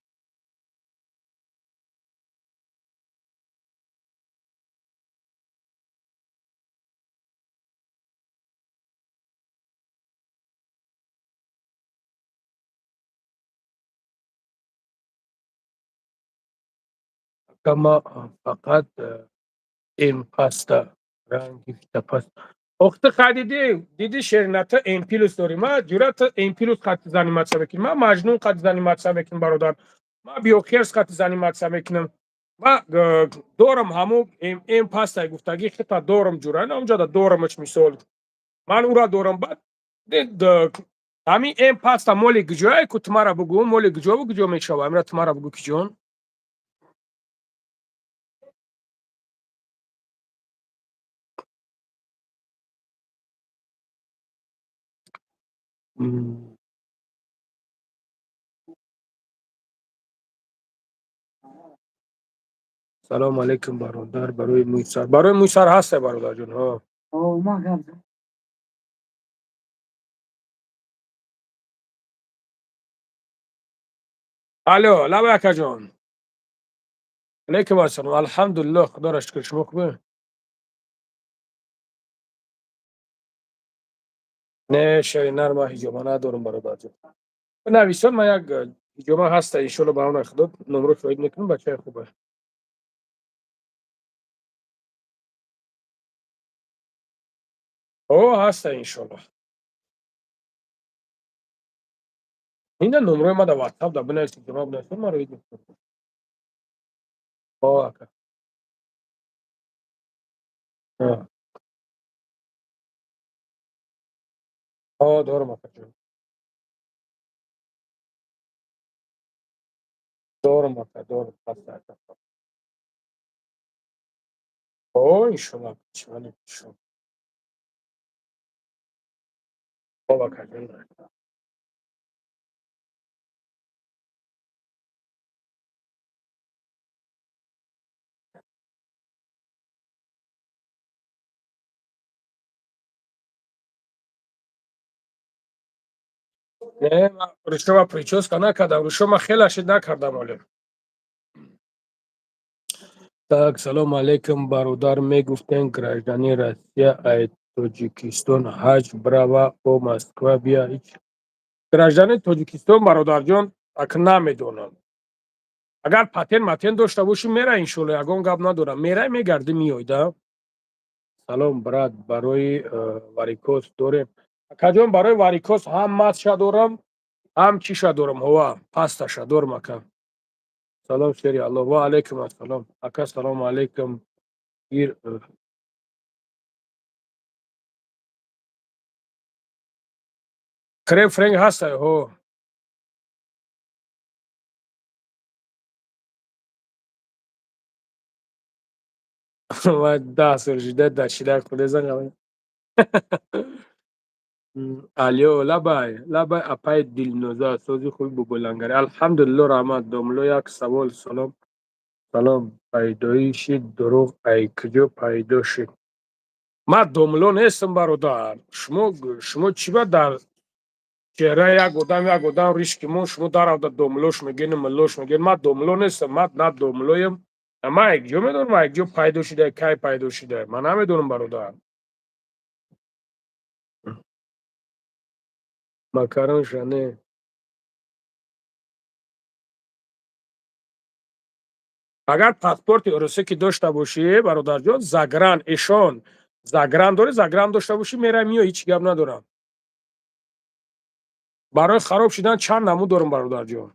кама фақат паста ранги паст. Охта диди шерината плюс дорим. Ма ҷуръат плюс хати заниматсия мекунем. Ма маҷнун хати заниматсия мекунем бародар. Ма биохерс хати заниматсия мекунем. Ма дорам ҳамун пастаи гуфтагӣ хита дорам ҷура. Ина ҳамҷода дорамаш мисол. Ман ура дорам баъд ҳамин паста моли киҷояе ку тумара бугӯ, моли киҷо мешава? Амира тумара бугӯ киҷон? салому алайкум бародар. Барои мӯйсар ҳаста бародарҷонҳо? алло, лаба якаҷон. алайкум ассалом. алҳамдулиллоҳ, худоро шукр. шумо хубе? не шеринар ман ҳиҷоба надорам бародарҷон. бинависон, ман як ҳиҷоба ҳаста, иншоалло ба ҳамаи худо номро шоҳид мекунам. бачаи хубе. ҳаста иншоалло. ина номрои ман дар ватсап дар бинависед, ҷоба бинависед, маро ид мекунам. ака. дорам акаҷон. дорам ака, дорам. ҳаста ака. иншоалло акаҷон. акаҷон. не, ман рӯшова прическа накардам. рӯшова хела шид накардам оле. Так, салому алайкум бародар. Мегуфтен граждани Россия ай Тоҷикистон ҳаҷ брава о Москва бия. граждани Тоҷикистон бародарҷон ак намедонам. агар патент дошта бошӣ мера, иншоалло, ягон гап надорам. Мерай мегарди меоида. салом брат, барои варикоз дорем. акаҷон, барои варикоз ҳам матша дорам, ҳам чиша дорам. ҳова пасташа дорам ака. салом шери алло. ва алайкум ассалом. ака салому алайкум. крем френг ҳастай? ва 10 сол шида дар шидаи худе занам. алё, лабай апай дилноза, сози хуби боболангари. алҳамдулилло, раҳмат. домло як савол. салом, пайдои шид дурӯғ ай куҷо пайдо шид? ман домло нестам бародар. шумо чӣ ба дар чеҳраи як одам риш ки шумо даравда домлош мегӯед, миллош мегӯед. ман домло нестам. ман на домлоям. ман якҷо медонам, якҷо пайдо шида, кай пайдо шида. ман намедонам бародар. макарон шане. اگر پاسپورت روسی که داشته باشی برادر جان زگران ایشان زگران داره زگران داشته باشی میره میای هیچ گپ ندارم برای خراب شدن چند نمود دارم برادر جان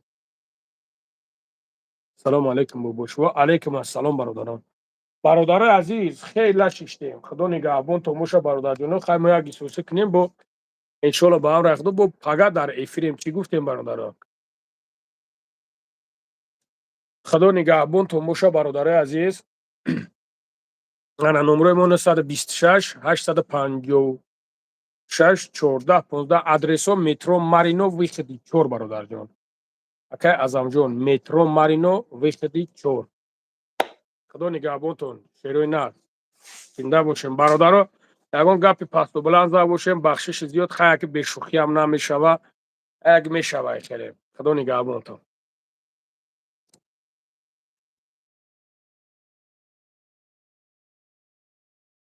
سلام علیکم بابوش و علیکم السلام برادران برادر عزیز خیلی ششتیم خدا نگهبان تو موشه برادر جان خیلی ما یک سوسه کنیم با انشالله با هم رخدو با پگه در افریم چی گفتیم برادران خدا نگهبان تو موشه برادر عزیز انا نمره ما 926 856 14 15 ادرسو مترو مارینو ویخدی 4 برادر جان اکه ازم جان مترو مارینو ویخدی 4 خدا نگهبانتون شیروی نه زنده باشیم برادرها یگان گپی پست و بلند زده باشیم بخشش زیاد خیلی که به شوخی هم نمیشوه اگه میشوه خیلی خدا نگهبانتون